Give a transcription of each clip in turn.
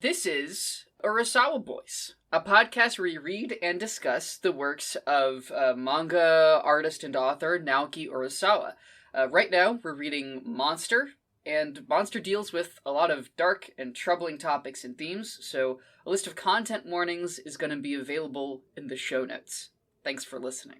This is Urasawa Boys, a podcast where we read and discuss the works of manga artist and author Naoki Urasawa. Right now, we're reading Monster, and Monster deals with a lot of dark and troubling topics and themes, so a list of content warnings is going to be available in the show notes. Thanks for listening.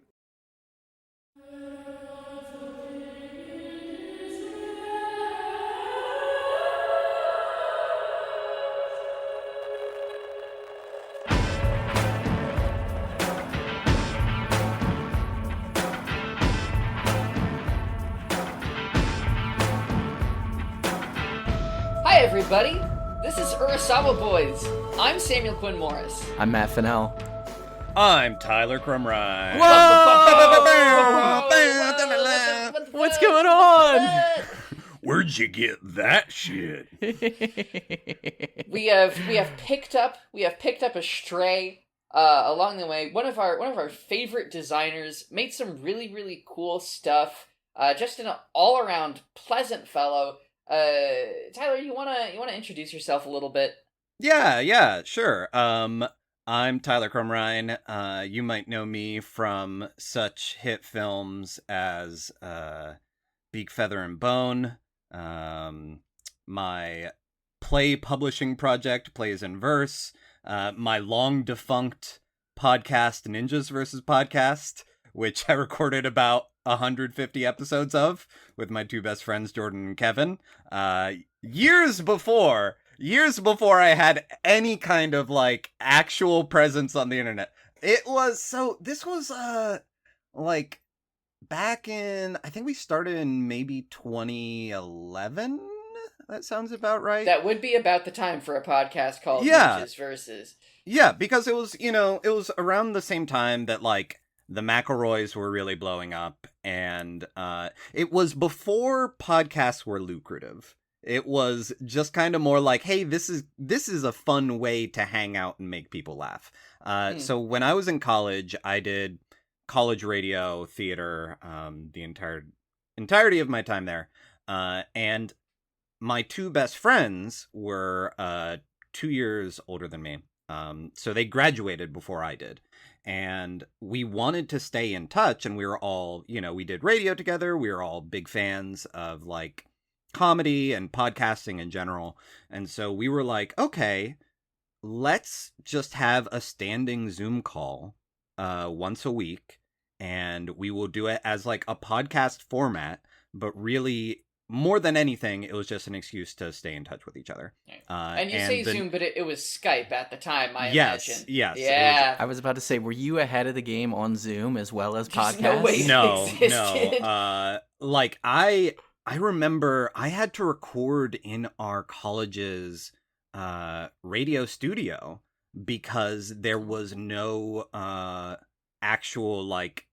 Hi everybody, this is Urasawa Boys. I'm Samuel Quinn Morris. I'm Matt Fennell. I'm Tyler Crumrine. What's going on? Where'd you get that shit? We have picked up a stray along the way. One of our favorite designers made some really cool stuff. Just an all around pleasant fellow. Tyler, you wanna introduce yourself a little bit? Yeah, sure. I'm Tyler Crumrine. You might know me from such hit films as Beak, Feather, and Bone. My play publishing project, Plays in Verse. My long defunct podcast, Ninjas vs. Podcast, which I recorded about 150 episodes of with my two best friends, Jordan and Kevin. Years before I had any kind of like actual presence on the internet. This was like back in, I think we started in maybe 2011. That sounds about right. That would be about the time for a podcast called Ninjas Versus. Yeah, because it was around the same time that like the McElroys were really blowing up, and it was before podcasts were lucrative. It was just kind of more like, hey, this is a fun way to hang out and make people laugh. So when I was in college, I did college radio, theater, the entirety of my time there. And my two best friends were 2 years older than me. So they graduated before I did. And we wanted to stay in touch, and we were all, we did radio together. We were all big fans of like comedy and podcasting in general. And so we were like, okay, let's just have a standing Zoom call once a week, and we will do it as like a podcast format, but really more than anything, it was just an excuse to stay in touch with each other. And you say Zoom, but it was Skype at the time, I imagine. Yes. Yeah. I was about to say, were you ahead of the game on Zoom as well as Just podcasts? no way. No. Like I remember I had to record in our college's radio studio because there was no actual like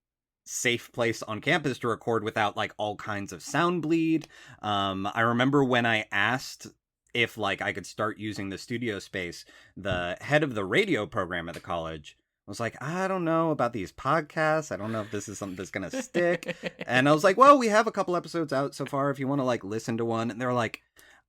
safe place on campus to record without like all kinds of sound bleed. I remember when I asked if like I could start using the studio space, the head of the radio program at the college was like, I don't know about these podcasts. I don't know if this is something that's gonna stick. And I was like, well, we have a couple episodes out so far if you want to like listen to one. And they're like,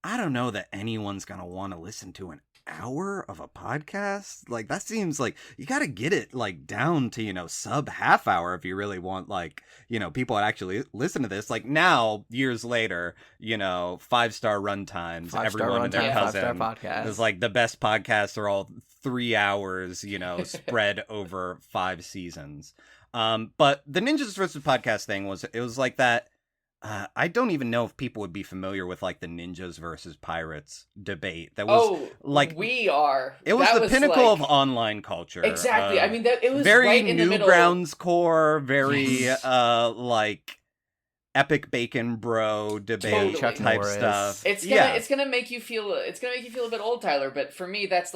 I don't know that anyone's gonna want to listen to an hour of a podcast. Like that seems like you got to get it like down to sub half hour if you really want like people to actually listen to this. Like now, years later, 5-star runtimes, everyone and their cousin 5-star podcast is like the best podcasts are all 3 hours spread over 5 seasons. But the Ninjas vs. Podcast thing was like that. I don't even know if people would be familiar with like the ninjas versus pirates debate. That was we are. It was the pinnacle of online culture. Exactly. I mean, it was very right in the middle. Newgrounds core, very like epic bacon bro debate Totally. type stuff. It's gonna make you feel a bit old, Tyler. But for me, that's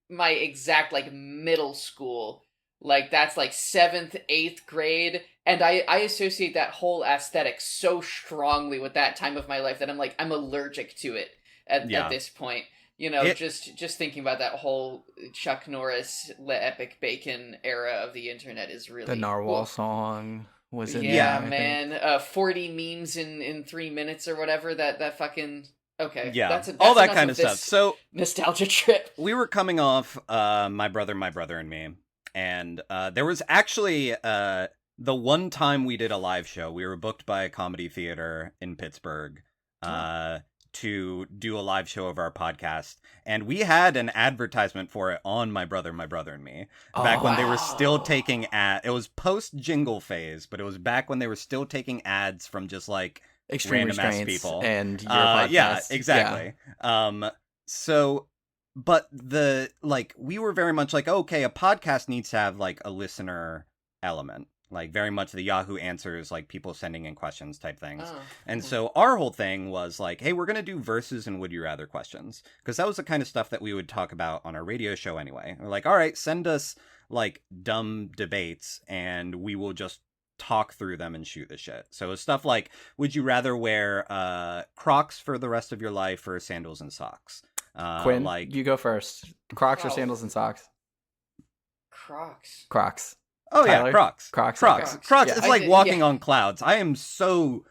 my exact like middle school. Like that's like 7th, 8th grade. And I associate that whole aesthetic so strongly with that time of my life that I'm allergic to it at this point. Just thinking about that whole Chuck Norris Epic Bacon era of the internet is really the Narwhal song was in there. Yeah, man. 40 memes in 3 minutes or whatever that fucking Okay. Yeah, That's all that enough kind of stuff. this So nostalgia trip. we were coming off my brother, and me, and there was actually the one time we did a live show. We were booked by a comedy theater in Pittsburgh to do a live show of our podcast, and we had an advertisement for it on my brother, and me, back when they were still taking it was post jingle phase, but it was back when they were still taking ads from just like Extreme random ass restraints people and your podcast. Yeah, exactly. So but we were very much like, okay, a podcast needs to have like a listener element, like very much the Yahoo Answers, like people sending in questions type things. And so our whole thing was like, hey, we're gonna do versus and would you rather questions, because that was the kind of stuff that we would talk about on our radio show anyway. We're like, all right, send us like dumb debates and we will just talk through them and shoot the shit. So it's stuff like, would you rather wear Crocs for the rest of your life or sandals and socks? Quinn, you go first. Crocs or sandals and socks? Crocs. Oh, Tyler? yeah, Crocs. Crocs. Yeah. It's like walking yeah. on clouds. I am so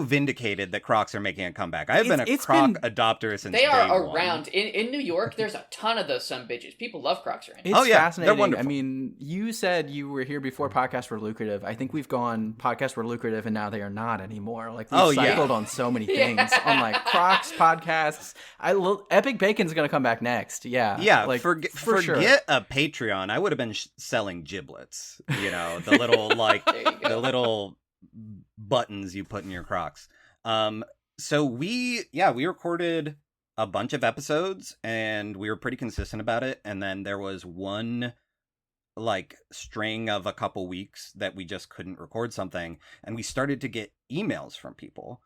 vindicated that Crocs are making a comeback. I've been a Croc adopter since they are day around. one. In New York, there's a ton of those some bitches. People love Crocs around here. It's fascinating. They're wonderful. I mean, you said you were here before podcasts were lucrative. I think we've gone podcasts were lucrative and now they are not anymore. Like we've cycled on so many things. On like Crocs, podcasts. Epic Bacon's gonna come back next. Yeah. Yeah, like, forget sure. a Patreon. I would have been selling giblets. You know, the little the little buttons you put in your Crocs. So we recorded a bunch of episodes and we were pretty consistent about it. And then there was one like string of a couple weeks that we just couldn't record something. And we started to get emails from people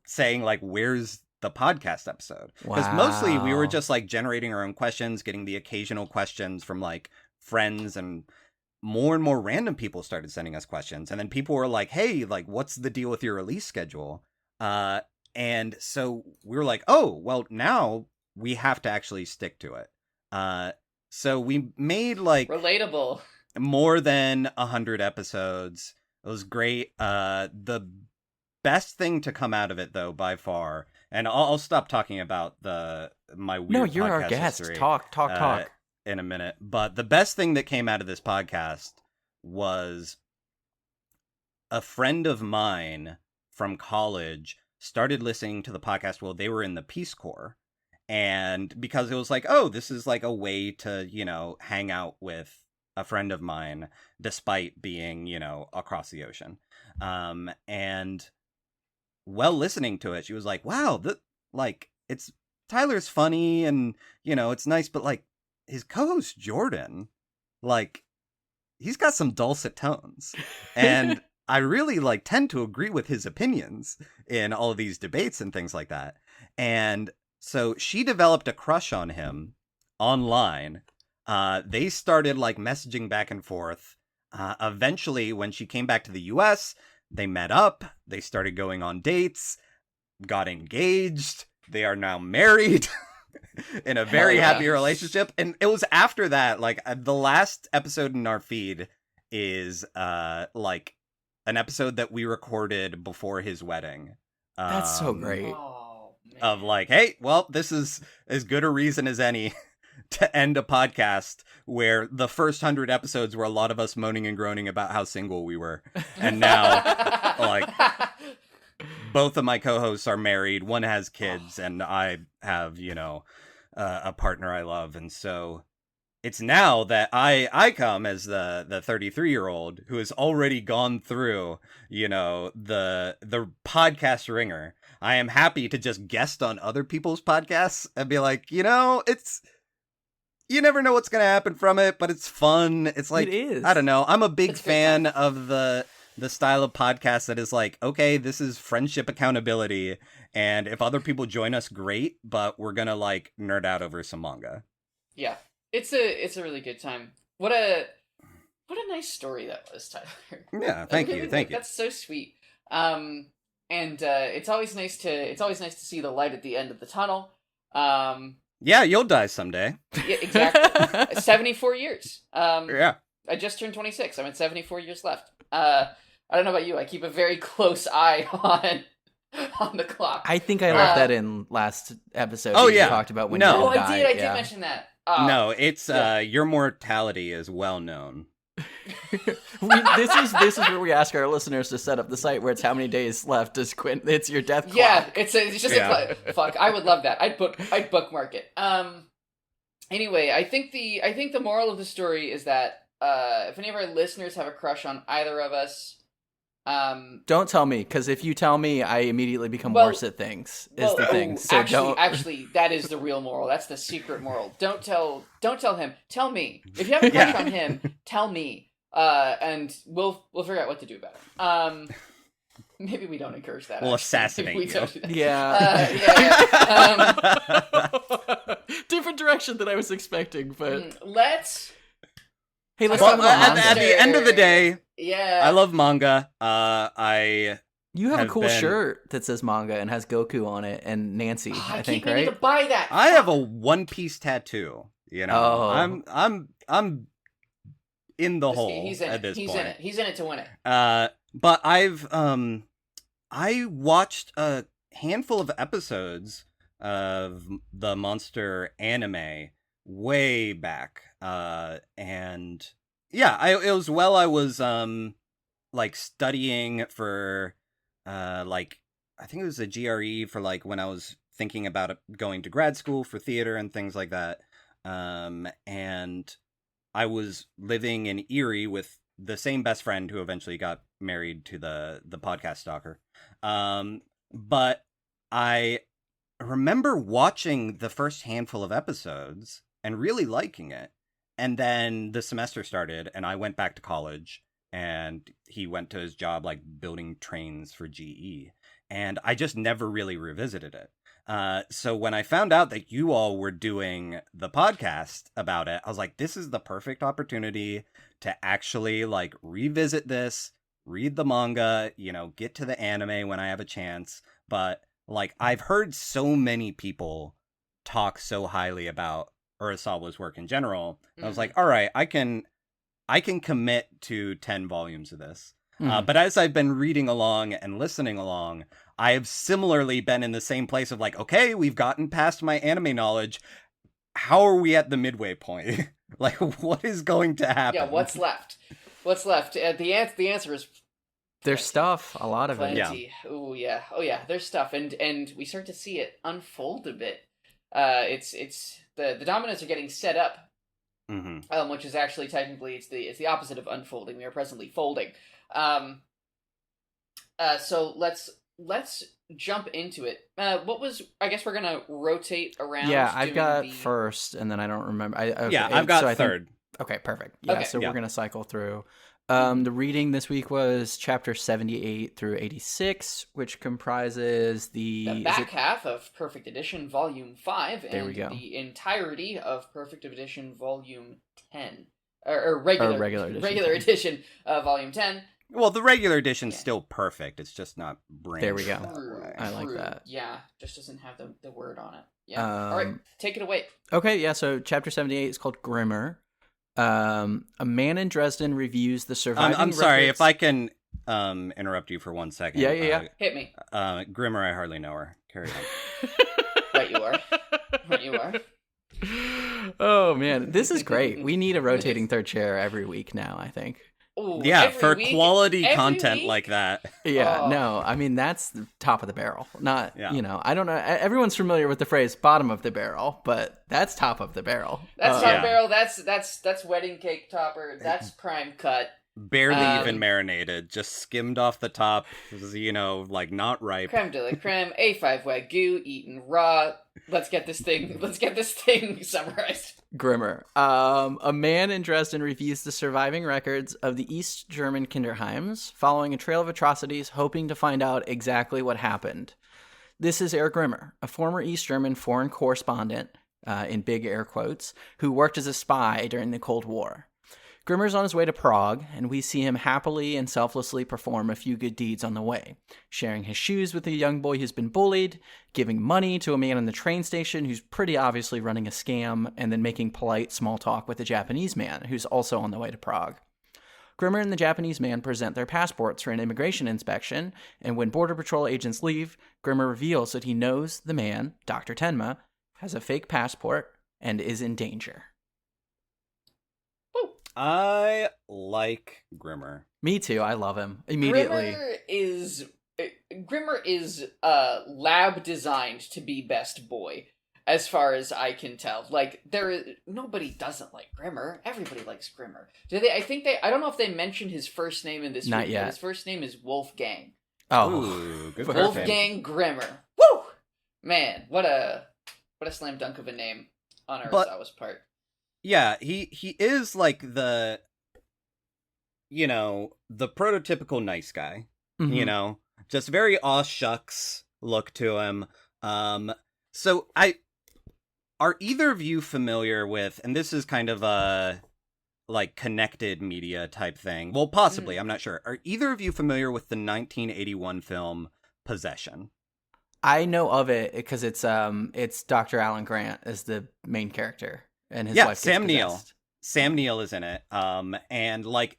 saying like, where's the podcast episode? Because mostly we were just like generating our own questions, getting the occasional questions from like friends, and more random people started sending us questions. And then people were like, hey, like, what's the deal with your release schedule? And so we were like, oh, well, now we have to actually stick to it. So we made like relatable more than 100 episodes. It was great. The best thing to come out of it, though, by far, and I'll stop talking about my weird. No, you're podcast our guest. history, Talk. In a minute. But the best thing that came out of this podcast was a friend of mine from college started listening to the podcast while they were in the Peace Corps. And because it was like, oh, this is like a way to, you know, hang out with a friend of mine despite being, you know, across the ocean. And while listening to it, she was like, wow, it's Tyler's funny and, you know, it's nice, but like his co-host Jordan, like, he's got some dulcet tones. And I really like tend to agree with his opinions in all of these debates and things like that. And so she developed a crush on him online. They started like messaging back and forth. Eventually, when she came back to the US, they met up. They started going on dates, got engaged. They are now married in a very happy relationship. And it was after that, like the last episode in our feed is like an episode that we recorded before his wedding. That's so great. Of like, hey, well, this is as good a reason as any to end a podcast where the first 100 episodes were a lot of us moaning and groaning about how single we were. And now, like, both of my co-hosts are married. One has kids, and I have, you know, a partner I love. And so it's now that I come as the 33-year-old who has already gone through, you know, the podcast ringer. I am happy to just guest on other people's podcasts and be like, you know, you never know what's going to happen from it, but it's fun. It's like, it is. I don't know. I'm a big fan of the style of podcast that is like, okay, this is friendship accountability. And if other people join us, great, but we're going to like nerd out over some manga. Yeah. It's a really good time. What a nice story that was, Tyler. Yeah, thank you. That's so sweet. And it's always nice to see the light at the end of the tunnel. Yeah, you'll die someday. Yeah, exactly. 74 years. Yeah. I just turned 26. I'm at 74 years left. I don't know about you. I keep a very close eye on the clock. I think I left that in last episode. Oh, You yeah. talked about when No. you Oh, I did yeah. mention that. No, it's your mortality is well known. This is where we ask our listeners to set up the site where it's how many days left is Quinn. It's your death clock. Yeah, it's just fuck. I would love that. I'd bookmark it. Anyway, I think the moral of the story is that if any of our listeners have a crush on either of us, don't tell me, because if you tell me, I immediately become worse at things. Is the thing. So actually, that is the real moral. That's the secret moral. Don't tell him. Tell me. If you have a crush on him, tell me, and we'll figure out what to do about it. Maybe we don't encourage that. We'll assassinate you. Yeah. Different direction than I was expecting, but let's talk Well, about at the end of the day, yeah, I love manga. You have a cool shirt that says manga and has Goku on it and Nancy, I think, right? I need to buy that. I have a One Piece tattoo. You know, I'm in the hole at this point. He's in it to win it. But I watched a handful of episodes of the Monster anime way back, and yeah, it was while I was like studying for like I think it was a GRE for like when I was thinking about going to grad school for theater and things like that, and I was living in Erie with the same best friend who eventually got married to the podcast stalker. But I remember watching the first handful of episodes and really liking it. And then the semester started and I went back to college and he went to his job like building trains for GE. And I just never really revisited it. So when I found out that you all were doing the podcast about it, I was like, this is the perfect opportunity to actually like revisit this, read the manga, you know, get to the anime when I have a chance. But like, I've heard so many people talk so highly about Urasawa's work in general. Mm-hmm. I was like, all right, I can commit to 10 volumes of this. Mm-hmm. But as I've been reading along and listening along, I have similarly been in the same place of like, okay, we've gotten past my anime knowledge. How are we at the midway point? Like, what is going to happen? Yeah, what's left? The answer is there's stuff, a lot of plenty. it. Yeah. Oh yeah, there's stuff, and we start to see it unfold a bit. It's the dominoes are getting set up, mm-hmm. Which is actually technically it's the opposite of unfolding. We are presently folding. So let's jump into it. I guess we're gonna rotate around. Yeah, I've got first, and then I don't remember. I've got third. Okay, perfect. Yeah, okay. So we're gonna cycle through. The reading this week was chapter 78 through 86, which comprises the back half of Perfect Edition Volume 5 and the entirety of Perfect Edition Volume 10. Or regular edition Volume 10. Well, the regular edition's still perfect. It's just not branched. There we go. I like that. Yeah, just doesn't have the word on it. Yeah. All right, take it away. Okay, yeah, so chapter 78 is called Grimmer. A man in Dresden reviews the surviving I'm sorry, if I can interrupt you for 1 second. Yeah. Hit me. Grimmer, I hardly know her. Carry on. Right, you are. Oh, man. This is great. We need a rotating third chair every week now, I think. Ooh, yeah, for quality content like that. Yeah, no, I mean, that's the top of the barrel. Not, you know, I don't know. Everyone's familiar with the phrase bottom of the barrel, but that's top of the barrel. That's top of the barrel. That's wedding cake topper. That's prime cut. Barely even marinated, just skimmed off the top, you know, like not ripe. Creme de la creme, A5 Wagyu, eaten raw. Let's get this thing summarized. Grimmer. A man in Dresden reviews the surviving records of the East German Kinderheims, following a trail of atrocities, hoping to find out exactly what happened. This is Eric Grimmer, a former East German foreign correspondent, in big air quotes, who worked as a spy during the Cold War. Grimmer's on his way to Prague, and we see him happily and selflessly perform a few good deeds on the way, sharing his shoes with a young boy who's been bullied, giving money to a man in the train station who's pretty obviously running a scam, and then making polite small talk with a Japanese man who's also on the way to Prague. Grimmer and the Japanese man present their passports for an immigration inspection, and when Border Patrol agents leave, Grimmer reveals that he knows the man, Dr. Tenma, has a fake passport and is in danger. Woo. I like Grimmer. Me too. I love him immediately. Grimmer is lab designed to be best boy, as far as I can tell. Like, nobody doesn't like Grimmer. Everybody likes Grimmer. I don't know if they mentioned his first name in this Not movie, yet. but his first name is Wolfgang. Oh, ooh, good Wolfgang Grimmer. Woo! Man, what a slam dunk of a name on Urasawa's part. Yeah, he is like the prototypical nice guy. mm-hmm. Just very aw shucks look to him. So are either of you familiar with, and this is kind of a like connected media type thing. Well, possibly, I'm not sure. Are either of you familiar with the 1981 film Possession? I know of it because it's Dr. Alan Grant as the main character, and his wife gets Sam Neill. possessed. Sam Neill is in it. And like,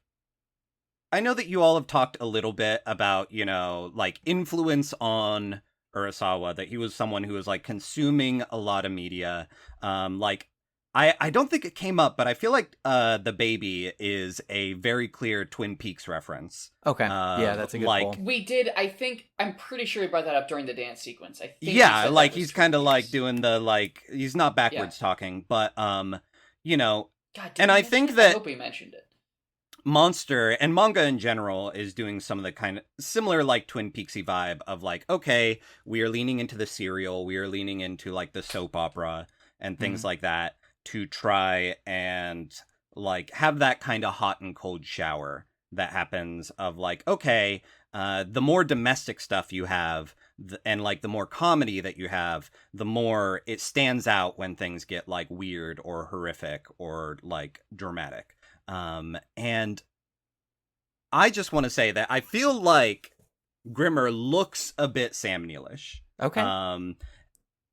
I know that you all have talked a little bit about, like influence on Urasawa, that he was someone who was like consuming a lot of media. Like, I don't think it came up, but I feel like The Baby is a very clear Twin Peaks reference. Okay, yeah, that's a good pull. We did, I'm pretty sure we brought that up during the dance sequence. I think yeah, like he's kind of like doing the like, he's not backwards talking, but God, and I think that I hope we mentioned it. Monster and manga in general is doing some of the kind of similar like Twin Peaksy vibe of like, okay, we are leaning into the serial, we are leaning into like the soap opera and things like that to try and like have that kind of hot and cold shower that happens of like, okay, the more domestic stuff you have and like the more comedy that you have, the more it stands out when things get like weird or horrific or like dramatic. And I just want to say that I feel like Grimmer looks a bit Sam Neill-ish. Okay.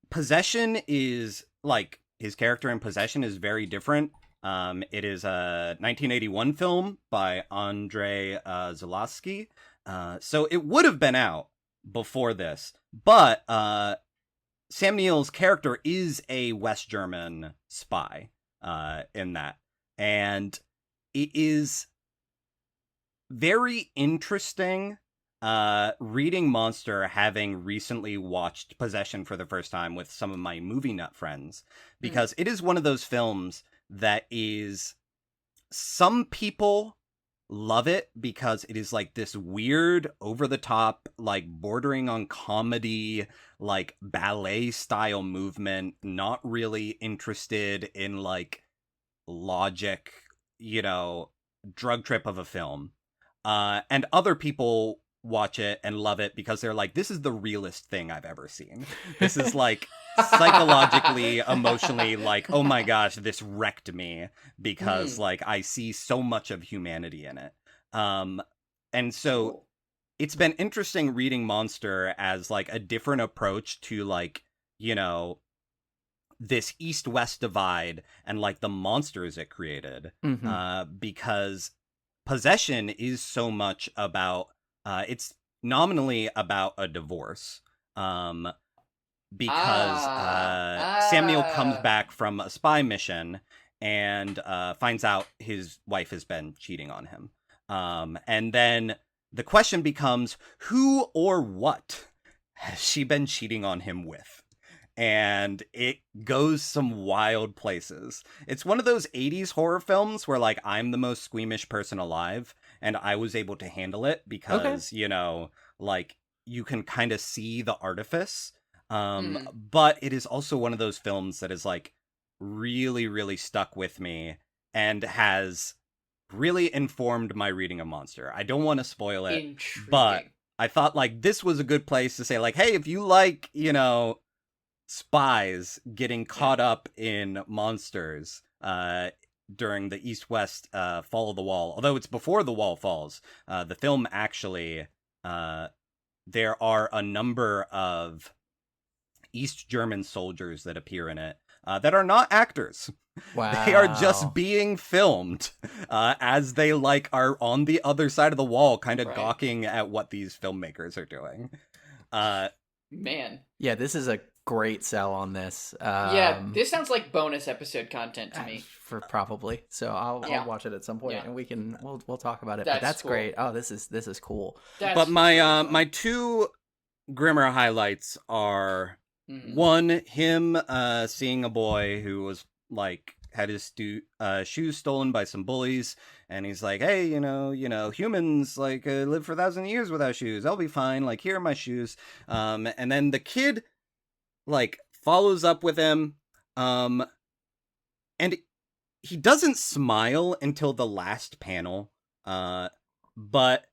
Possession is like, his character in Possession is very different. It is a 1981 film by Andrei Zulawski. So it would have been out before this, but Sam Neill's character is a West German spy in that. And it is very interesting reading Monster, having recently watched Possession for the first time with some of my movie nut friends, because it is one of those films that is, some people love it because it is like this weird, over the top, like bordering on comedy, like ballet style movement, not really interested in like logic, drug trip of a film. And other people watch it and love it because they're like, this is the realest thing I've ever seen. This is like psychologically, emotionally, like, oh my gosh, this wrecked me because like I see so much of humanity in it. And so it's been interesting reading Monster as like a different approach to like, this East-West divide and like the monsters it created. Because Possession is so much about, it's nominally about a divorce. Because Sam Neill comes back from a spy mission and finds out his wife has been cheating on him. And then the question becomes, who or what has she been cheating on him with? And it goes some wild places. It's one of those 80s horror films where, like, I'm the most squeamish person alive, and I was able to handle it because, like, you can kind of see the artifice. But it is also one of those films that is, like, really, really stuck with me and has really informed my reading of Monster. I don't want to spoil it, but I thought, like, this was a good place to say, like, hey, if you like, spies getting caught up in monsters during the East-West fall of the wall, although it's before the wall falls, the film actually, there are a number of East German soldiers that appear in it, that are not actors. Wow. They are just being filmed as they are on the other side of the wall, kind of gawking at what these filmmakers are doing. Man. Yeah, this is a great sell on this. This sounds like bonus episode content to me. For probably. So I'll watch it at some point, and we'll talk about it. That's cool. Great. Oh, this is cool. But my two Grimmer highlights are one, him seeing a boy who was had his shoes stolen by some bullies, and he's like, hey, humans live for 1,000 years without shoes. I'll be fine. Here are my shoes. And then the kid follows up with him, and he doesn't smile until the last panel, but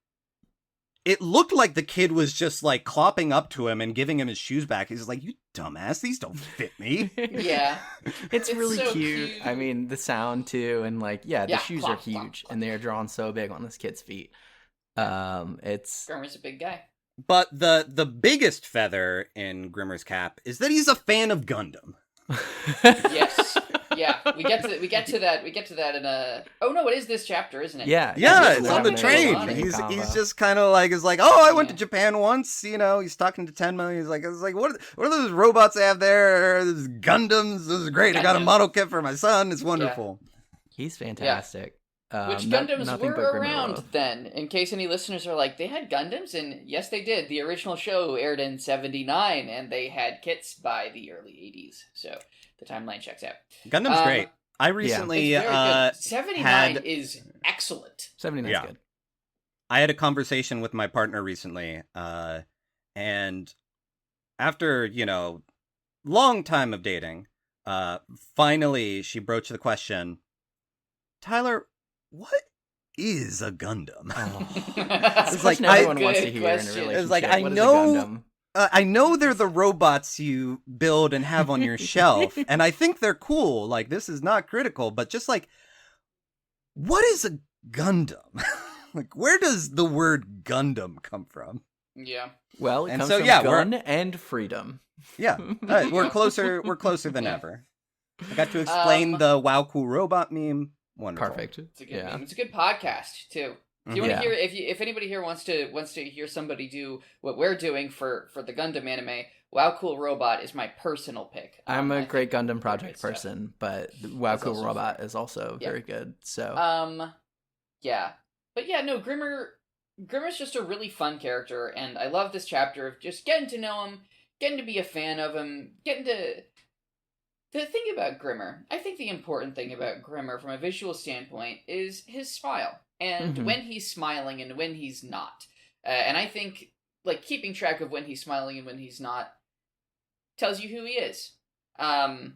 it looked like the kid was just clopping up to him and giving him his shoes back. He's like, you dumbass, these don't fit me. Yeah. It's really so cute. I mean, the sound too, and the shoes are huge, and they are drawn so big on this kid's feet. Grimmer's a big guy. But the biggest feather in Grimmer's cap is that he's a fan of Gundam. Yes. Yeah, we get to that in a. Oh no, it is this chapter, isn't it? Yeah, it's on the train. He's just kind of oh, I went to Japan once. He's talking to Tenma. He's like, what are those robots they have there? Those Gundams. This is great. I got a model kit for my son. It's wonderful. Yeah. He's fantastic. Which Gundams were around then? In case any listeners are like, they had Gundams, and yes, they did. The original show aired in '79, and they had kits by the early '80s. So. The timeline checks out. Gundam's great. I recently 79 is excellent. 79 is good. I had a conversation with my partner recently, and after long time of dating, finally she broached the question, Tyler, what is a Gundam? It's everyone wants to hear in a relationship. It's I know they're the robots you build and have on your shelf, and I think they're cool. This is not critical, but just what is a Gundam? Where does the word Gundam come from? Yeah. Well, it comes from gun and freedom. Yeah, we're closer than ever. I got to explain the "Wow, cool robot" meme. Wonderful. Perfect. It's a good meme. It's a good podcast too. Do you want to hear if anybody here wants to hear somebody do what we're doing for the Gundam anime? Wow, Cool Robot is my personal pick. I'm a great Gundam Project person, but Wow, Cool Robot is also very good. So Grimmer's just a really fun character, and I love this chapter of just getting to know him, getting to be a fan of him, getting to. The thing about Grimmer, I think the important thing about Grimmer from a visual standpoint is his smile. And when he's smiling and when he's not. And I think, keeping track of when he's smiling and when he's not tells you who he is. A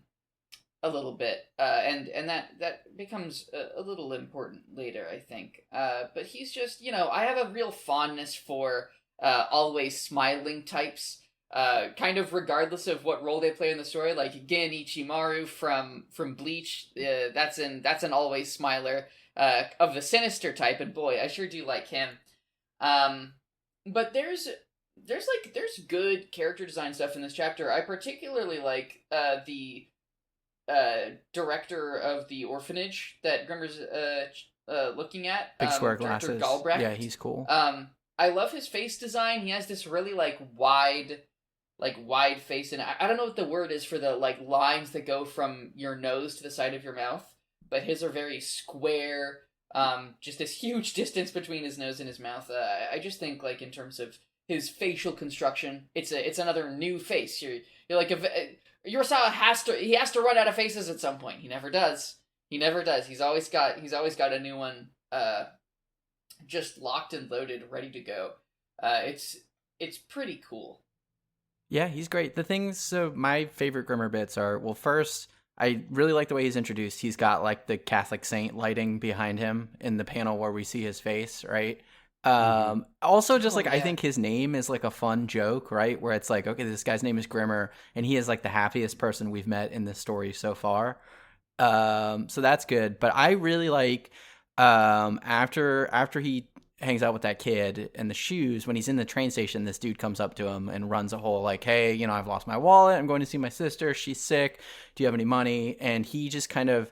little bit. And that becomes a little important later, I think. But he's just, I have a real fondness for always smiling types. Kind of regardless of what role they play in the story. Again, Ichimaru from Bleach, that's an always smiler. Of the sinister type, and boy, I sure do like him. But there's good character design stuff in this chapter. I particularly like the director of the orphanage that Grimmer's looking at. Big square glasses. Galbraith. Yeah, he's cool. I love his face design. He has this really wide face, and I don't know what the word is for the lines that go from your nose to the side of your mouth. But his are very square, just this huge distance between his nose and his mouth. I just think, in terms of his facial construction, it's another new face. You're Urasawa has to run out of faces at some point. He never does. He's always got a new one, just locked and loaded, ready to go. It's pretty cool. Yeah, he's great. So my favorite Grimmer bits are, first, I really like the way he's introduced. He's got the Catholic saint lighting behind him in the panel where we see his face, right? Also, just I think his name is a fun joke, right? Where it's okay, this guy's name is Grimmer, and he is the happiest person we've met in this story so far. So that's good. But I really like after he hangs out with that kid and the shoes. When he's in the train station, this dude comes up to him and runs a whole like, hey, you know, I've lost my wallet. I'm going to see my sister. She's sick. Do you have any money? And he just kind of,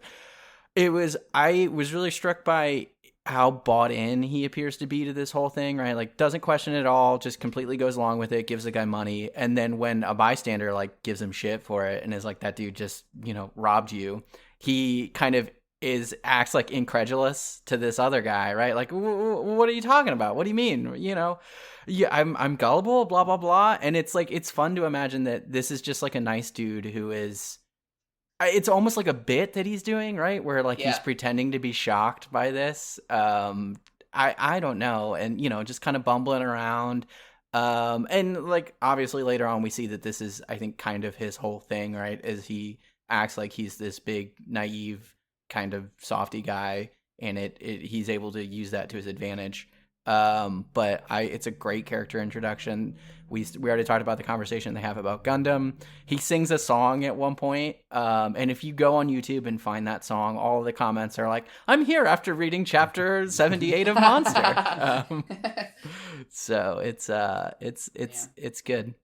I was really struck by how bought in he appears to be to this whole thing, right? Like doesn't question it at all, just completely goes along with it, gives the guy money. And then when a bystander like gives him shit for it and is like, that dude just, you know, robbed you, he kind of acts like incredulous to this other guy, right? Like, what are you talking about? What do you mean? You know, yeah, I'm gullible, blah, blah, blah. And it's like, it's fun to imagine that this is just like a nice dude who is, it's almost like a bit that he's doing, right? Where like he's pretending to be shocked by this. I don't know. And, you know, just kind of bumbling around. And like, obviously later on we see that this is, I think, kind of his whole thing, right? As he acts like he's this big, naive, kind of softy guy, and he's able to use that to his advantage. But it's a great character introduction. We already talked about the conversation they have about Gundam. He sings a song at one point, and if you go on YouTube and find that song, all of the comments are like, I'm here after reading chapter 78 of Monster. So it's good.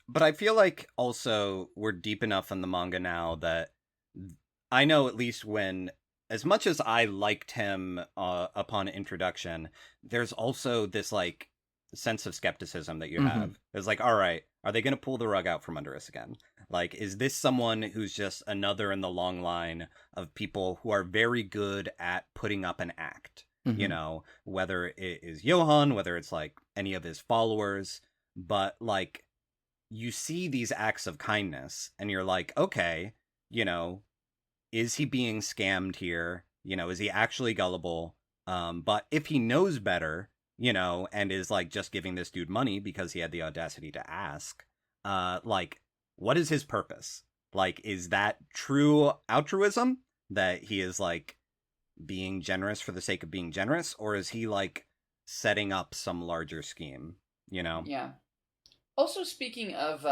But I feel like also we're deep enough in the manga now that I know, at least when, as much as I liked him upon introduction, there's also this like sense of skepticism that you have. It's like, all right, are they going to pull the rug out from under us again? Like, is this someone who's just another in the long line of people who are very good at putting up an act? You know, whether it is Johan, whether it's like any of his followers, but like you see these acts of kindness and you're like, okay, you know, is he being scammed here? You know, is he actually gullible? But if he knows better, you know, and is like just giving this dude money because he had the audacity to ask, like, what is his purpose? Like, is that true altruism that he is like being generous for the sake of being generous? Or is he like setting up some larger scheme, you know? Yeah. Also, speaking of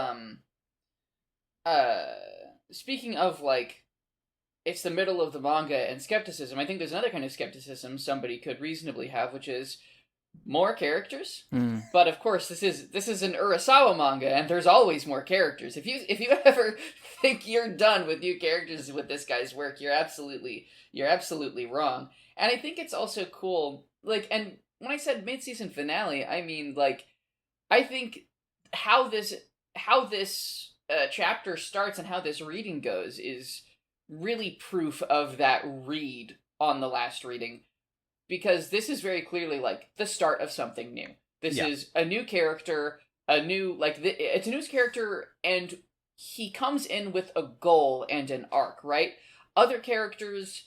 like, it's the middle of the manga and skepticism, I think there's another kind of skepticism somebody could reasonably have, which is more characters. But of course, this is an Urasawa manga, and there's always more characters. If you ever think you're done with new characters with this guy's work, you're absolutely wrong. And I think it's also cool, like, and when I said mid-season finale, I mean, like, I think how this chapter starts and how this reading goes is really proof of that read on the last reading, because this is very clearly like the start of something new. This is a new character, it's a new character, and he comes in with a goal and an arc, right? Other characters,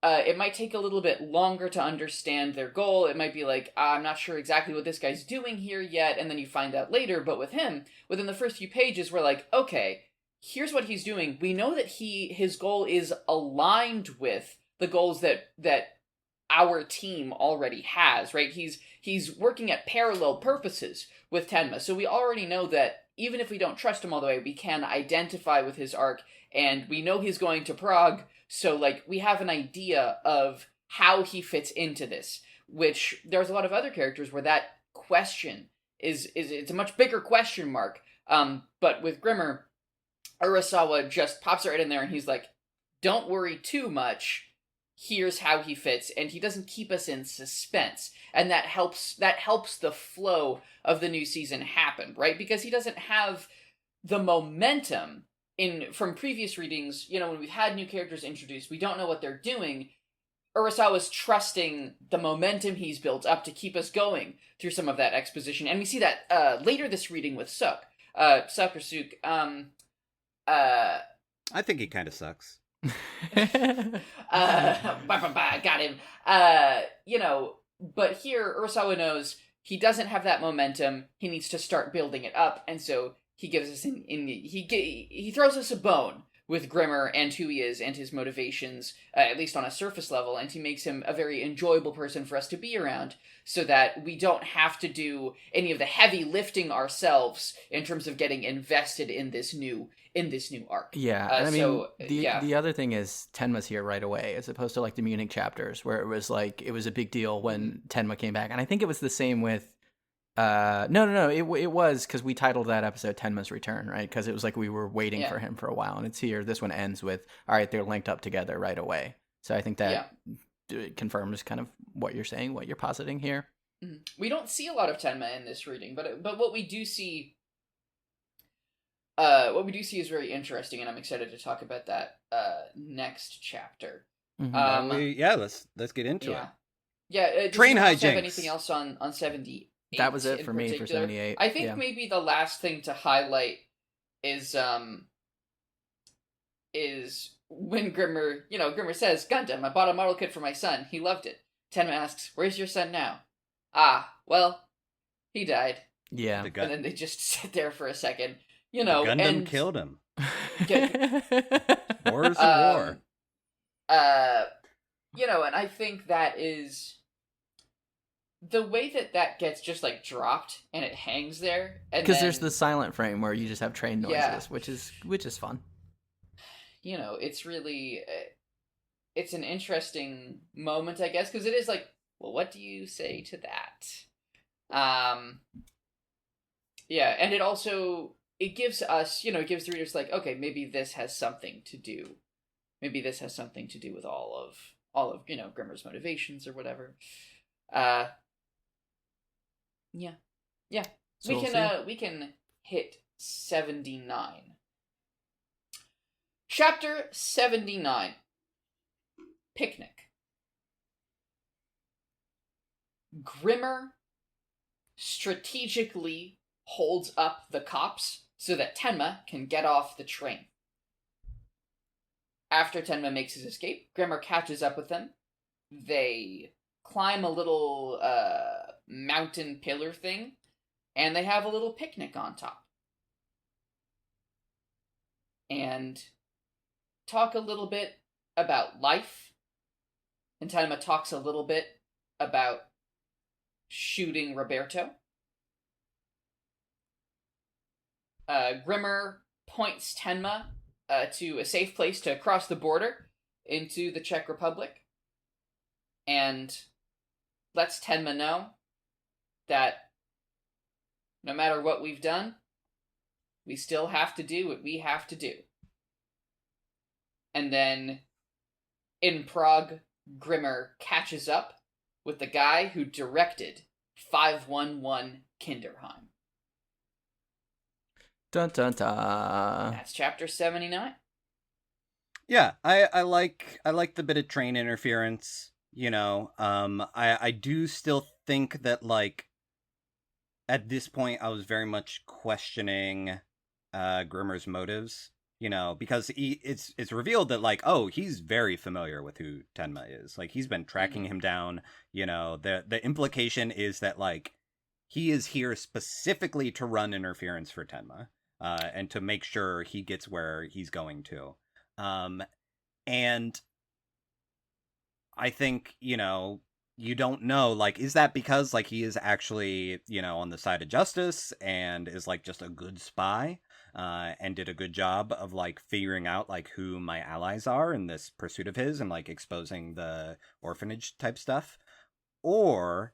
it might take a little bit longer to understand their goal. It might be like, I'm not sure exactly what this guy's doing here yet, and then you find out later. But with him, within the first few pages, we're like, okay, here's what he's doing. We know that his goal is aligned with the goals that our team already has, right? He's working at parallel purposes with Tenma. So we already know that even if we don't trust him all the way, we can identify with his arc, and we know he's going to Prague. So like we have an idea of how he fits into this, which there's a lot of other characters where that question is it's a much bigger question mark. But with Grimmer, Urasawa just pops it right in there, and he's like, don't worry too much. Here's how he fits, and he doesn't keep us in suspense. And that helps the flow of the new season happen, right? Because he doesn't have the momentum from previous readings. You know, when we've had new characters introduced, we don't know what they're doing. Urasawa's trusting the momentum he's built up to keep us going through some of that exposition. And we see that later this reading with Suk. Suk or Suk. I think he kind of sucks. Got him. You know, but here Urasawa knows he doesn't have that momentum. He needs to start building it up, and so he gives us he throws us a bone Grimmer and who he is and his motivations, at least on a surface level, and he makes him a very enjoyable person for us to be around, so that we don't have to do any of the heavy lifting ourselves in terms of getting invested in this new arc. Yeah, I mean, the other thing is Tenma's here right away, as opposed to like the Munich chapters, where it was a big deal when Tenma came back, and I think it was the same with. No. It was because we titled that episode "Tenma's Return," right? Because it was like we were waiting for him for a while, and it's here. This one ends with, all right, they're linked up together right away. So I think that confirms kind of what you're saying, what you're positing here. We don't see a lot of Tenma in this reading, but what we do see, is very interesting, and I'm excited to talk about that next chapter. Let's get into it. Yeah, train hijinks. Have anything else on 78? That was it for me for 78. I think maybe the last thing to highlight is when Grimmer says, "Gundam, I bought a model kit for my son. He loved it." Tenma asks, "Where's your son now?" "Ah, well, he died." Yeah. And then they just sit there for a second. The Gundam killed him. War is a war. And I think that is the way that gets just like dropped and it hangs there. Because there's the silent frame where you just have train noises, which is fun. It's really it's an interesting moment, I guess, because it is like, well, what do you say to that? And it also gives us, it gives the readers like, okay, maybe this has something to do with all of Grimmer's motivations or whatever. So we can hit 79. Chapter 79. Picnic. Grimmer strategically holds up the cops so that Tenma can get off the train. After Tenma makes his escape, Grimmer catches up with them. They climb a little mountain pillar thing, and they have a little picnic on top. And talk a little bit about life. And Tenma talks a little bit about shooting Roberto. Grimmer points Tenma to a safe place to cross the border into the Czech Republic, and lets Tenma know that no matter what we've done, we still have to do what we have to do. And then, in Prague, Grimmer catches up with the guy who directed 511 Kinderheim. Dun dun dun. That's chapter 79. Yeah, I like the bit of train interference. I do still think that, like, at this point I was very much questioning Grimmer's motives. Because it's revealed that, like, oh, he's very familiar with who Tenma is. Like, he's been tracking him down. The implication is that, like, he is here specifically to run interference for Tenma, and to make sure he gets where he's going to. And I think, you don't know, like, is that because, like, he is actually, on the side of justice and is, like, just a good spy? And did a good job of, like, figuring out, like, who my allies are in this pursuit of his and, like, exposing the orphanage type stuff? Or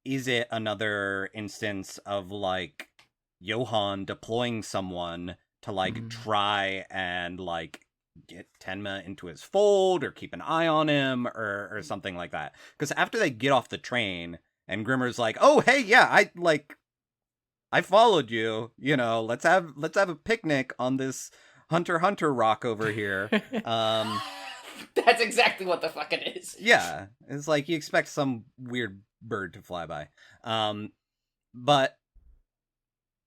is it another instance of, like, Johan deploying someone to, like, try and, like, get Tenma into his fold or keep an eye on him or something like that? Because after they get off the train and Grimmer's like, oh, hey, yeah, I followed you, let's have a picnic on this Hunter rock over here. That's exactly what the fuck it is. Yeah. It's like you expect some weird bird to fly by. But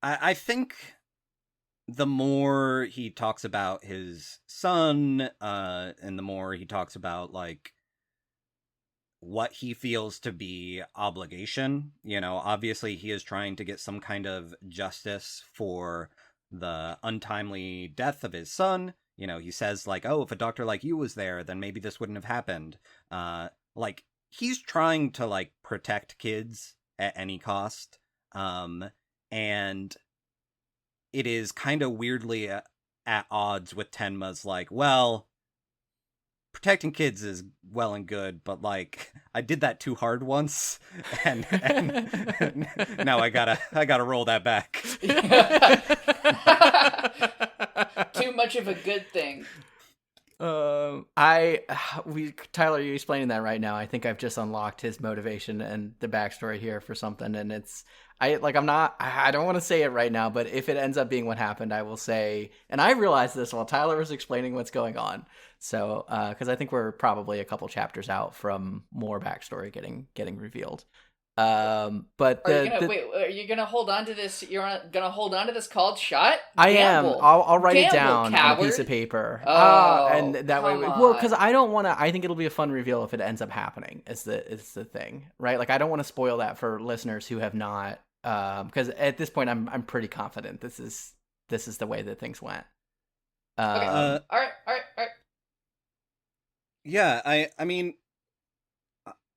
I think the more he talks about his son, and the more he talks about, like, what he feels to be obligation, obviously he is trying to get some kind of justice for the untimely death of his son, he says like, oh, if a doctor like you was there, then maybe this wouldn't have happened. Like he's trying to like protect kids at any cost. And it is kind of weirdly at odds with Tenma's like, well, protecting kids is well and good, but like I did that too hard once, and now I gotta roll that back. Too much of a good thing. Tyler, you're explaining that right now. I think I've just unlocked his motivation and the backstory here for something, and I don't want to say it right now, but if it ends up being what happened, I will say, and I realized this while Tyler was explaining what's going on. So, because I think we're probably a couple chapters out from more backstory getting revealed. But are you gonna hold on to this? You're gonna hold on to this called shot? I Gamble. am. I'll write it Gamble, down on a piece of paper. Oh, and that way, well, because I don't want to. I think it'll be a fun reveal if it ends up happening. Is the thing, right? Like I don't want to spoil that for listeners who have not. Because at this point, I'm pretty confident this is the way that things went. Okay. All right. Yeah, I mean,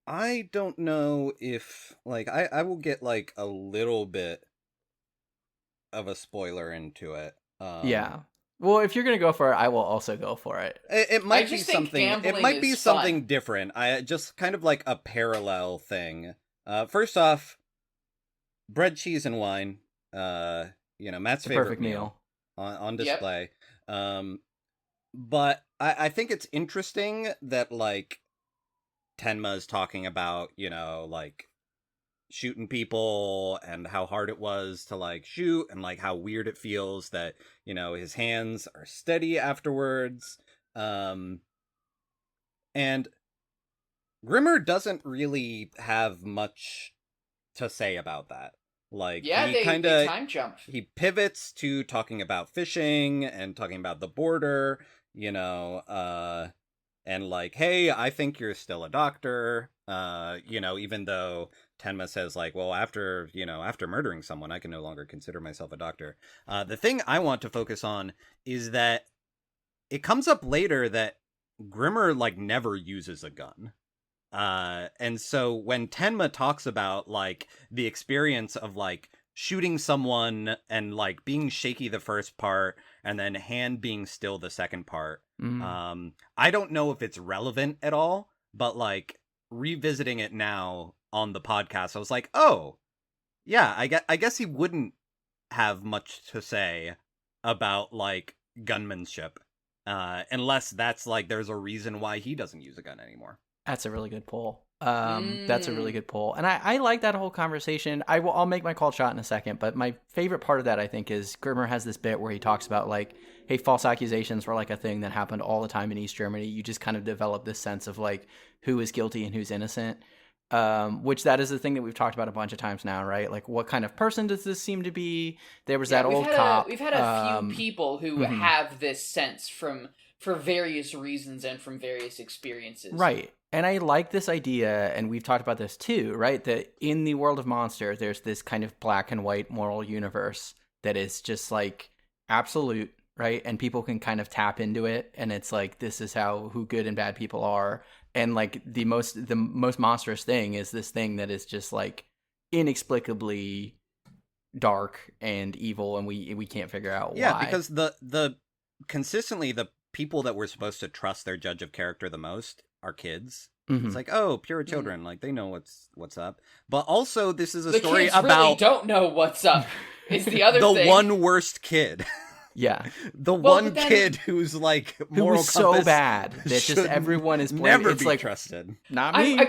I don't know if like I will get like a little bit of a spoiler into it. Yeah. Well, if you're gonna go for it, I will also go for it. It might be something. It might be something fun. different. I just kind of like a parallel thing. First off, bread, cheese, and wine. Matt's favorite perfect meal on display. Yep. But I think it's interesting that like Tenma is talking about, like shooting people and how hard it was to like shoot and like how weird it feels that, his hands are steady afterwards. And Grimmer doesn't really have much to say about that. Like, they time jump. He pivots to talking about fishing and talking about the border, and like, hey, I think you're still a doctor, even though Tenma says like, well, after murdering someone, I can no longer consider myself a doctor. The thing I want to focus on is that it comes up later that Grimmer like never uses a gun. And so when Tenma talks about like the experience of like shooting someone and like being shaky the first part and then hand being still the second part, I don't know if it's relevant at all, but like revisiting it now on the podcast, I was like, oh yeah, I guess he wouldn't have much to say about like gunmanship, unless that's like there's a reason why he doesn't use a gun anymore. That's a really good pull. That's a really good pull. And I like that whole conversation. I'll make my called shot in a second, but my favorite part of that, I think, is Grimmer has this bit where he talks about like, hey, false accusations were like a thing that happened all the time in East Germany. You just kind of develop this sense of like who is guilty and who's innocent, which that is the thing that we've talked about a bunch of times now, right? Like what kind of person does this seem to be? There was that old cop. We've had a few people who have this sense for various reasons and from various experiences. Right. And I like this idea, and we've talked about this too, right? That in the world of Monster, there's this kind of black and white moral universe that is just like absolute, right? And people can kind of tap into it, and it's like this is who good and bad people are. And like the most monstrous thing is this thing that is just like inexplicably dark and evil, and we can't figure out why. Yeah, because the consistently the people that we're supposed to trust their judge of character the most are kids. It's like, oh, pure children, like they know what's up. But also, this is a story kids about really don't know what's up. Is the other the thing. one worst kid. Yeah, one kid who's like moral who's so bad that just everyone is never it's be like trusted. Not me. I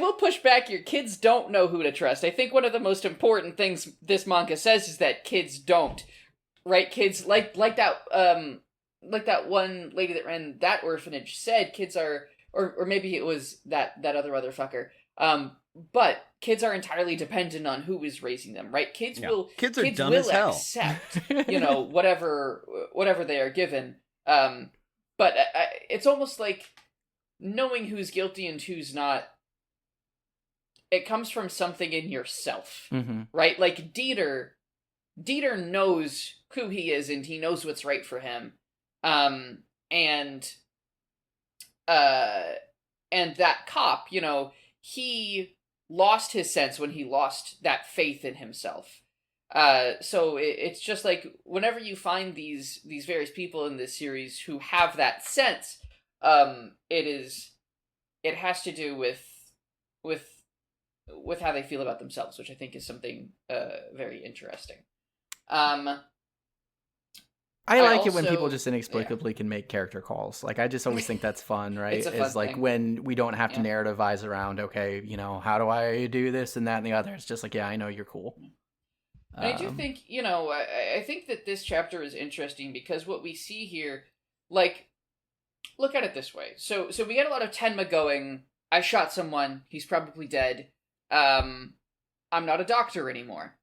will push back. Your kids don't know who to trust. I think one of the most important things this manga says is that kids don't. Right, kids like that one lady that ran that orphanage said kids are, or maybe it was that other motherfucker. But kids are entirely dependent on who is raising them, right? Kids will accept, whatever they are given. But it's almost like knowing who's guilty and who's not. It comes from something in yourself, right? Like Dieter knows who he is and he knows what's right for him. and that cop, you know, he lost his sense when he lost that faith in himself. So it's just like whenever you find these various people in this series who have that sense, it has to do with how they feel about themselves, which I think is something very interesting. I like it when people just inexplicably can make character calls. Like, I just always think that's fun, right? It's a fun like thing. When we don't have to narrativize around, okay, you know, how do I do this and that and the other? It's just like, yeah, I know you're cool. And I do think, you know, I think that this chapter is interesting because what we see here, like, look at it this way. So we get a lot of Tenma going, I shot someone, he's probably dead, I'm not a doctor anymore.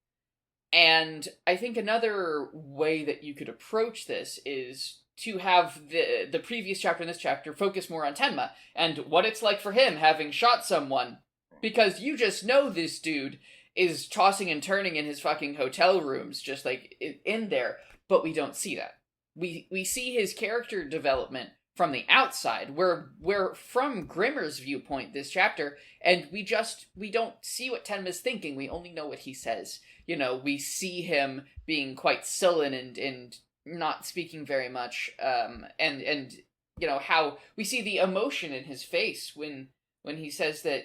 And I think another way that you could approach this is to have the previous chapter and this chapter focus more on Tenma and what it's like for him having shot someone. Because you just know this dude is tossing and turning in his fucking hotel rooms, just like in there, but we don't see that. We see his character development from the outside. We're from Grimmer's viewpoint this chapter, and we don't see what Tenma's thinking. We only know what he says. You know, we see him being quite sullen and not speaking very much, and you know how we see the emotion in his face when he says that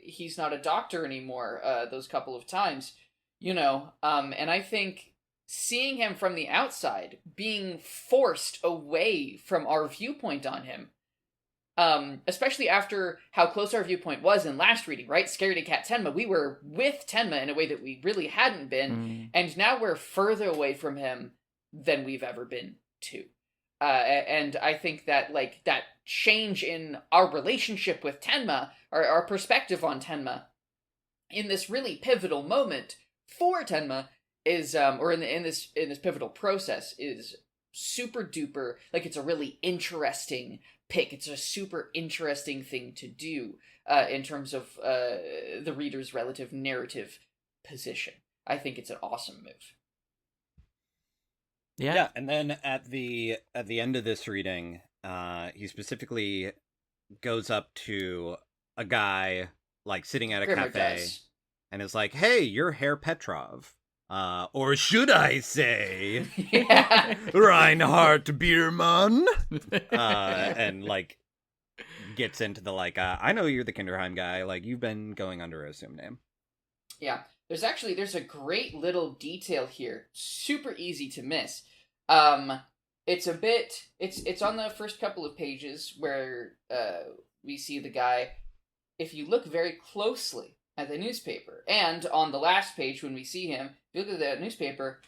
he's not a doctor anymore. Those couple of times, you know, and I think seeing him from the outside, being forced away from our viewpoint on him, especially after how close our viewpoint was in last reading, right? Scaredy Cat Tenma, we were with Tenma in a way that we really hadn't been, and now we're further away from him than we've ever been too. And I think that, like, that change in our relationship with Tenma, or our perspective on Tenma, in this really pivotal moment for Tenma is, or in this pivotal process, is super duper, like, it's a really interesting pick. It's a super interesting thing to do in terms of the reader's relative narrative position. I think it's an awesome move. Yeah, and then at the end of this reading, he specifically goes up to a guy, like, sitting at a Grimmer cafe, does. and is like, "Hey, you're Herr Petrov. Or should I say, Reinhard Biermann?" And, like, gets into the, like, I know you're the Kinderheim guy. Like, you've been going under an assumed name. Yeah. There's a great little detail here. Super easy to miss. It's on the first couple of pages where we see the guy. If you look very closely at the newspaper, and on the last page when we see him, if you look at the newspaper,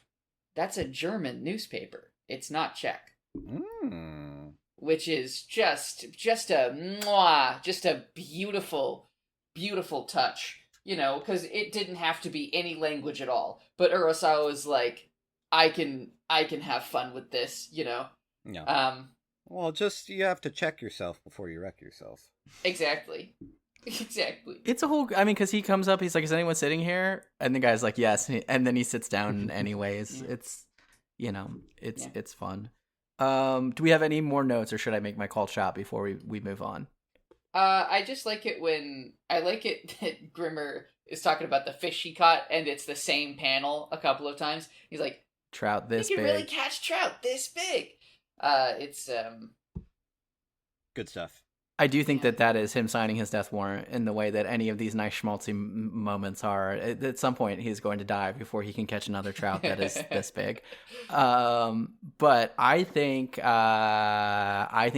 that's a German newspaper. It's not Czech. Which is just a beautiful, beautiful touch. You know, because it didn't have to be any language at all. But Urasawa was like, I can have fun with this, you know? Yeah. Well, just, you have to check yourself before you wreck yourself. Exactly. Exactly. It's a whole, I mean, because he comes up, he's like, is anyone sitting here? And the guy's like, yes. And then he sits down anyways. Yeah. It's, you know, it's fun. Do we have any more notes, or should I make my call shot before we move on? I just like it that Grimmer is talking about the fish he caught, and it's the same panel a couple of times. He's like, trout this big. You can really catch trout this big. It's good stuff. I do think that is him signing his death warrant in the way that any of these nice schmaltzy moments are. At some point, he's going to die before he can catch another trout that is this big. But I think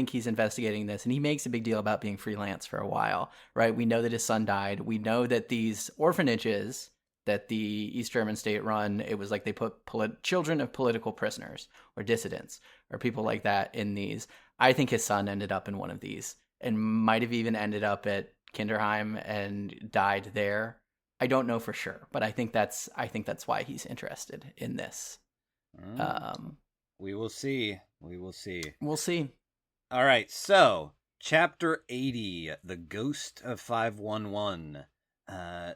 he's investigating this, and he makes a big deal about being freelance for a while, right? We know that his son died. We know that these orphanages that the East German state run, it was like they put children of political prisoners or dissidents or people like that in these. I think his son ended up in one of these, and might have even ended up at Kinderheim and died there. I don't know for sure, but I think that's why he's interested in this. We will see. We'll see. All right, so chapter 80, The Ghost of 511.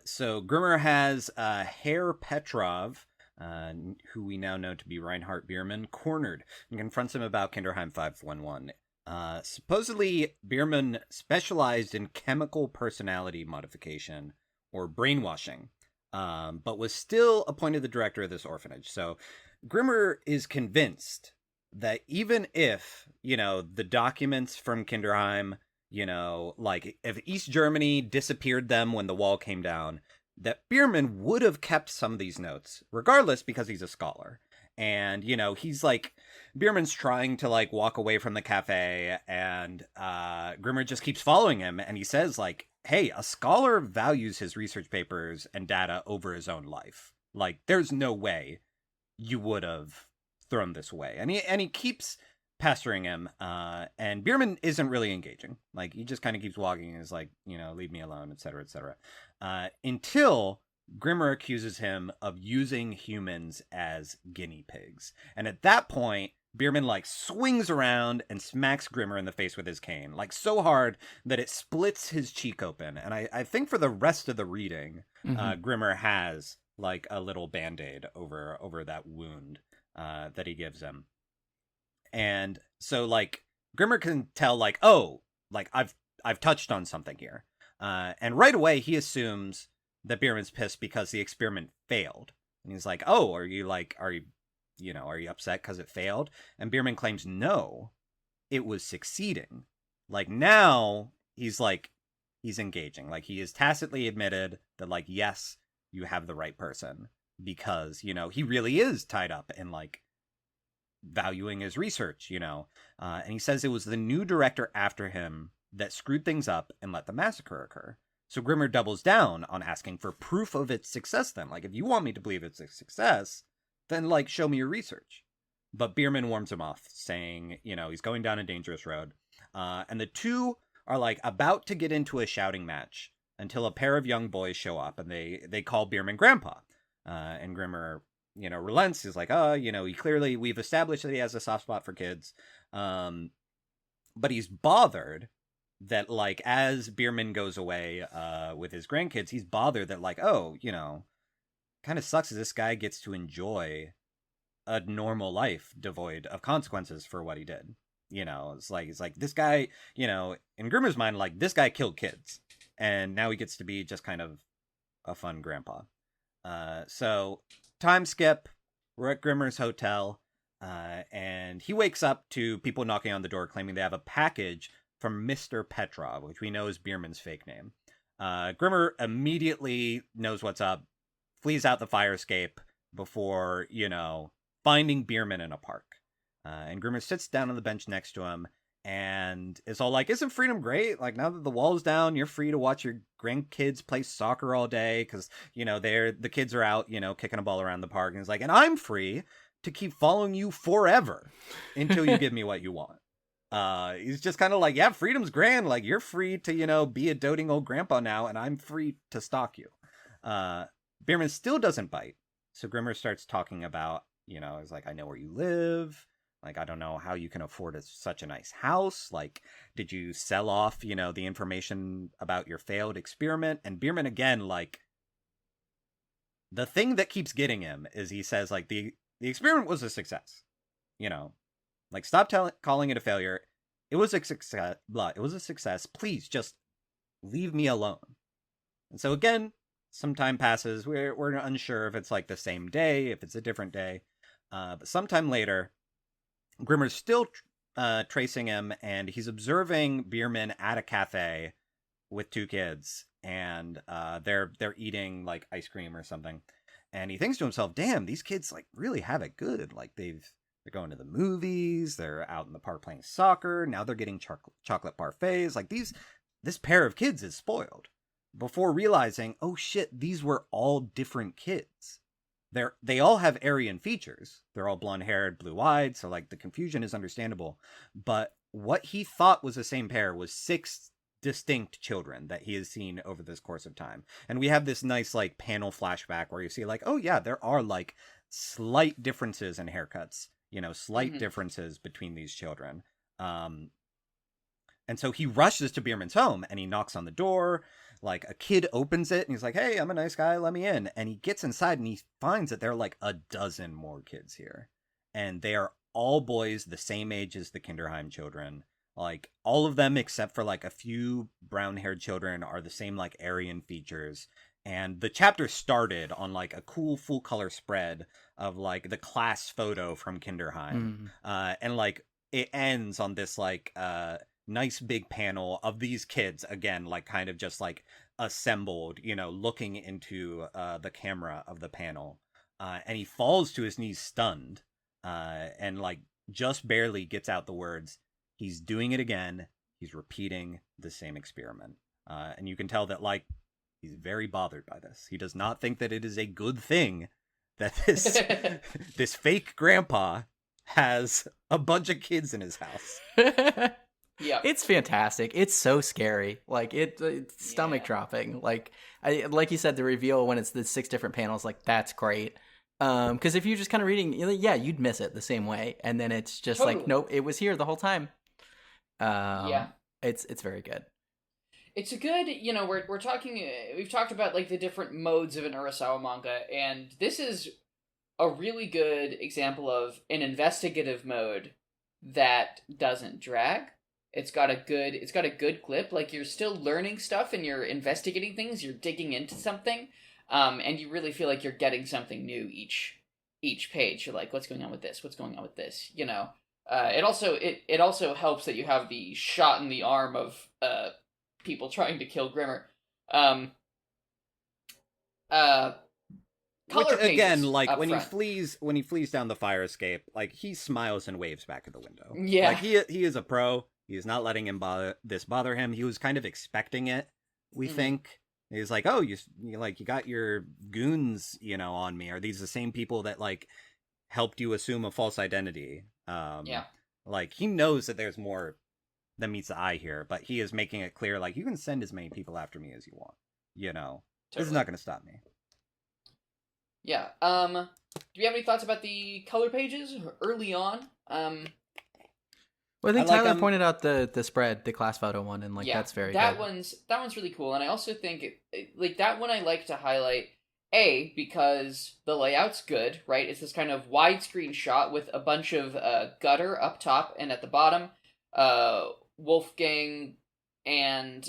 So Grimmer has Herr Petrov, who we now know to be Reinhard Biermann, cornered and confronts him about Kinderheim 511. Supposedly, Biermann specialized in chemical personality modification or brainwashing, but was still appointed the director of this orphanage. So Grimmer is convinced that even if, the documents from Kinderheim, like if East Germany disappeared them when the wall came down, that Biermann would have kept some of these notes, regardless, because he's a scholar. And, he's like, Biermann's trying to like walk away from the cafe, and Grimmer just keeps following him. And he says like, hey, a scholar values his research papers and data over his own life. Like, there's no way you would have thrown this away. And he keeps pestering him, and Biermann isn't really engaging. Like, he just kind of keeps walking and is like, leave me alone, etc., etc. Until Grimmer accuses him of using humans as guinea pigs. And at that point, Biermann like swings around and smacks Grimmer in the face with his cane, like so hard that it splits his cheek open. And I think for the rest of the reading, Grimmer has like a little band-aid over that wound that he gives him. And so like Grimmer can tell like, oh, like I've touched on something here. And right away he assumes that Biermann's pissed because the experiment failed. And he's like, oh, are you upset because it failed? And Biermann claims, no, it was succeeding. Like, now he's engaging. Like, he has tacitly admitted that, like, yes, you have the right person. Because, he really is tied up in, like, valuing his research, And he says it was the new director after him that screwed things up and let the massacre occur. So Grimmer doubles down on asking for proof of its success then. Like, if you want me to believe it's a success, then, like, show me your research. But Biermann warms him off, saying, he's going down a dangerous road. And the two are, like, about to get into a shouting match until a pair of young boys show up, and they call Biermann Grandpa. And Grimmer, relents. He's like, we've established that he has a soft spot for kids. But he's bothered that, like, as Biermann goes away with his grandkids, he's bothered that, like, oh, kind of sucks that this guy gets to enjoy a normal life devoid of consequences for what he did. It's like this guy, in Grimmer's mind, like, this guy killed kids, and now he gets to be just kind of a fun grandpa. So time skip, we're at Grimmer's hotel, and he wakes up to people knocking on the door claiming they have a package from Mr. Petrov, which we know is Biermann's fake name. Grimmer immediately knows what's up, flees out the fire escape before, finding Biermann in a park. And Grimmer sits down on the bench next to him and is all like, isn't freedom great? Like, now that the wall's down, you're free to watch your grandkids play soccer all day because, the kids are out, kicking a ball around the park. And he's like, and I'm free to keep following you forever until you give me what you want. He's just kind of like, yeah, freedom's grand. Like, you're free to, be a doting old grandpa now, and I'm free to stalk you. Biermann still doesn't bite. So Grimmer starts talking about, he's like, I know where you live. Like, I don't know how you can afford such a nice house. Like, did you sell off, the information about your failed experiment? And Biermann, again, like, the thing that keeps getting him is he says, like, the experiment was a success. Like, stop calling it a failure. It was a success. Blah. It was a success. Please just leave me alone. And so again, some time passes. We're unsure if it's like the same day, if it's a different day. But sometime later, Grimmer's still tracing him, and he's observing Biermann at a cafe with two kids, and they're eating like ice cream or something. And he thinks to himself, "Damn, these kids like really have it good. Like they're going to the movies, they're out in the park playing soccer. Now they're getting chocolate parfaits. Like this pair of kids is spoiled." Before realizing, oh shit, these were all different kids. They all have Aryan features. They're all blonde-haired, blue-eyed, so like the confusion is understandable. But what he thought was the same pair was 6 distinct children that he has seen over this course of time. And we have this nice like panel flashback where you see like, oh yeah, there are like slight differences in haircuts, slight differences between these children. And so he rushes to Bierman's home and he knocks on the door. Like, a kid opens it and he's like, hey, I'm a nice guy, let me in. And he gets inside and he finds that there are like a dozen more kids here. And they are all boys the same age as the Kinderheim children. Like, all of them except for like a few brown-haired children are the same like Aryan features. And the chapter started on like a cool full color spread of like the class photo from Kinderheim. And like it ends on this like nice big panel of these kids, again, like kind of just like assembled, you know, looking into the camera of the panel. And he falls to his knees stunned, and like just barely gets out the words, he's doing it again. He's repeating the same experiment. And you can tell that like he's very bothered by this. He does not think that it is a good thing that this this fake grandpa has a bunch of kids in his house. Yeah, it's fantastic. It's so scary. Like it's stomach dropping. Like like you said, the reveal when it's the 6 different panels, like that's great. Because if you're just kind of reading, yeah, you'd miss it the same way, and then it's just like, nope, it was here the whole time. It's very good. It's a good, you know, we're talking, we've talked about like the different modes of an Urasawa manga, and this is a really good example of an investigative mode that doesn't drag. It's got a good clip. Like, you're still learning stuff and you're investigating things, you're digging into something, and you really feel like you're getting something new each page. You're like, what's going on with this? What's going on with this? You know. It also helps that you have the shot in the arm of people trying to kill Grimmer. Which again, like when front. he flees down the fire escape, like he smiles and waves back at the window. Yeah, like he is a pro. He is not letting bother him. He was kind of expecting it. We think he's like, oh, you got your goons, you know, on me. Are these the same people that like helped you assume a false identity? Like he knows that there's more than meets the eye here, but he is making it clear, like, you can send as many people after me as you want. You know, This is not going to stop me. Yeah. Do you have any thoughts about the color pages early on? Well, I think Tyler pointed out the spread, the class photo one, and like that's very good. That one's really cool, and I also think like that one I like to highlight. A, because the layout's good, right? It's this kind of widescreen shot with a bunch of gutter up top and at the bottom. Wolfgang and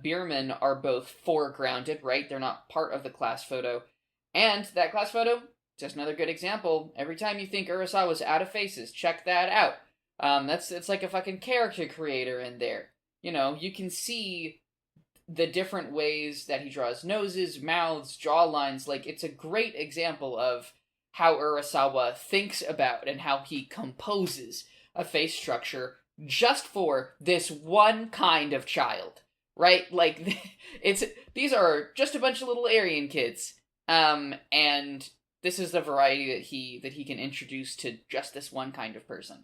Bierman are both foregrounded, right? They're not part of the class photo. And that class photo, just another good example. Every time you think Urasawa's out of faces, check that out. It's like a fucking character creator in there. You know, you can see the different ways that he draws noses, mouths, jawlines. Like, it's a great example of how Urasawa thinks about and how he composes a face structure just for this one kind of child, right? Like, these are just a bunch of little Aryan kids, and this is the variety that he can introduce to just this one kind of person.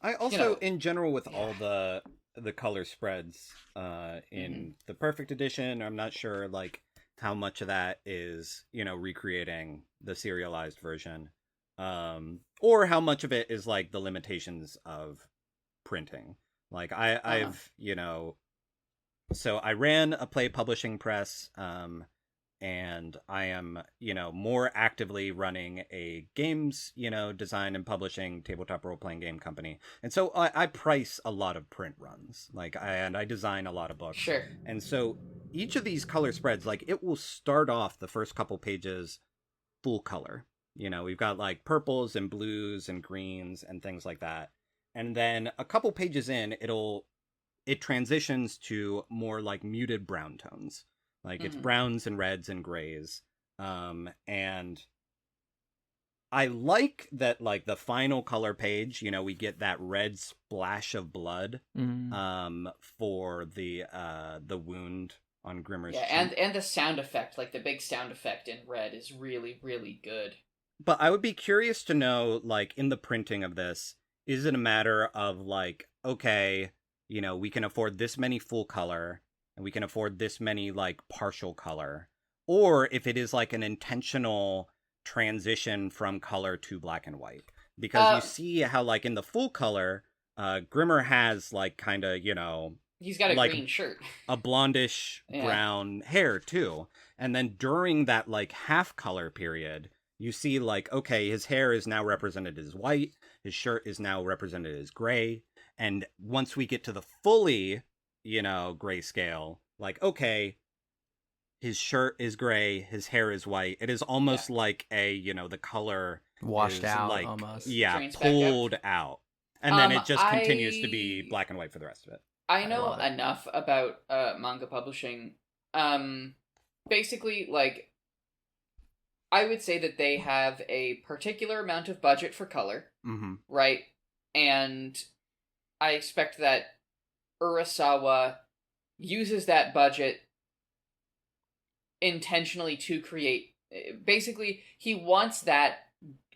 I also, in general, with all the color spreads in the Perfect Edition, I'm not sure like how much of that is, you know, recreating the serialized version, or how much of it is like the limitations of printing. Like I've, you know, so I ran a play publishing press, and I am, you know, more actively running a games, you know, design and publishing tabletop role-playing game company. And so I price a lot of print runs, like, I design a lot of books. Sure. And so each of these color spreads, like, it will start off the first couple pages full color. You know, we've got like purples and blues and greens and things like that. And then a couple pages in, it transitions to more like muted brown tones. Like, it's browns and reds and grays. And I like that, like, the final color page, you know, we get that red splash of blood for the wound on Grimmer's cheek. and the sound effect, like the big sound effect in red is really, really good. But I would be curious to know, like, in the printing of this, is it a matter of, like, okay, you know, we can afford this many full color, and we can afford this many, like, partial color, or if it is, like, an intentional transition from color to black and white. Because you see how, like, in the full color, Grimmer has like kind of, he's got a like green shirt, a blondish brown hair too. And then during that like half color period, you see like, okay, his hair is now represented as white, his shirt is now represented as gray, and once we get to the fully, grayscale, like, okay, his shirt is gray, his hair is white. It is almost like the color washed out, like, almost. yeah, pulled out. And then it just continues to be black and white for the rest of it. I know enough about manga publishing. Basically, like, I would say that they have a particular amount of budget for color, right? And I expect that Urasawa uses that budget intentionally to create. Basically, he wants that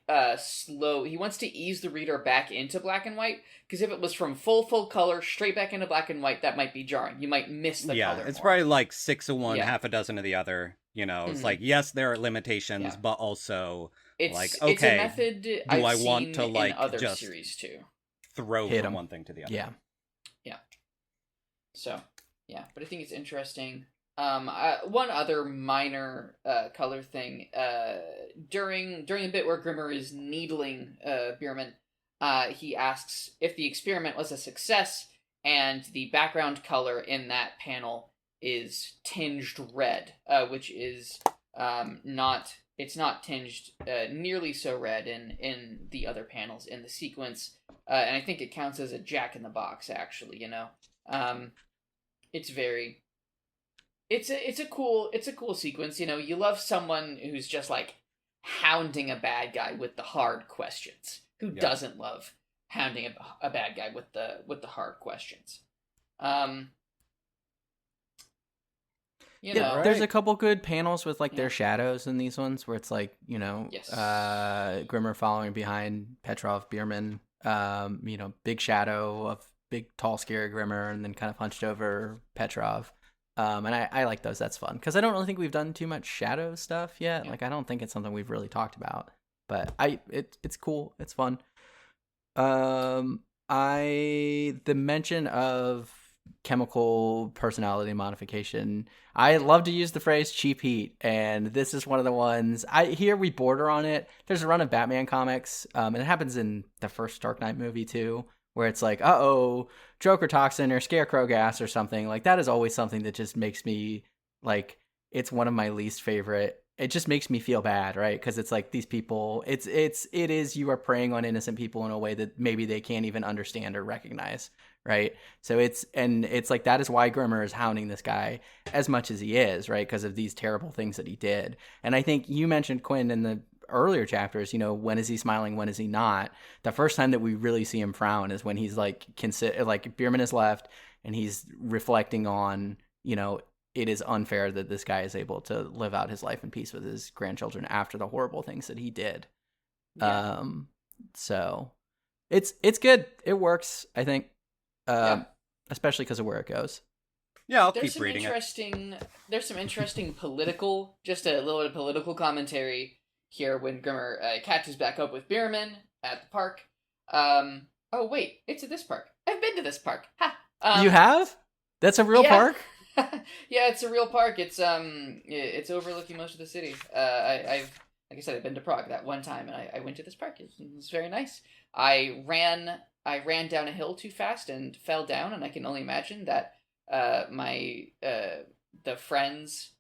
he wants to ease the reader back into black and white, because if it was from full color straight back into black and white, that might be jarring. You might miss the color. It's probably like 6 of one, half a dozen of the other. It's like, yes, there are limitations, but also it's okay, it's a method do I've I seen want to like in other just series too. Throw from one thing to the other? Yeah. So but I think it's interesting. One other minor color thing, during a bit where Grimmer is needling Bierman, he asks if the experiment was a success, and the background color in that panel is tinged red, which is not tinged nearly so red in the other panels in the sequence, and I think it counts as a Jack in the Box, actually. It's very. It's a cool sequence. You love someone who's just like hounding a bad guy with the hard questions. Who doesn't love hounding a bad guy with the hard questions? There's a couple good panels with like their shadows in these ones where it's like, Grimmer following behind Petrov, Bierman, big shadow of big tall scary Grimmer, and then kind of hunched over Petrov. And I like those. That's fun, because I don't really think we've done too much shadow stuff yet. Like, I don't think it's something we've really talked about, but it's cool. It's fun. The mention of chemical personality modification, I love to use the phrase cheap heat, and this is one of the ones we border on it. There's a run of Batman comics, and it happens in the first Dark Knight movie too, where it's like, Joker toxin or scarecrow gas or something. Like, that is always something that just makes me, like, it's one of my least favorite. It just makes me feel bad, right? Because it's like these people, it is you are preying on innocent people in a way that maybe they can't even understand or recognize, right? So it's like, that is why Grimmer is hounding this guy as much as he is, right? Because of these terrible things that he did. And I think you mentioned, Quinn, in the earlier chapters, when is he smiling, when is he not? The first time that we really see him frown is when he's like Bierman is left and he's reflecting on, it is unfair that this guy is able to live out his life in peace with his grandchildren after the horrible things that he did. So it's good. It works, I think, especially because of where it goes. Yeah, I'll keep reading it. There's some interesting political, just a little bit of political commentary here when Grimmer catches back up with Bierman at the park. Oh wait, it's at this park. I've been to this park. Ha! You have? That's a real park? Yeah, it's a real park. It's overlooking most of the city. Like I said, I've been to Prague that one time, and I went to this park. It was very nice. I ran down a hill too fast and fell down, and I can only imagine that the friends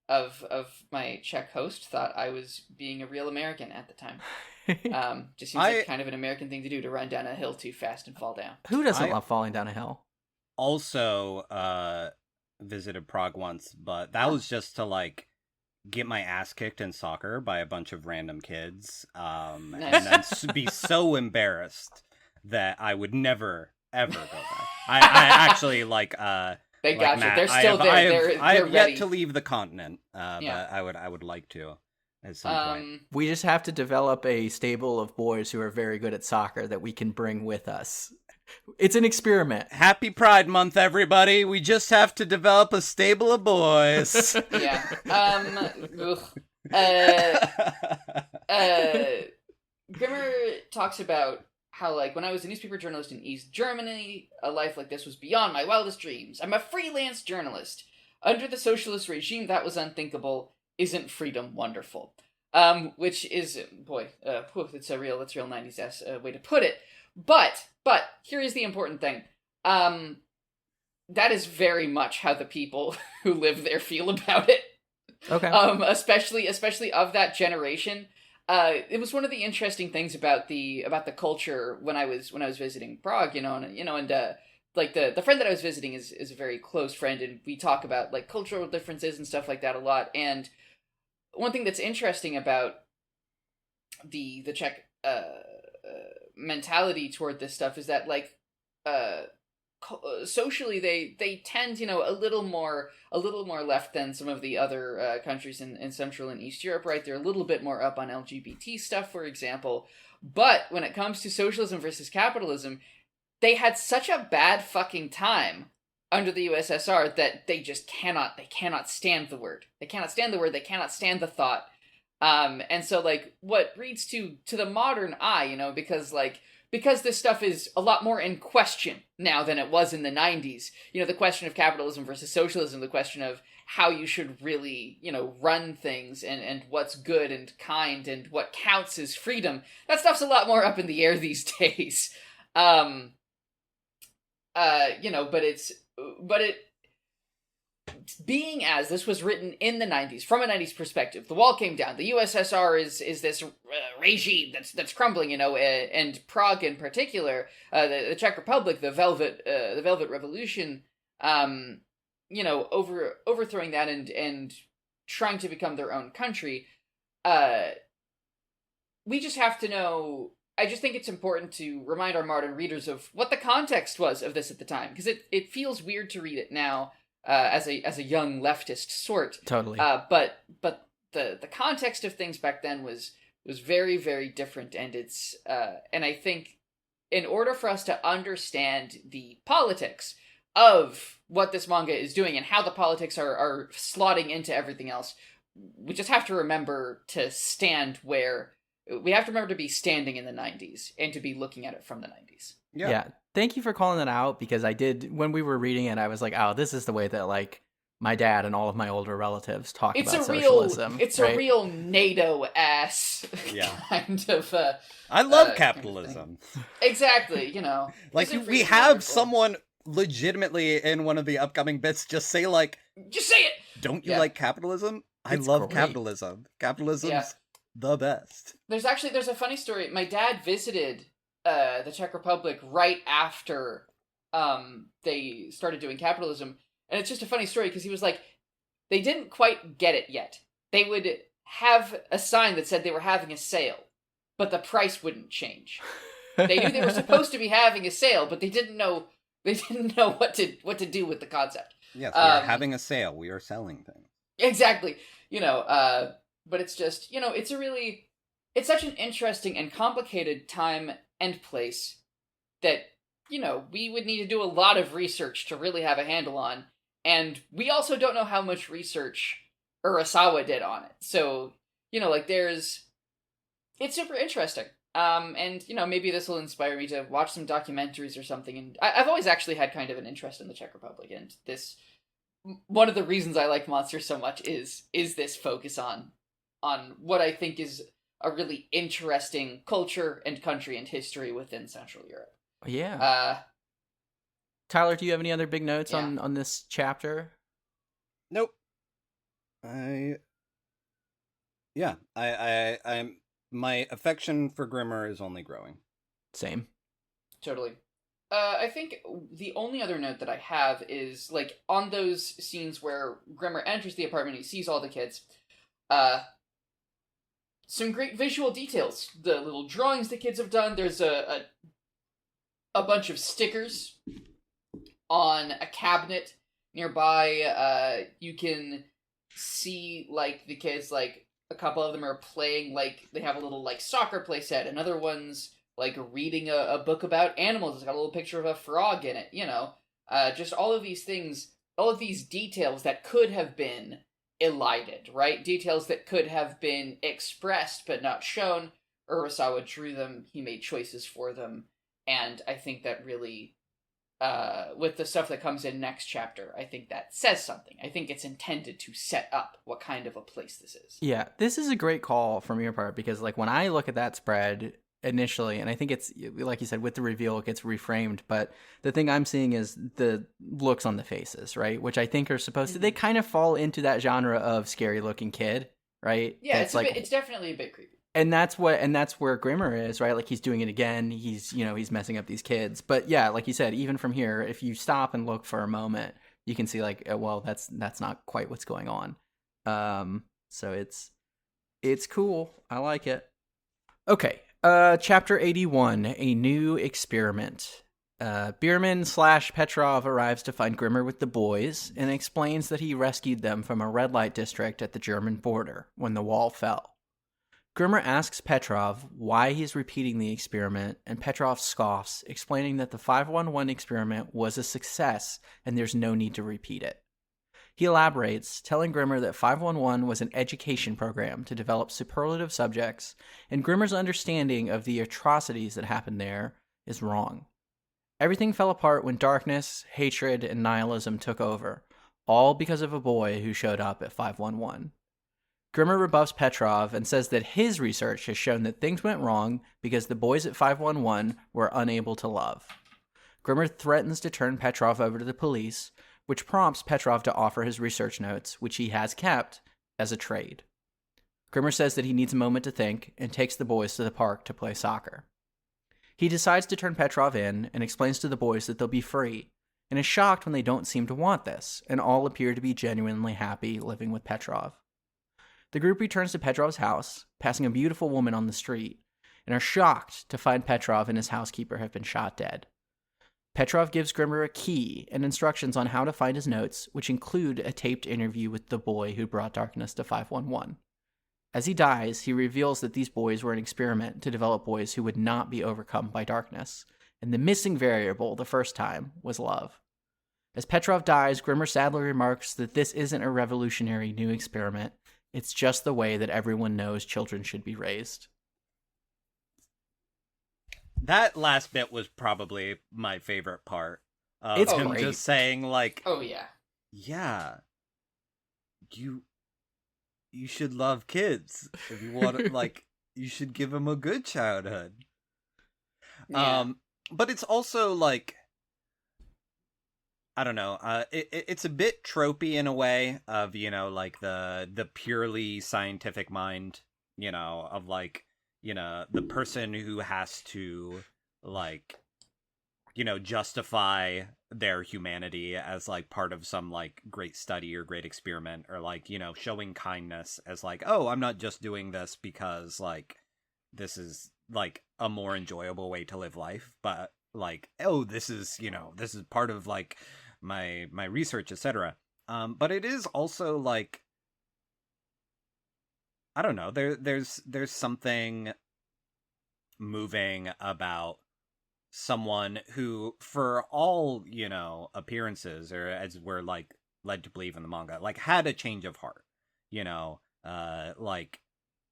of my Czech host thought I was being a real American at the time. Just seems like kind of an American thing to do, to run down a hill too fast and fall down. Who doesn't love falling down a hill? Also, visited Prague once, but that was just to like get my ass kicked in soccer by a bunch of random kids, nice. And then be so embarrassed that I would never ever go back. I actually like they like got Matt, you. They're still there. I have ready. yet to leave the continent, but I would like to at some point. We just have to develop a stable of boys who are very good at soccer that we can bring with us. It's an experiment. Happy Pride Month, everybody. We just have to develop a stable of boys. Yeah. Grimmer talks about how, like, when I was a newspaper journalist in East Germany, a life like this was beyond my wildest dreams. I'm a freelance journalist. Under the socialist regime, that was unthinkable. Isn't freedom wonderful? Which is, boy, it's a real 90s way to put it. But here is the important thing. That is very much how the people who live there feel about it. Okay. Especially of that generation. It was one of the interesting things about the culture when I was visiting Prague, like the friend that I was visiting is a very close friend, and we talk about like cultural differences and stuff like that a lot. And one thing that's interesting about the Czech mentality toward this stuff is that, like, socially they tend, a little more left than some of the other countries in Central and East Europe, right? They're a little bit more up on LGBT stuff, for example. But when it comes to socialism versus capitalism, they had such a bad fucking time under the USSR that they just cannot stand the word. They cannot stand the word, they cannot stand the thought. And so, like, what reads to the modern eye, because this stuff is a lot more in question now than it was in the 90s. The question of capitalism versus socialism, the question of how you should really, run things and what's good and kind and what counts as freedom. That stuff's a lot more up in the air these days. But it being as this was written in the 90s, from a 90s perspective, the wall came down. The USSR is this regime that's crumbling, and Prague in particular, the Czech Republic, the Velvet Revolution, overthrowing that and trying to become their own country. We just have to know. I just think it's important to remind our modern readers of what the context was of this at the time, because it feels weird to read it now. As a young leftist sort, totally. But the context of things back then was very, very different, and it's and I think in order for us to understand the politics of what this manga is doing and how the politics are slotting into everything else, we just have to remember to stand where we have to remember to be standing in the 90s and to be looking at it from the 90s. Yeah. Thank you for calling that out, because I did, when we were reading it, I was like, oh, this is the way that, like, my dad and all of my older relatives talk about socialism. It's right? a real NATO-ass kind of... I love capitalism. Exactly, Like, we have someone legitimately in one of the upcoming bits just say, like... Just say it! Don't you like capitalism? I love capitalism. Capitalism's the best. There's a funny story. My dad visited... the Czech Republic right after they started doing capitalism, and it's just a funny story because he was like, they didn't quite get it yet. They would have a sign that said they were having a sale, but the price wouldn't change. They knew they were supposed to be having a sale, but they didn't know what to do with the concept. Yes, we are having a sale. We are selling things. Exactly. But it's just, it's such an interesting and complicated time and place that, we would need to do a lot of research to really have a handle on. And we also don't know how much research Urasawa did on it. So, it's super interesting. And, maybe this will inspire me to watch some documentaries or something. And I've always actually had kind of an interest in the Czech Republic. And one of the reasons I like Monsters so much is this focus on what I think is a really interesting culture and country and history within Central Europe. Yeah. Tyler, do you have any other big notes on this chapter? Nope. I'm my affection for Grimmer is only growing. Same. Totally. I think the only other note that I have is, like, on those scenes where Grimmer enters the apartment, he sees all the kids, some great visual details. The little drawings the kids have done. There's a bunch of stickers on a cabinet nearby. You can see, like, the kids, like, a couple of them are playing, like, they have a little, like, soccer play set. Another one's, like, reading a book about animals. It's got a little picture of a frog in it, just all of these things, all of these details that could have been elided, right? Details that could have been expressed but not shown. Urasawa drew them, he made choices for them, And I think that really, with the stuff that comes in next chapter, I think that says something. I think it's intended to set up what kind of a place this is. Yeah, this is a great call from your part, because like when I look at that spread initially, and I think it's, like you said, with the reveal it gets reframed, but the thing I'm seeing is the looks on the faces, right? Which I think are supposed to, they kind of fall into that genre of scary looking kid, right? Yeah, it's definitely a bit creepy. And that's where Grimmer is, right? Like he's doing it again. He's messing up these kids. But yeah, like you said, even from here, if you stop and look for a moment, you can see like, well, that's not quite what's going on. So it's cool. I like it. Okay. Chapter 81, A New Experiment. Bierman/Petrov arrives to find Grimmer with the boys and explains that he rescued them from a red light district at the German border when the wall fell. Grimmer asks Petrov why he's repeating the experiment, and Petrov scoffs, explaining that the 511 experiment was a success and there's no need to repeat it. He elaborates, telling Grimmer that 511 was an education program to develop superlative subjects, and Grimmer's understanding of the atrocities that happened there is wrong. Everything fell apart when darkness, hatred, and nihilism took over, all because of a boy who showed up at 511. Grimmer rebuffs Petrov and says that his research has shown that things went wrong because the boys at 511 were unable to love. Grimmer threatens to turn Petrov over to the police, which prompts Petrov to offer his research notes, which he has kept, as a trade. Grimmer says that he needs a moment to think and takes the boys to the park to play soccer. He decides to turn Petrov in and explains to the boys that they'll be free, and is shocked when they don't seem to want this, and all appear to be genuinely happy living with Petrov. The group returns to Petrov's house, passing a beautiful woman on the street, and are shocked to find Petrov and his housekeeper have been shot dead. Petrov gives Grimmer a key and instructions on how to find his notes, which include a taped interview with the boy who brought darkness to 511. As he dies, he reveals that these boys were an experiment to develop boys who would not be overcome by darkness, and the missing variable the first time was love. As Petrov dies, Grimmer sadly remarks that this isn't a revolutionary new experiment, it's just the way that everyone knows children should be raised. That last bit was probably my favorite part. It's him great. Just saying, like, oh yeah, you should love kids if you want to, like, you should give them a good childhood. Yeah. But it's also like, I don't know. It's a bit tropey in a way of, like the purely scientific mind, of like, the person who has to, like, justify their humanity as like part of some like great study or great experiment, or like, showing kindness as like, oh, I'm not just doing this because like this is like a more enjoyable way to live life, but like, oh, this is part of like my research, etc. But it is also like, I don't know, there's something moving about someone who, for all, appearances, or as we're like led to believe in the manga, like had a change of heart, like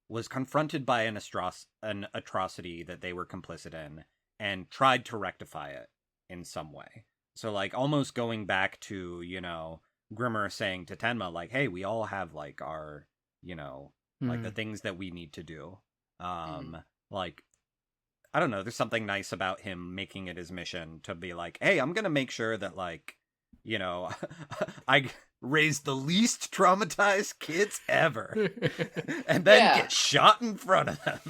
was confronted by an atrocity that they were complicit in and tried to rectify it in some way. So like almost going back to, Grimmer saying to Tenma, like, hey, we all have like our, like the things that we need to do. Like, I don't know, there's something nice about him making it his mission to be like, hey, I'm going to make sure that like, I raise the least traumatized kids ever and then get shot in front of them.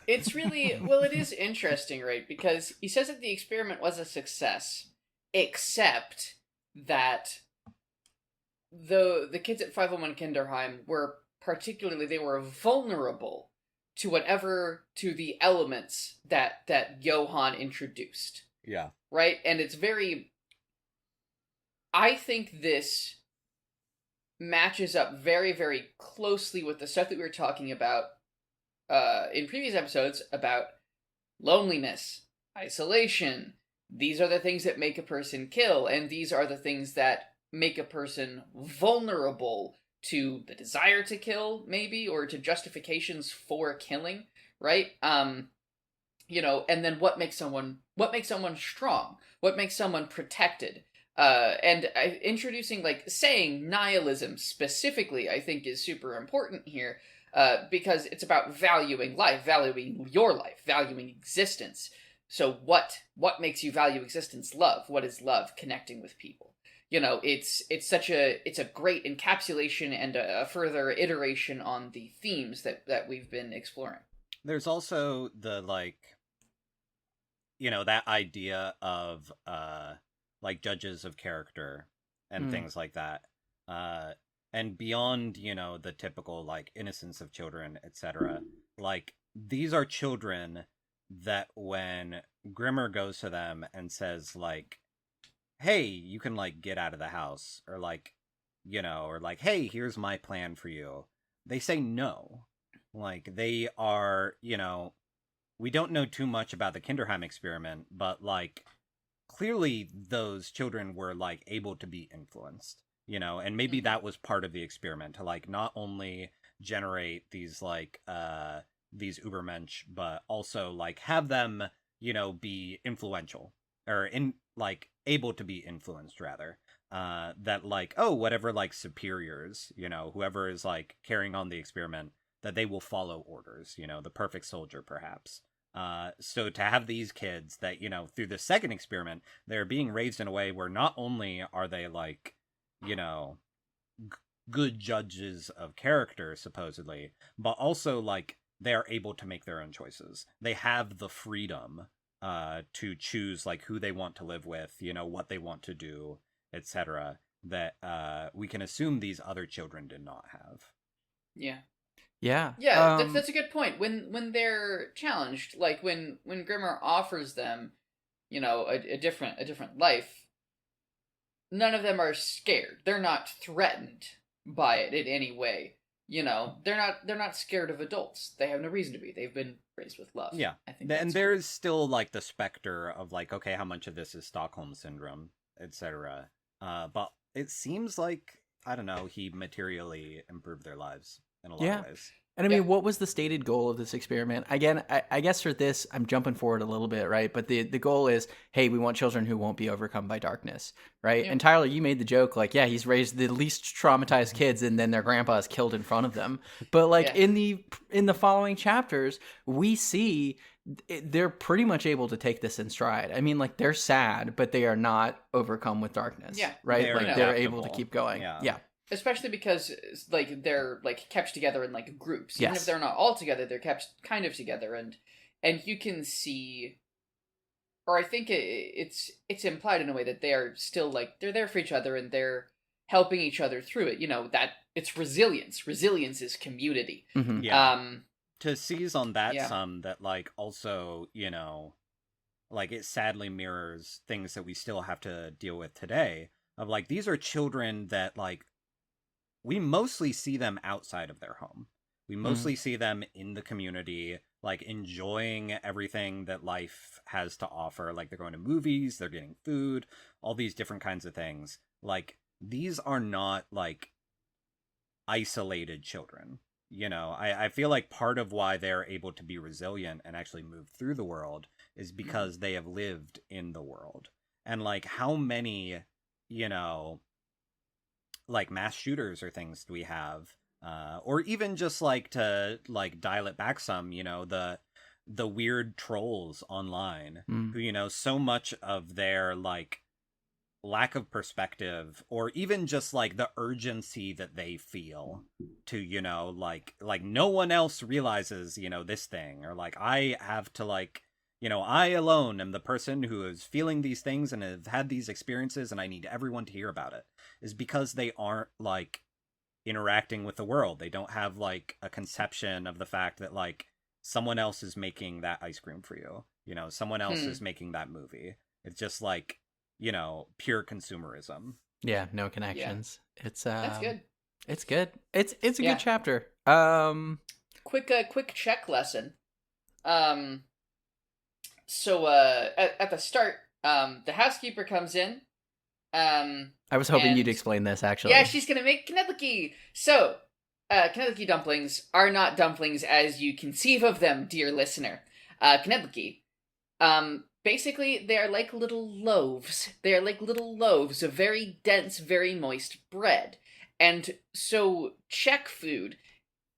It's really, well, it is interesting, right? Because he says that the experiment was a success, except that the kids at 501 Kinderheim were they were vulnerable to the elements that Johann introduced. Yeah. Right? And it's I think this matches up very, very closely with the stuff that we were talking about in previous episodes about loneliness, isolation. These are the things that make a person kill, and these are the things that make a person vulnerable to the desire to kill, maybe, or to justifications for killing, right? and then what makes someone strong, what makes someone protected. Introducing, like, saying nihilism specifically, I think is super important here, because it's about valuing life, valuing your life, valuing existence. So what makes you value existence? Love. What is love? Connecting with people. It's a great encapsulation and a further iteration on the themes that we've been exploring. There's also the, like, that idea of like judges of character and things like that. And beyond, the typical, like, innocence of children, etc. Like, these are children that when Grimmer goes to them and says, like, hey, you can, like, get out of the house, or like, or like, hey, here's my plan for you, they say no. Like, they are, we don't know too much about the Kinderheim experiment, but, like, clearly those children were, like, able to be influenced, and maybe that was part of the experiment, to, like, not only generate these, like, these Ubermensch, but also, like, have them, be influential, or able to be influenced, rather. That, like, whatever, like, superiors, whoever is, like, carrying on the experiment, that they will follow orders, the perfect soldier, perhaps. So to have these kids that, through the second experiment, they're being raised in a way where not only are they, like, good judges of character, supposedly, but also, like, they are able to make their own choices. They have the freedom to choose, like, who they want to live with, what they want to do, etc. That we can assume these other children did not have. Yeah. Yeah. Yeah, that's a good point. When they're challenged, like when Grimmer offers them, a different life, none of them are scared. They're not threatened by it in any way. They're not scared of adults. They have no reason to be. They've been raised with love. Yeah. I think and there's still, like, the specter of, like, okay, how much of this is Stockholm syndrome, etc. But it seems like, I don't know, he materially improved their lives in a lot of ways. And I mean, what was the stated goal of this experiment? Again, I guess for this, I'm jumping forward a little bit, right? But the goal is, hey, we want children who won't be overcome by darkness, right? Yeah. And Tyler, you made the joke, like, yeah, he's raised the least traumatized kids, and then their grandpa is killed in front of them. But, like, in the following chapters, we see they're pretty much able to take this in stride. I mean, like, they're sad, but they are not overcome with darkness, right? They're able to keep going. Yeah. Especially because, like, they're, like, kept together in, like, groups. Even if they're not all together, they're kept kind of together, and you can see, or I think it's implied in a way that they are still, like, they're there for each other and they're helping each other through it. That it's resilience. Resilience is community. Mm-hmm. Yeah. To seize on that that, like, also, like, it sadly mirrors things that we still have to deal with today. Of, like, these are children that, like, we mostly see them outside of their home. We mostly see them in the community, like, enjoying everything that life has to offer. Like, they're going to movies, they're getting food, all these different kinds of things. Like, these are not, like, isolated children. I feel like part of why they're able to be resilient and actually move through the world is because they have lived in the world. And, like, how many, like, mass shooters or things do we have, or even just, like, to, like, dial it back some, the weird trolls online who, so much of their, like, lack of perspective, or even just, like, the urgency that they feel to, like no one else realizes, this thing, or, like, I have to, like, I alone am the person who is feeling these things and have had these experiences, and I need everyone to hear about it, is because they aren't, like, interacting with the world. They don't have, like, a conception of the fact that, like, someone else is making that ice cream for you. Someone else is making that movie. It's just, like, pure consumerism. Yeah, no connections. Yeah. That's good. It's good. It's a good chapter. Quick check lesson. So at the start, the housekeeper comes in. I was hoping you'd explain this, actually. Yeah, she's gonna make knedliki. So, knedliki dumplings are not dumplings as you conceive of them, dear listener. Knedliki Basically, they are like little loaves. They are like little loaves of very dense, very moist bread. And so Czech food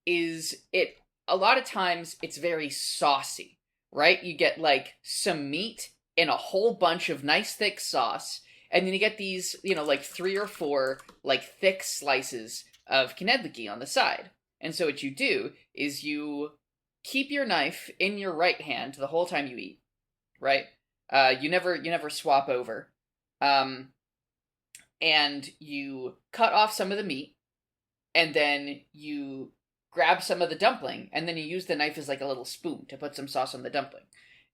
a lot of times it's very saucy, right? You get like some meat in a whole bunch of nice thick sauce, and then you get these, like 3 or 4 like thick slices of knedlíky on the side. And so what you do is you keep your knife in your right hand the whole time you eat, right? You never swap over. And you cut off some of the meat, and then you grab some of the dumpling, and then you use the knife as like a little spoon to put some sauce on the dumpling.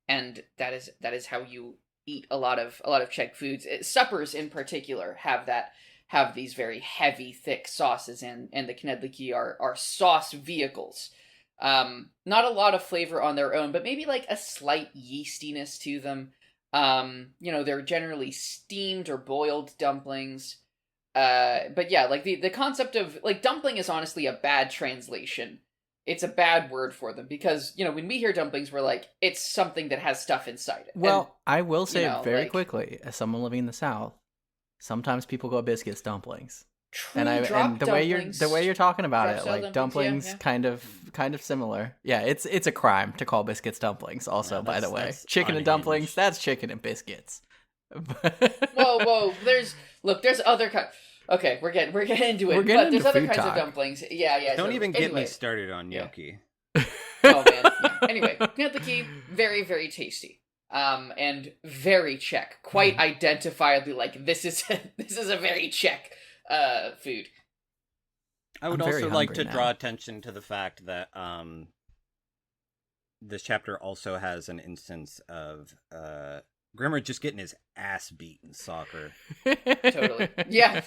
And that is how you eat a lot of Czech foods. Suppers in particular have these very heavy, thick sauces, and the knedlíky are sauce vehicles. Not a lot of flavor on their own, but maybe like a slight yeastiness to them. They're generally steamed or boiled dumplings. But yeah, like the concept of like dumpling is honestly a bad translation. It's a bad word for them because, when we hear dumplings, we're like, it's something that has stuff inside it. Well, and, I will say very quickly, as someone living in the South, sometimes people go biscuits dumplings. True, and the way you're talking about it, like dumplings, yeah. kind of similar. Yeah, it's a crime to call biscuits dumplings. Also, Yeah, by the way, chicken unhinged. and dumplings, that's chicken and biscuits. whoa! There's other kinds. Okay, we're getting into it. We're getting but into there's other food kinds talk. of dumplings. Yeah. Don't so, even get anyway. me started on gnocchi. Oh man. Yeah. Anyway, knedlíky, very very tasty. And very Czech. Quite identifiably like this is a very Czech food. I would I'm very also like hungry to now. draw attention to the fact that this chapter also has an instance of Grimmer just getting his ass beat in soccer. Totally. Yeah.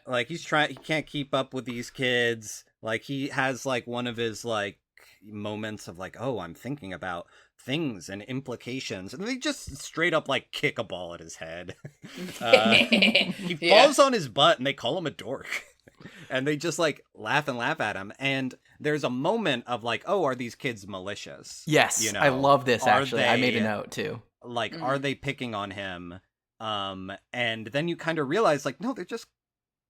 Like he can't keep up with these kids. Like he has like one of his like moments of like, oh, I'm thinking about things and implications, and they just straight up like kick a ball at his head. He falls on his butt and they call him a dork. And they just like laugh at him. And there's a moment of like, oh, are these kids malicious? Yes, I love this actually. I made a note too. Like, are they picking on him? And then you kind of realize like, no, they're just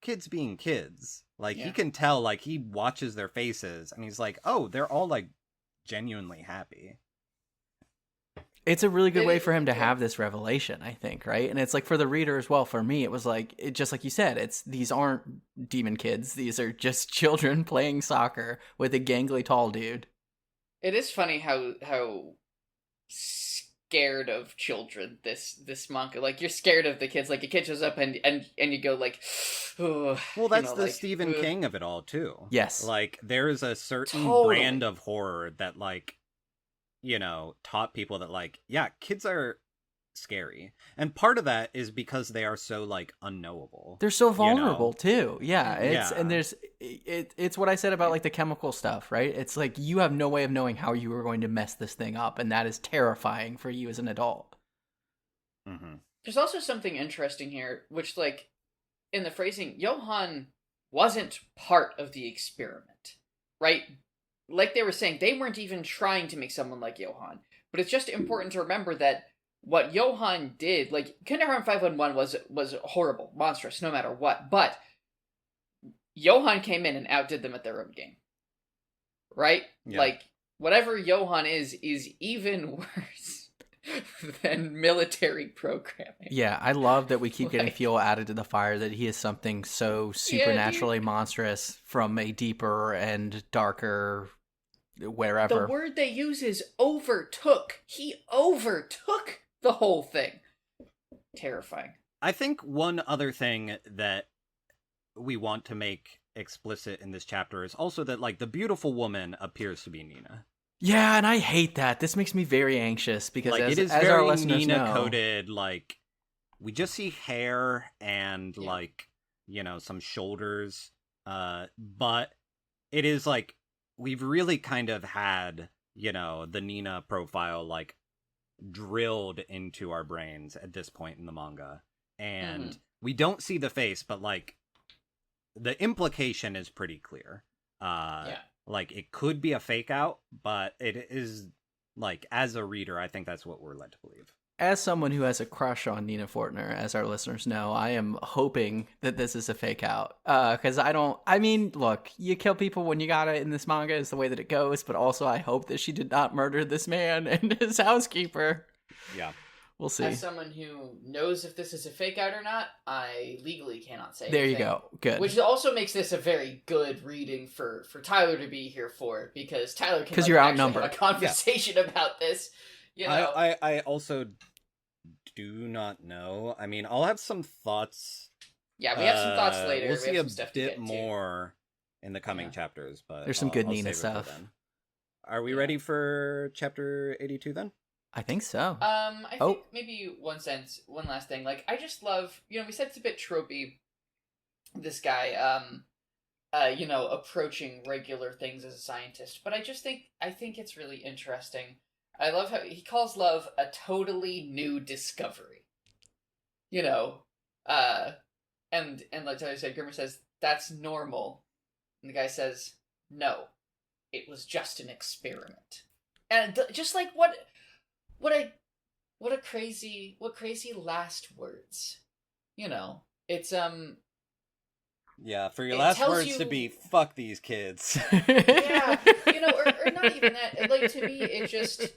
kids being kids. Like he can tell, like he watches their faces and he's like, oh, they're all like genuinely happy. It's a really good way for him to have this revelation, I think, right? And it's like for the reader as well. For me, it was like, just like you said, these aren't demon kids. These are just children playing soccer with a gangly tall dude. It is funny how scared of children this manga. Like you're scared of the kids. Like a kid shows up and you go like, oh, well, that's the like, Stephen King of it all too. Yes, like there is a certain brand of horror that like, taught people that like, yeah, kids are scary, and part of that is because they are so like unknowable. They're so vulnerable too. Yeah, and there's it's what I said about like the chemical stuff, right? It's like you have no way of knowing how you are going to mess this thing up, and that is terrifying for you as an adult. Mm-hmm. There's also something interesting here, which like in the phrasing, Johann wasn't part of the experiment, right? Like they were saying, they weren't even trying to make someone like Johann. But it's just important to remember that what Johann did, like Kindergarten 511 was horrible, monstrous, no matter what. But Johann came in and outdid them at their own game. Right? Yeah. Like, whatever Johann is even worse than military programming. Yeah, I love that we keep getting fuel added to the fire, that he is something so supernaturally monstrous from a deeper and darker wherever. The word they use is overtook. He overtook the whole thing. Terrifying. I think one other thing that we want to make explicit in this chapter is also that like the beautiful woman appears to be Nina. Yeah, and I hate that. This makes me very anxious because like, as, it is as very our listeners Nina know, coded. Like we just see hair and like some shoulders, but it is like we've really kind of had the Nina profile like drilled into our brains at this point in the manga, and we don't see the face, but like the implication is pretty clear. Like it could be a fake out, but it is Like, as a reader, I think that's what we're led to believe. As someone who has a crush on Nina Fortner, as our listeners know, I am hoping that this is a fake out. Because look, you kill people when you gotta in this manga is the way that it goes, but also I hope that she did not murder this man and his housekeeper. Yeah. We'll see. As someone who knows if this is a fake out or not, I legally cannot say there anything. You go. Good. Which also makes this a very good reading for Tyler to be here for, because Tyler can you're actually outnumbered. have a conversation about this. You know? I also do not know. I mean, I'll have some thoughts. Yeah, we have some thoughts later. We'll see a stuff bit more in the coming chapters, but there's some good Nina stuff. Are we ready for chapter 82 then? I think so. I think maybe one last thing. Like, I just love, we said it's a bit tropey, this guy, approaching regular things as a scientist, but I think it's really interesting. I love how he calls love a totally new discovery. And like Tyler said, Grimmer says, that's normal. And the guy says, no, it was just an experiment. And just like, what crazy last words. It's, yeah, for your last words to be, fuck these kids. Yeah, or not even that. Like, to me, it just,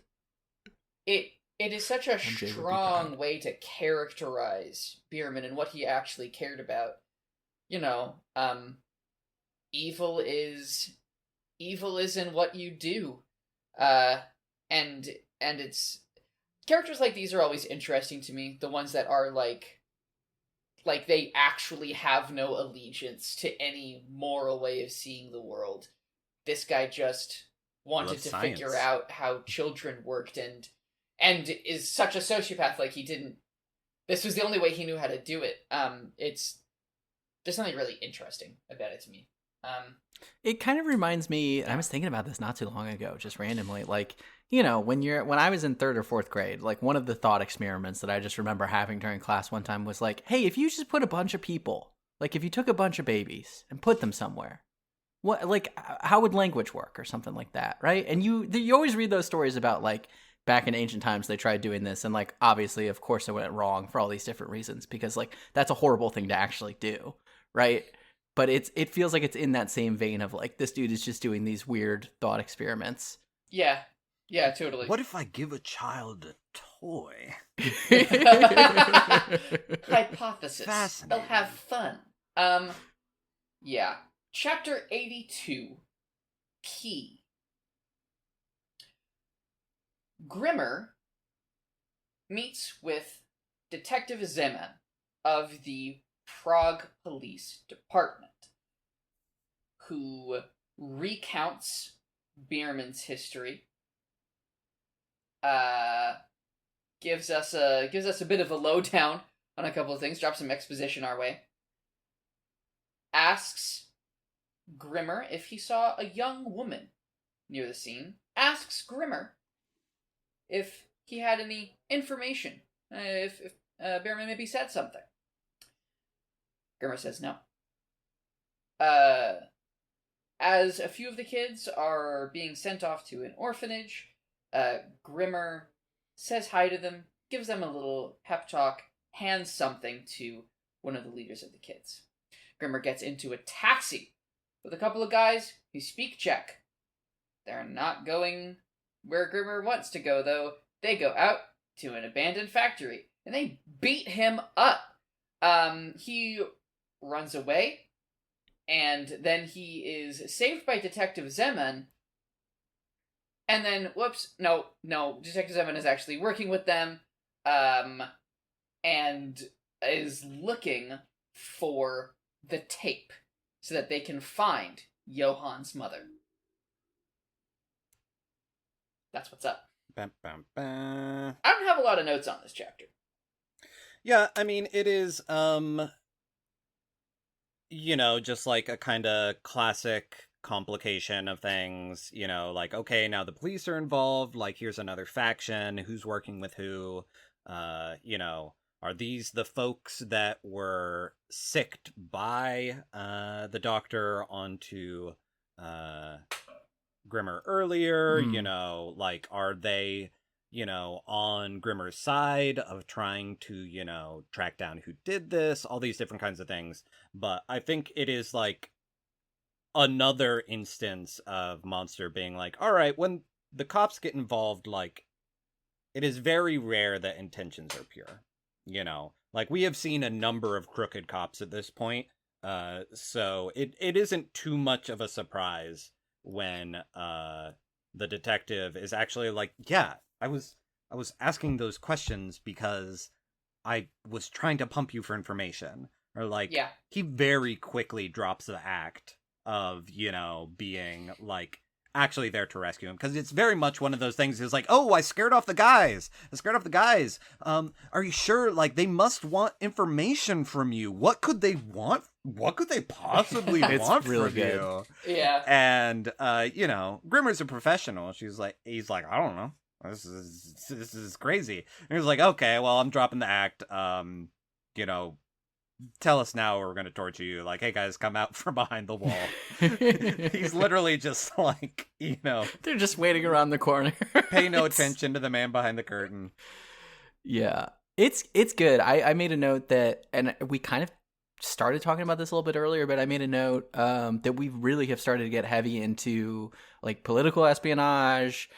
it is such a strong way to characterize Bierman and what he actually cared about. Evil is in what you do. And it's, characters like these are always interesting to me. The ones that are like they actually have no allegiance to any moral way of seeing the world. This guy just wanted to figure out how children worked and is such a sociopath. Like, this was the only way he knew how to do it. There's something really interesting about it to me. It kind of reminds me, I was thinking about this not too long ago, just randomly, like, when I was in 3rd or 4th grade, like, one of the thought experiments that I just remember having during class one time was like, hey, if you just put a bunch of people, like, if you took a bunch of babies and put them somewhere, how would language work or something like that, right? And you always read those stories about, like, back in ancient times they tried doing this, and, like, obviously, of course, it went wrong for all these different reasons, because, like, that's a horrible thing to actually do, right? But it feels like it's in that same vein of, like, this dude is just doing these weird thought experiments. Yeah. Yeah, totally. What if I give a child a toy? Hypothesis. They'll have fun. Yeah. Chapter 82. Key. Grimmer meets with Detective Zeman of the Prague Police Department, who recounts Bierman's history, gives us a bit of a lowdown on a couple of things, drops some exposition our way, asks Grimmer if he saw a young woman near the scene, asks Grimmer if he had any information, if Bierman maybe said something. Grimmer says no. As a few of the kids are being sent off to an orphanage, Grimmer says hi to them, gives them a little pep talk, hands something to one of the leaders of the kids. Grimmer gets into a taxi with a couple of guys who speak Czech. They're not going where Grimmer wants to go, though. They go out to an abandoned factory, and they beat him up. He runs away, and then he is saved by Detective Zeman, and then, no, Detective Zeman is actually working with them, and is looking for the tape so that they can find Johann's mother. That's what's up. Bam, bam, bam. I don't have a lot of notes on this chapter. Yeah, I mean, it is, just like a kind of classic complication of things, like, okay, now the police are involved, like, here's another faction, who's working with who, are these the folks that were sicked by, the Doctor onto, Grimmer earlier? Like, are they, on Grimmer's side of trying to, track down who did this? All these different kinds of things. But I think it is, like, another instance of Monster being like, all right, when the cops get involved, like, it is very rare that intentions are pure. Like, we have seen a number of crooked cops at this point. So it isn't too much of a surprise when the detective is actually like, yeah, I was asking those questions because I was trying to pump you for information. Or like, he very quickly drops the act of, being like actually there to rescue him, because it's very much one of those things is like, oh, I scared off the guys. Are you sure? Like, they must want information from you. What could they want? What could they possibly want really from good. you? Yeah. And Grimmer's he's like, I don't know. This is crazy. And he's like, okay, well, I'm dropping the act. Tell us now or we're going to torture you. Like, hey, guys, come out from behind the wall. He's literally just like, They're just waiting around the corner. Pay no attention to the man behind the curtain. Yeah. It's good. I made a note that, and we kind of started talking about this a little bit earlier, but I made a note that we really have started to get heavy into, like, political espionage,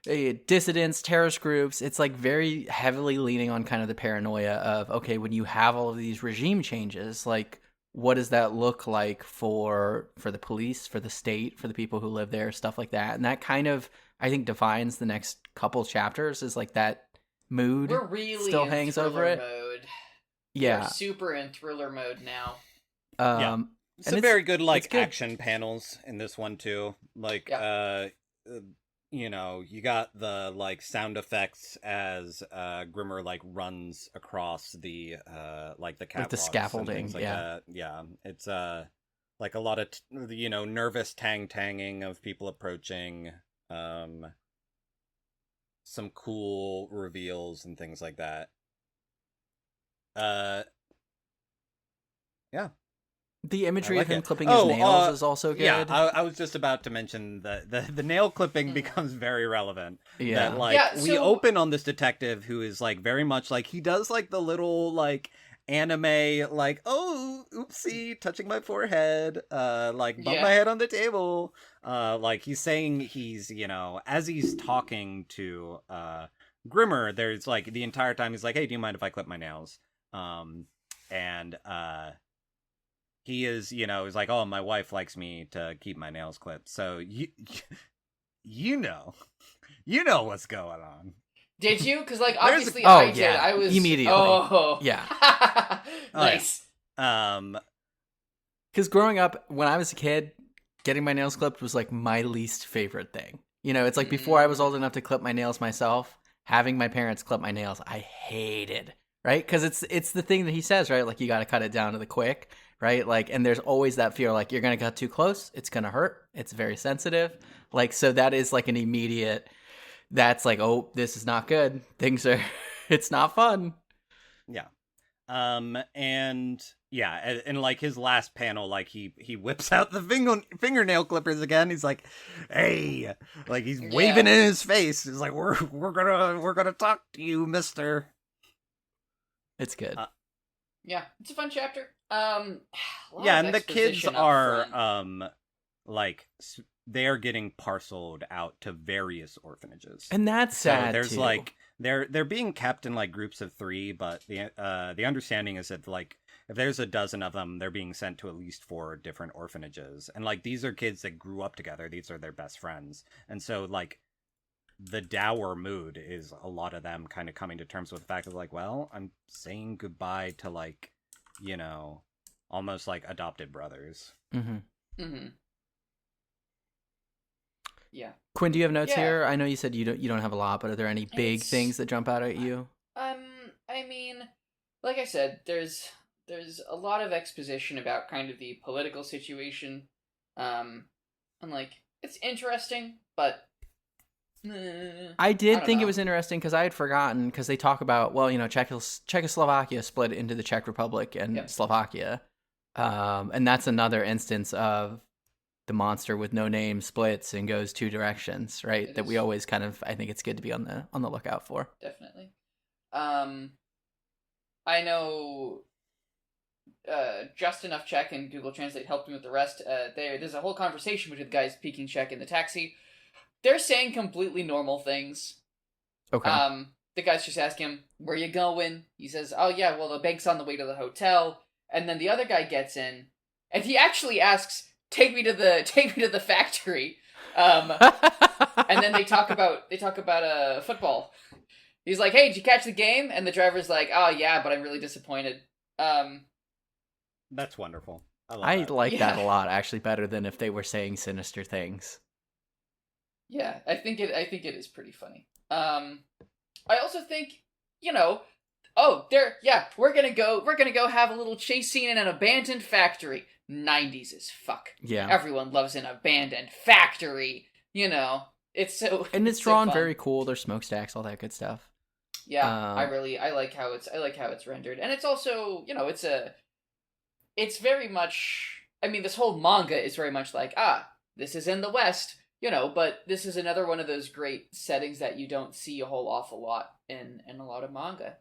dissidents, terrorist groups. It's like very heavily leaning on kind of the paranoia of, okay, when you have all of these regime changes, like, what does that look like for the police, for the state, for the people who live there, stuff like that. And that kind of, I think, defines the next couple chapters, is like that mood. We're really still in hangs thriller over it. Mode. Yeah. We're super in thriller mode now. Some very good, like, action panels in this one too. Like, you got the, like, sound effects as Grimmer, like, runs across the like the catwalks, like the scaffolding, like that. Yeah, it's like a lot of nervous tanging of people approaching, some cool reveals and things like that. Yeah. The imagery of him clipping his nails is also good. Yeah, I was just about to mention that the nail clipping becomes very relevant. Yeah. That, like, we open on this detective who is, like, very much, like, he does, like, the little, like, anime, like, oh, oopsie, touching my forehead, like, bump my head on the table. Like, he's saying he's, as he's talking to Grimmer, there's, like, the entire time he's like, hey, do you mind if I clip my nails? He is, he's like, oh, my wife likes me to keep my nails clipped. So you know what's going on. Did you? Because, like, obviously I did. I was immediately. Oh, yeah. Nice. Because growing up, when I was a kid, getting my nails clipped was, like, my least favorite thing. It's like before I was old enough to clip my nails myself, having my parents clip my nails, I hated. Right? Because it's the thing that he says, right? Like, you got to cut it down to the quick. Right? Like, and there's always that fear, like, you're going to cut too close. It's going to hurt. It's very sensitive. Like, so that is like an immediate, that's like, oh, this is not good. It's not fun. Yeah. And like his last panel, like he whips out the fingernail clippers again. He's like, hey, like he's waving in his face. He's like, we're gonna talk to you, mister. It's good. Yeah, it's a fun chapter. And the kids are like, they are getting parceled out to various orphanages, and that's sad. So there's too. like they're being kept in, like, groups of 3, but the understanding is that, like, if there's a dozen of them, they're being sent to at least 4 different orphanages, and, like, these are kids that grew up together. These are their best friends, and so, like, the dour mood is a lot of them kind of coming to terms with the fact of, like, well, I'm saying goodbye to, like, almost like adopted brothers. Yeah. Quinn, do you have notes here? I know you said you don't have a lot, but are there any big things that jump out at you? I mean, like I said, there's a lot of exposition about kind of the political situation, and, like, it's interesting, but I did think it was interesting because I had forgotten, because they talk about, well, Czechoslovakia split into the Czech Republic and Slovakia, and that's another instance of the monster with no name splits and goes two directions, right? It that is. we always kind of, I think it's good to be on the lookout for. Definitely. I know just enough Czech and Google Translate helped me with the rest. There's a whole conversation between the guys speaking Czech in the taxi. They're saying completely normal things. Okay. The guys just ask him, "Where you going?" He says, "Oh yeah, well the bank's on the way to the hotel." And then the other guy gets in, and he actually asks, "Take me to the factory." And then they talk about football. He's like, "Hey, did you catch the game?" And the driver's like, "Oh yeah, but I'm really disappointed." That's wonderful. I like that a lot, actually, better than if they were saying sinister things. Yeah, I think it is pretty funny. I also think, we're gonna go have a little chase scene in an abandoned factory. 90s as fuck. Yeah. Everyone loves an abandoned factory. It's so and it's drawn very cool. There's smokestacks, all that good stuff. Yeah, I like how it's rendered, and it's also it's very much. I mean, this whole manga is very much like this is in the West. But this is another one of those great settings that you don't see a whole awful lot in a lot of manga.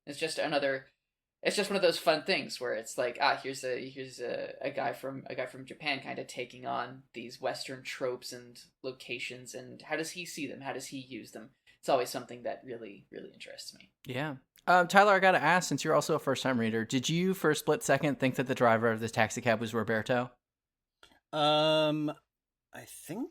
It's just one of those fun things where it's like, here's a guy from Japan kind of taking on these Western tropes and locations, and how does he see them? How does he use them? It's always something that really, really interests me. Yeah. Tyler, I gotta ask, since you're also a first-time reader, did you for a split second think that the driver of this taxi cab was Roberto? I think.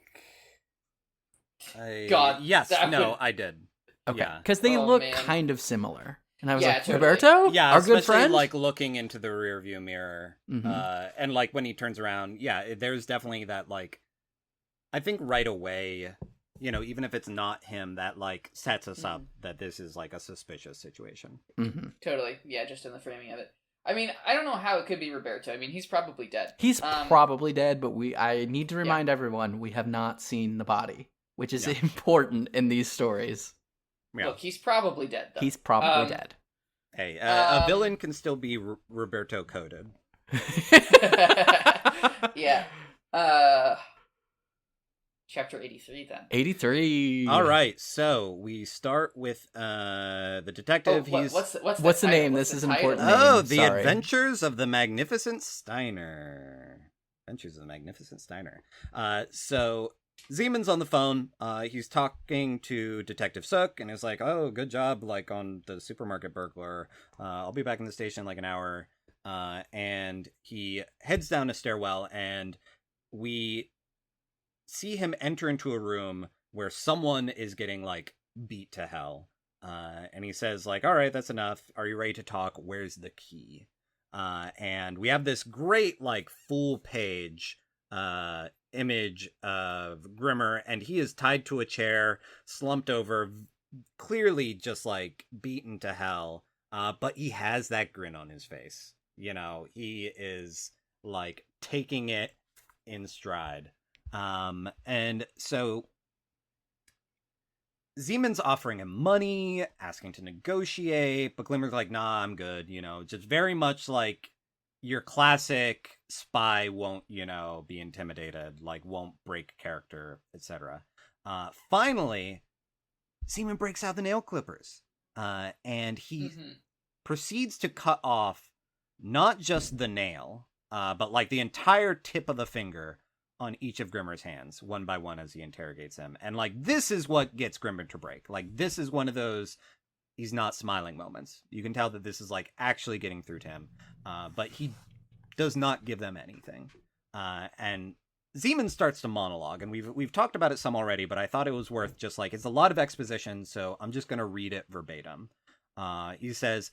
God. Yes. No, I did. Okay. Yeah. Because they look kind of similar. And I was like, totally. Roberto? Yeah, our good friend? like looking into the rearview mirror. Mm-hmm. And like when he turns around, there's definitely that like, I think right away, even if it's not him, that like sets us up that this is like a suspicious situation. Mm-hmm. Totally. Yeah, just in the framing of it. I mean, I don't know how it could be Roberto. I mean, he's probably dead. He's probably dead, but I need to remind everyone, we have not seen the body, which is important in these stories. Yeah. Look, he's probably dead, though. He's probably dead. Hey, a villain can still be Roberto coded. Yeah. Chapter 83, then. 83. All right, so we start with the detective. What's the name? This is an important name. Oh, The Adventures of the Magnificent Steiner. Adventures of the Magnificent Steiner. So Zeman's on the phone. He's talking to Detective Sook, and he's like, "Oh, good job, like on the supermarket burglar. I'll be back in the station in like an hour." And he heads down a stairwell, and we see him enter into a room where someone is getting like beat to hell. And he says like, "All right, that's enough. Are you ready to talk? Where's the key?" And we have this great like full page image of Grimmer, and he is tied to a chair, slumped over, clearly just like beaten to hell. But he has that grin on his face. He is like taking it in stride. And so Zeman's offering him money, asking to negotiate, but Glimmer's like, "Nah, I'm good." Just very much like your classic spy won't, be intimidated, like won't break character, etc. Finally, Zeman breaks out the nail clippers, and he proceeds to cut off not just the nail, but like the entire tip of the finger on each of Grimmer's hands, one by one, as he interrogates him. And like, this is what gets Grimmer to break. Like, this is one of those he's not smiling moments. You can tell that this is like actually getting through to him, but he does not give them anything. And Zeman starts to monologue, and we've talked about it some already, but I thought it was worth just like, it's a lot of exposition, so I'm just going to read it verbatim. He says,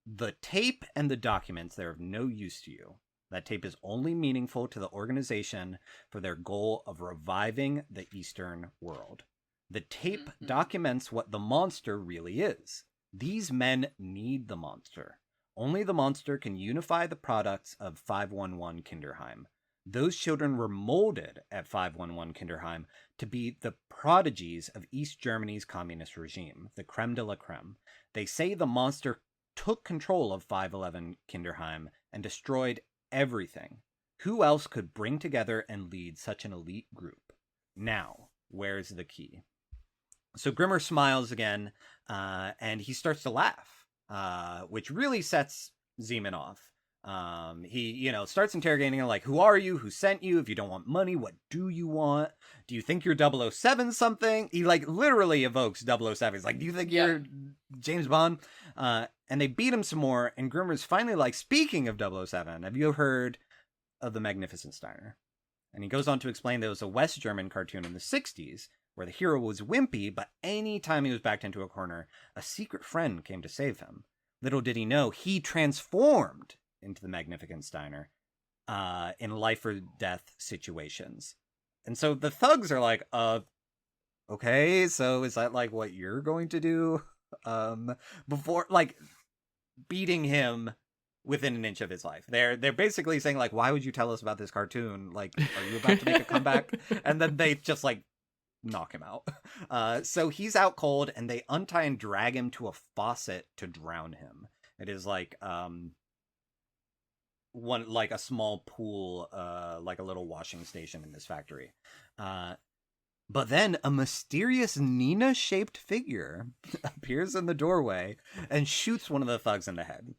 "The tape and the documents, they're of no use to you. That tape is only meaningful to the organization for their goal of reviving the Eastern world. The tape documents what the monster really is. These men need the monster. Only the monster can unify the products of 511 Kinderheim. Those children were molded at 511 Kinderheim to be the prodigies of East Germany's communist regime, the creme de la creme. They say the monster took control of 511 Kinderheim and destroyed everything. Who else could bring together and lead such an elite group? Now, where's the key? So Grimmer smiles again, and he starts to laugh, which really sets Zeman off. He, starts interrogating her like, who are you? Who sent you? If you don't want money, what do you want? Do you think you're 007 something? He, literally evokes 007. He's like, do you think you're James Bond? And they beat him some more, and Grimmer's finally like, speaking of 007, have you heard of the Magnificent Steiner? And he goes on to explain there was a West German cartoon in the 60s where the hero was wimpy, but any time he was backed into a corner, a secret friend came to save him. Little did he know, he transformed into the Magnificent Steiner in life or death situations. And so the thugs are like, okay, so is that like what you're going to do? Before, like, beating him within an inch of his life. They're basically saying, like, why would you tell us about this cartoon? Like, are you about to make a comeback? And then they just, like, knock him out. So he's out cold, and they untie and drag him to a faucet to drown him. It is like, a small pool, like a little washing station in this factory. But then a mysterious Nina-shaped figure appears in the doorway and shoots one of the thugs in the head.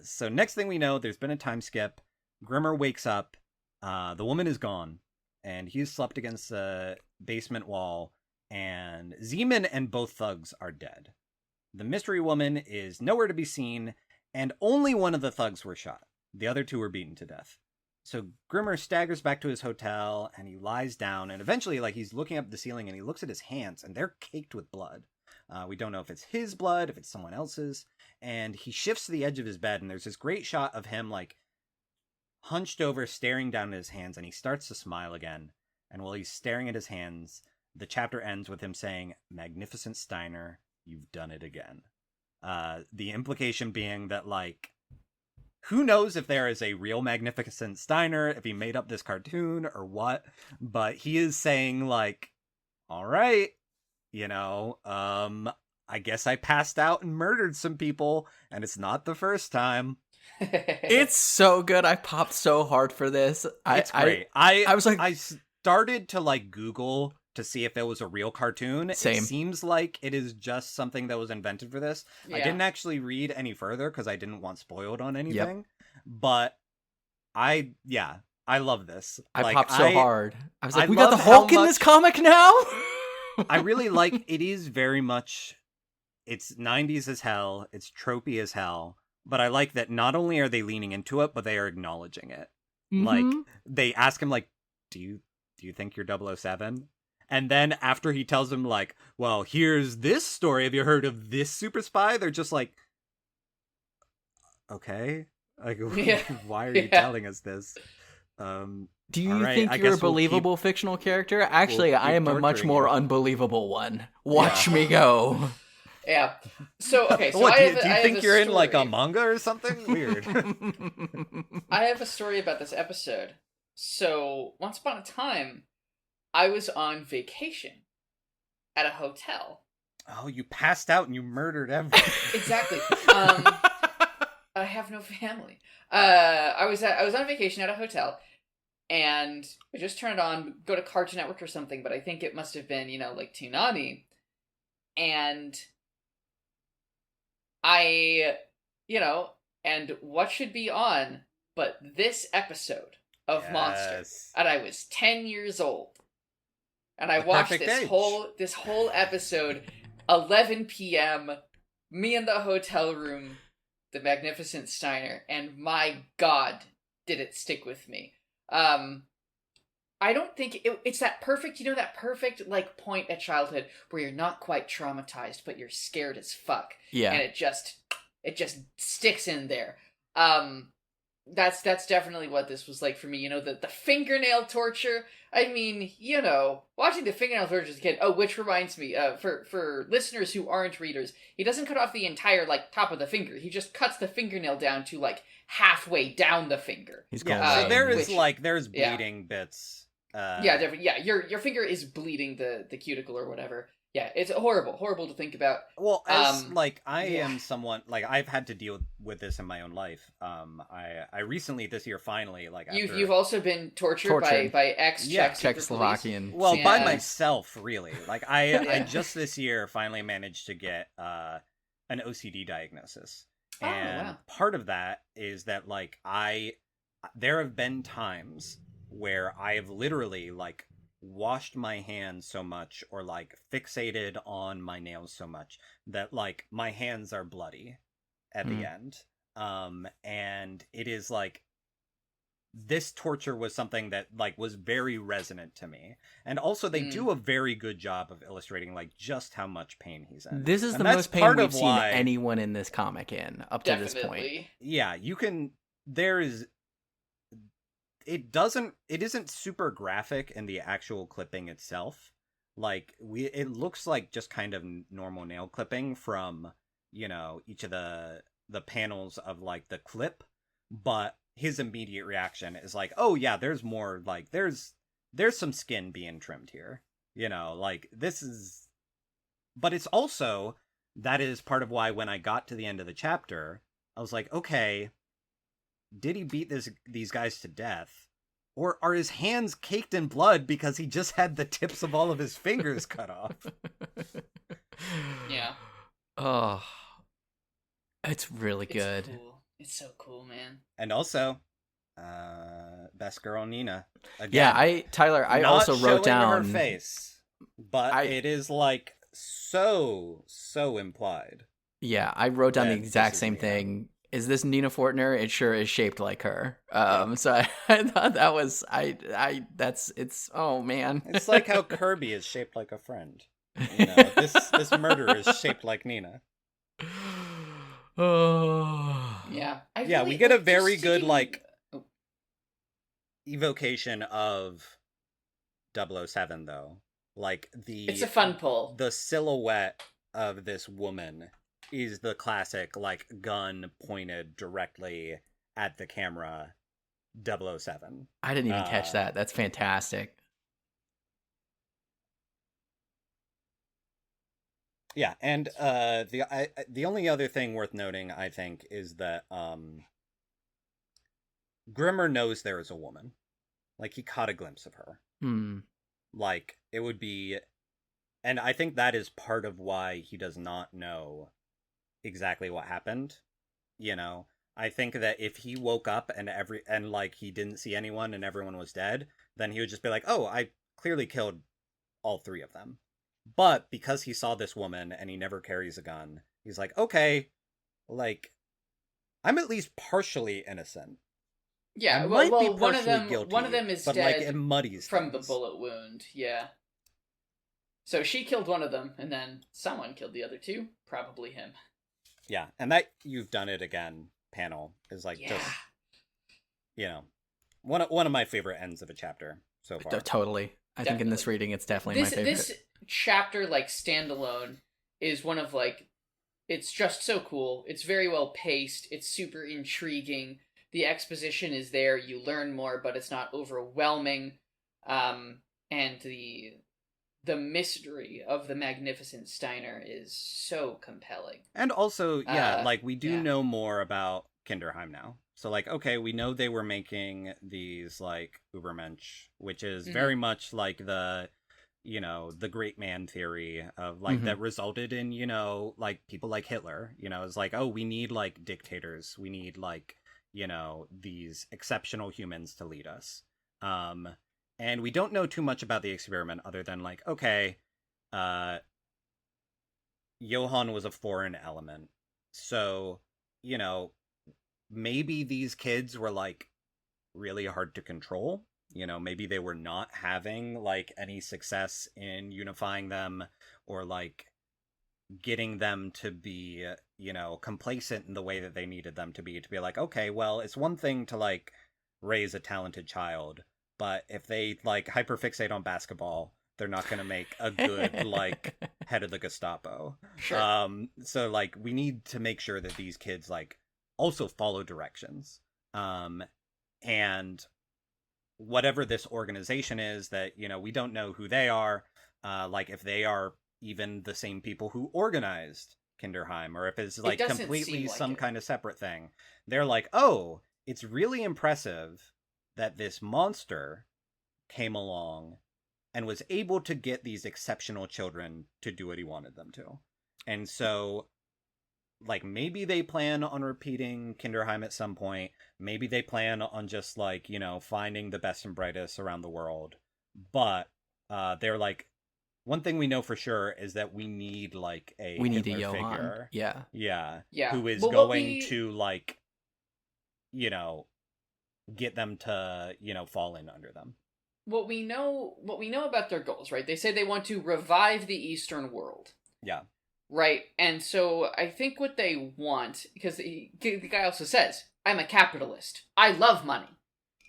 So next thing we know, there's been a time skip. Grimmer wakes up. The woman is gone, and he's slumped against the basement wall, and Zeman and both thugs are dead. The mystery woman is nowhere to be seen, and only one of the thugs were shot. The other two were beaten to death. So Grimmer staggers back to his hotel, and he lies down, and eventually, like, he's looking up at the ceiling, and he looks at his hands, and they're caked with blood. We don't know if it's his blood, if it's someone else's, and he shifts to the edge of his bed, and there's this great shot of him, like, hunched over, staring down at his hands, and he starts to smile again. And while he's staring at his hands, the chapter ends with him saying, "Magnificent Steiner, you've done it again." The implication being that, like, who knows if there is a real Magnificent Steiner, if he made up this cartoon or what, but he is saying, like, all right, I guess I passed out and murdered some people, and it's not the first time. It's so good. I popped so hard for this. It's great. I was like, I started to, like, Google to see if it was a real cartoon. Same. It seems like it is just something that was invented for this. Yeah. I didn't actually read any further because I didn't want spoiled on anything. Yep. But I love this. I popped so hard. I was like, we got the Hulk in this comic now? I really like, it is very much, it's 90s as hell, it's tropey as hell, but I like that not only are they leaning into it, but they are acknowledging it. Mm-hmm. Like, they ask him, like, do you think you're 007? And then after he tells them, like, well, here's this story, have you heard of this super spy? They're just like, okay, like, why are you telling us this? Do you think you're a believable fictional character? Actually, I am a much more unbelievable one. Watch me go. Yeah. So, okay. So what, do you think you're in, like, a manga or something? Weird. I have a story about this episode. So, once upon a time, I was on vacation at a hotel. Oh, you passed out and you murdered everyone. Exactly. I have no family. I was on vacation at a hotel, and I just turned it on, go to Cartoon Network or something, but I think it must have been, like, Toonami. And and what should be on but this episode of Monster. And I was 10 years old. And I watched this whole episode, 11 p.m., me in the hotel room, the Magnificent Steiner, and my God, did it stick with me. I don't think it's that perfect, that perfect, like, point at childhood where you're not quite traumatized, but you're scared as fuck. Yeah. And it just sticks in there. That's definitely what this was like for me. The fingernail torture. I mean, watching the fingernail torture as a kid. Oh, which reminds me, for listeners who aren't readers, he doesn't cut off the entire, like, top of the finger. He just cuts the fingernail down to, like, halfway down the finger. He's going so there's bleeding bits. Your finger is bleeding the cuticle or whatever. Yeah, it's horrible to think about. Well, as I am someone I've had to deal with this in my own life. I recently this year finally after... you've also been tortured. by Czechoslovakian. Well, by myself, really. I just this year finally managed to get an OCD diagnosis, and part of that is that there have been times where I have literally washed my hands so much or fixated on my nails so much that my hands are bloody at the end. And it is this torture was something that was very resonant to me. And also they do a very good job of illustrating just how much pain he's in. This is the most pain we've seen anyone in this comic in up to this point. Yeah, it isn't super graphic in the actual clipping itself. It looks like just kind of normal nail clipping from, each of the panels of the clip, but his immediate reaction is oh yeah, there's more, there's some skin being trimmed here. This is, but it's also, that is part of why when I got to the end of the chapter, I was okay, did he beat these guys to death? Or are his hands caked in blood because he just had the tips of all of his fingers cut off? Yeah. Oh, it's really good. Cool. It's so cool, man. And also, best girl Nina. Again, yeah, Tyler, I also wrote down her face, but it is so implied. Yeah, I wrote down the exact same thing. Is this Nina Fortner? It sure is shaped like her. So I thought that was it's oh man. It's like how Kirby is shaped like a friend. This murderer is shaped like Nina. Oh. Yeah. We get a very good evocation of 007 though. It's a fun pull. The silhouette of this woman is the classic gun pointed directly at the camera 007. I didn't even catch that. That's fantastic. Yeah, and the only other thing worth noting, I think, is that Grimmer knows there is a woman. He caught a glimpse of her. It would be, and I think that is part of why he does not know exactly what happened. I think that if he woke up and he didn't see anyone and everyone was dead, then he would just be oh, I clearly killed all three of them. But because he saw this woman and he never carries a gun, he's okay, I'm at least partially innocent. Yeah, one of them is dead it muddies from things. The bullet wound. Yeah. So she killed one of them, and then someone killed the other two. Probably him. Yeah, and that "You've Done It Again" panel is just, one of my favorite ends of a chapter so far. Totally. I think in this reading, it's definitely my favorite. This chapter, standalone, is one of it's just so cool. It's very well paced. It's super intriguing. The exposition is there. You learn more, but it's not overwhelming. And the mystery of the Magnificent Steiner is so compelling. And also, we do know more about Kinderheim now. So, okay, we know they were making these, Ubermensch, which is very much the, the great man theory of, that resulted in, people like Hitler. It's oh, we need, dictators. We need, these exceptional humans to lead us. And we don't know too much about the experiment other than, okay, Johann was a foreign element. So, maybe these kids were, really hard to control. Maybe they were not having, any success in unifying them or, getting them to be, complacent in the way that they needed them to be okay, well, it's one thing to, raise a talented child, but if they, hyperfixate on basketball, they're not going to make a good, head of the Gestapo. Sure. So, we need to make sure that these kids, also follow directions. And whatever this organization is that, we don't know who they are, if they are even the same people who organized Kinderheim, or if it's like completely some kind of separate thing. They're like, oh, it's really impressive that this monster came along and was able to get these exceptional children to do what he wanted them to. And so, like, maybe they plan on repeating Kinderheim at some point. Maybe they plan on just, like, you know, finding the best and brightest around the world. But they're like, one thing we know for sure is that we need, like, a Hitler figure. Yeah. Who is going to, like, you know, get them to, you know, fall in under them. What we know about their goals, right? They say they want to revive the Eastern world. Yeah. Right, and so I think what they want, because the guy also says, I'm a capitalist. I love money.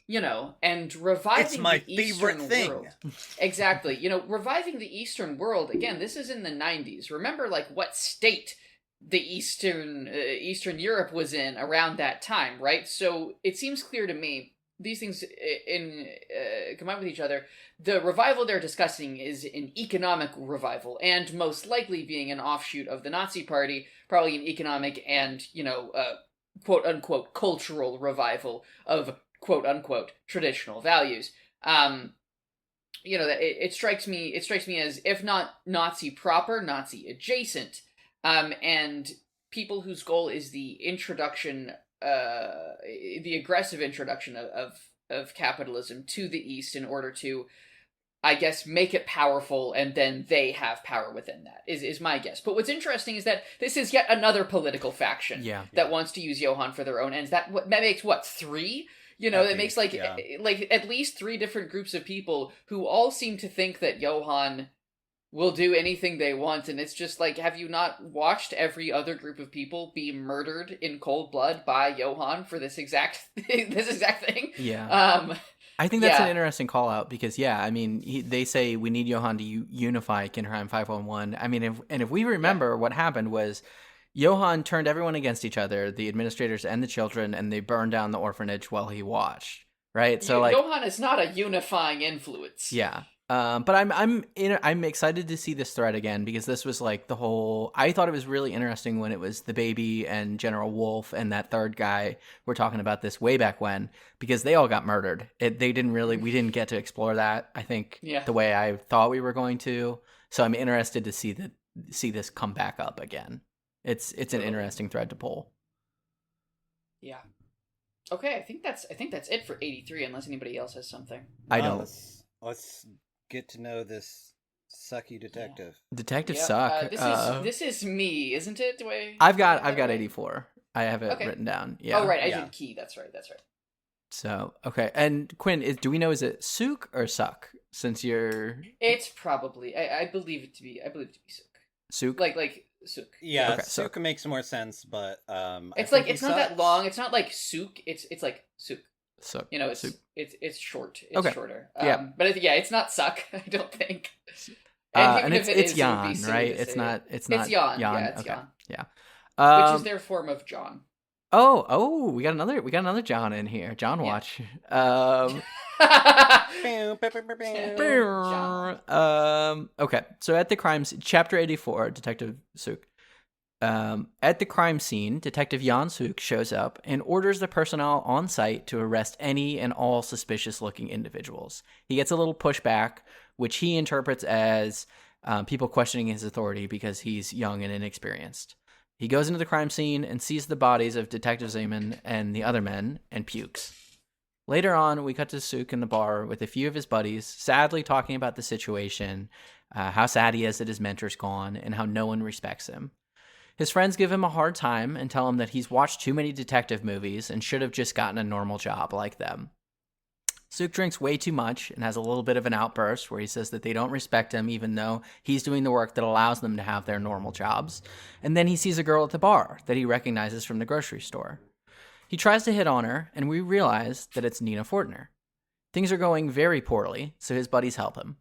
You know, and reviving the Eastern world. Exactly. You know, reviving the Eastern world, again, this is in the 90s. Remember, like, what state the Eastern Europe was in around that time, right? So it seems clear to me, these things combine with each other. The revival they're discussing is an economic revival, and most likely being an offshoot of the Nazi Party, probably an economic and, you know, quote-unquote cultural revival of quote-unquote traditional values. You know, it strikes me as, if not Nazi proper, Nazi adjacent, and people whose goal is the introduction, the aggressive introduction of capitalism to the East in order to, I guess, make it powerful, and then they have power within that, is my guess. But what's interesting is that this is yet another political faction that wants to use Johann for their own ends. That makes, what, 3? You know, that makes, like at least 3 different groups of people who all seem to think that Johann will do anything they want, and it's just like, have you not watched every other group of people be murdered in cold blood by Johann for this exact thing? Yeah. I think that's an interesting call out, because I mean, they say we need Johann to unify Kinderheim 511. I mean, if we remember, what happened was Johann turned everyone against each other, the administrators and the children, and they burned down the orphanage while he watched. Right? So Johann is not a unifying influence. Yeah. But I'm excited to see this thread again, because this was like the whole. I thought it was really interesting when it was the baby and General Wolf and that third guy were talking about this way back when, because they all got murdered. We didn't get to explore that, I think, the way I thought we were going to. So I'm interested to see this come back up again. It's an interesting thread to pull. Yeah. Okay, I think that's it for 83, unless anybody else has something. I don't. Let's get to know this sucky detective. Detective suck. This is me, isn't it? I've got 84. I have it written down. Yeah. Oh right, I did key. That's right. So okay, and Quinn, do we know, is it Sook or Suck? Since you're, it's probably I believe it to be Sook. Sook, like Sook. Yeah, okay, Sook makes more sense, but it's like it's not that long. It's not like Sook. It's like Sook. Suck. You know, it's Sook. It's short. It's shorter. Yeah, but it's not Suck. I don't think. And it's Jan, right? It's not It's Jan. Yeah, it's Jan. Yeah. Which is their form of John. Oh, we got another John in here. John Watch. Okay, so at the crime scene, chapter 84, Detective Sook. At the crime scene, Detective Jan Sook shows up and orders the personnel on site to arrest any and all suspicious-looking individuals. He gets a little pushback, which he interprets as people questioning his authority because he's young and inexperienced. He goes into the crime scene and sees the bodies of Detective Zeman and the other men and pukes. Later on, we cut to Sook in the bar with a few of his buddies, sadly talking about the situation, how sad he is that his mentor's gone, and how no one respects him. His friends give him a hard time and tell him that he's watched too many detective movies and should have just gotten a normal job like them. Sook drinks way too much and has a little bit of an outburst where he says that they don't respect him even though he's doing the work that allows them to have their normal jobs. And then he sees a girl at the bar that he recognizes from the grocery store. He tries to hit on her, and we realize that it's Nina Fortner. Things are going very poorly, so his buddies help him.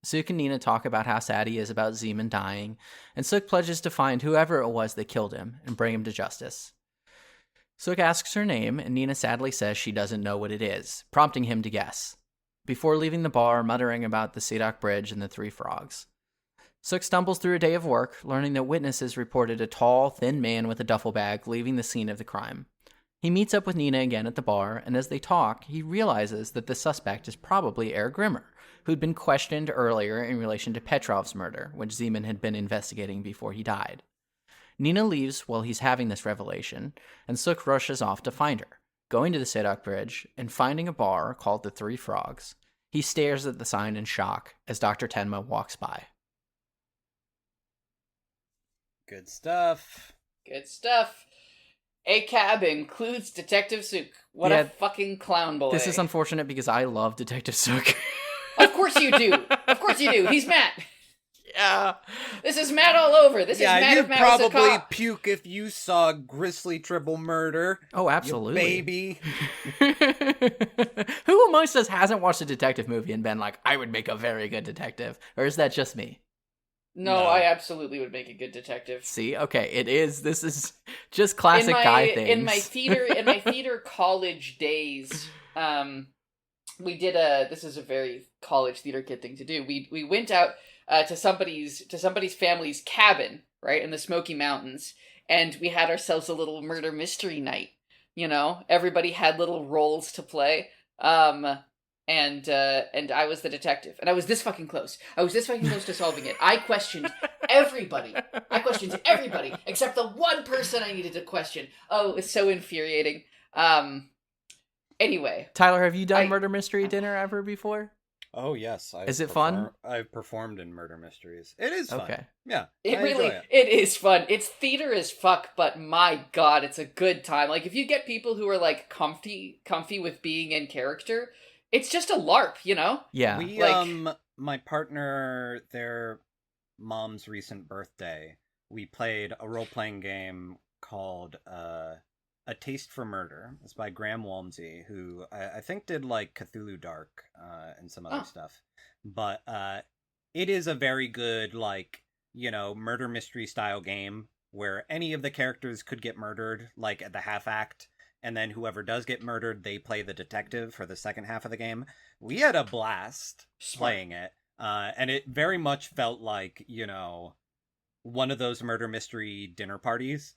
Sook and Nina talk about how sad he is about Zeman dying, and Sook pledges to find whoever it was that killed him and bring him to justice. Sook asks her name, and Nina sadly says she doesn't know what it is, prompting him to guess, before leaving the bar muttering about the Sadok Bridge and the 3 frogs. Sook stumbles through a day of work, learning that witnesses reported a tall, thin man with a duffel bag leaving the scene of the crime. He meets up with Nina again at the bar, and as they talk, he realizes that the suspect is probably Herr Grimmer, who'd been questioned earlier in relation to Petrov's murder, which Zeman had been investigating before he died. Nina leaves while he's having this revelation, and Sook rushes off to find her, going to the Sedok Bridge and finding a bar called the Three Frogs. He stares at the sign in shock as Dr. Tenma walks by. Good stuff. Good stuff. A cab includes Detective Sook. What a fucking clown boy. This is unfortunate because I love Detective Sook. Of course you do. Of course you do. He's Matt. Yeah. This is Matt all over. This is Matt if Matt was a cop. You'd probably puke if you saw Grisly triple murder. Oh, absolutely. Baby. Who amongst us hasn't watched a detective movie and been like, I would make a very good detective? Or is that just me? No, I absolutely would make a good detective. See, okay, it is. This is just classic guy things. In my theater college days, we did this is a very college theater kid thing to do. We went out to somebody's family's cabin, right, in the Smoky Mountains, and we had ourselves a little murder mystery night. You know, everybody had little roles to play. And I was the detective, and I was this fucking close. I was this fucking close to solving it. I questioned everybody. Except the one person I needed to question. Oh, it was so infuriating. Anyway. Tyler, have you done murder mystery dinner ever before? Oh, yes. Is it fun? I've performed in murder mysteries. It is fun. Okay. Yeah. It is fun. It's theater as fuck, but my god, it's a good time. Like, if you get people who are, like, comfy with being in character, it's just a LARP, you know? Yeah. We, my partner, their mom's recent birthday, we played a role-playing game called A Taste for Murder. It's by Graham Walmsley, who I think did, like, Cthulhu Dark and some other stuff. But it is a very good, like, you know, murder mystery style game where any of the characters could get murdered, like, at the half act. And then whoever does get murdered, they play the detective for the second half of the game. We had a blast playing it. And it very much felt like, you know, one of those murder mystery dinner parties.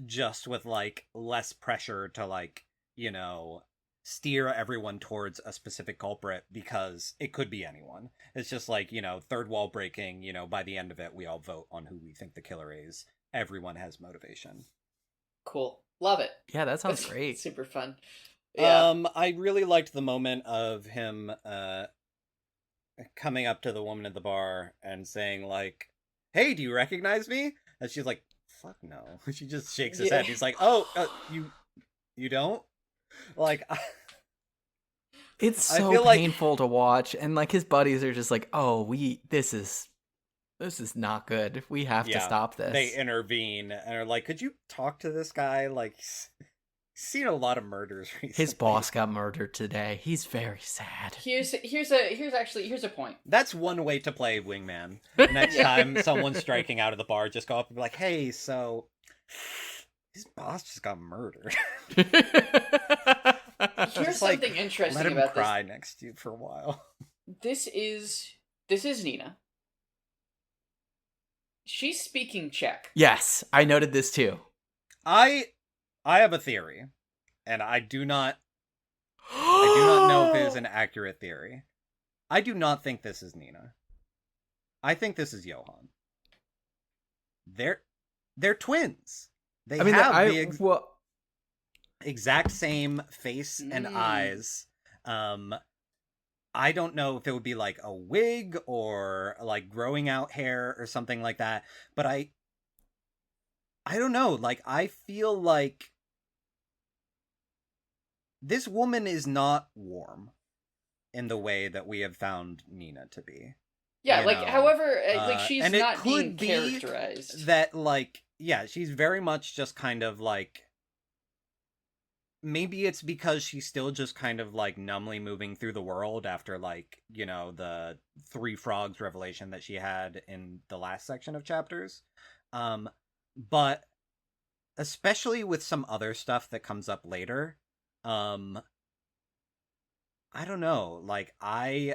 Just with, like, less pressure to, like, you know, steer everyone towards a specific culprit because it could be anyone. It's just like, you know, third wall breaking, you know, by the end of it, we all vote on who we think the killer is. Everyone has motivation. Cool. Love it. Yeah, that sounds great. Super fun. Yeah. I really liked the moment of him coming up to the woman at the bar and saying, like, hey, do you recognize me? And she's like, fuck no. She just shakes his head. He's like, oh, you don't? Like, it's so painful to watch. And, like, his buddies are just like, oh, this is not good. We have to stop this. They intervene and are like, could you talk to this guy? Like, he's seen a lot of murders recently. His boss got murdered today. He's very sad. Here's a point. That's one way to play wingman. Next time someone's striking out of the bar, just go up and be like, hey, so his boss just got murdered. Here's something interesting let him about cry next to you for a while. This is Nina. She's speaking Czech. Yes, I noted this too. I have a theory, and I do not know if it is an accurate theory. I do not think this is Nina. I think this is Johan. They're twins. They have the exact same face and eyes. I don't know if it would be like a wig or like growing out hair or something like that, but I don't know. Like, I feel like this woman is not warm in the way that we have found Nina to be. Yeah, like, however, like, she's not being characterized. That, like, yeah, she's very much just kind of like, maybe it's because she's still just kind of, like, numbly moving through the world after, like, you know, the Three Frogs revelation that she had in the last section of chapters. But especially with some other stuff that comes up later, I don't know. Like, I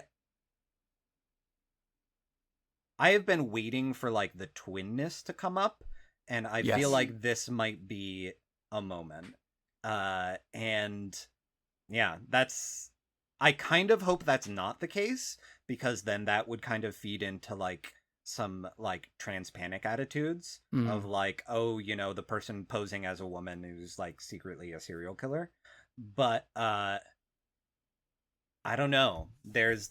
I have been waiting for like the twinness to come up, and I feel like this might be a moment. And yeah, I kind of hope that's not the case, because then that would kind of feed into like some like trans panic attitudes of like, oh, you know, the person posing as a woman who's like secretly a serial killer. But I don't know. There's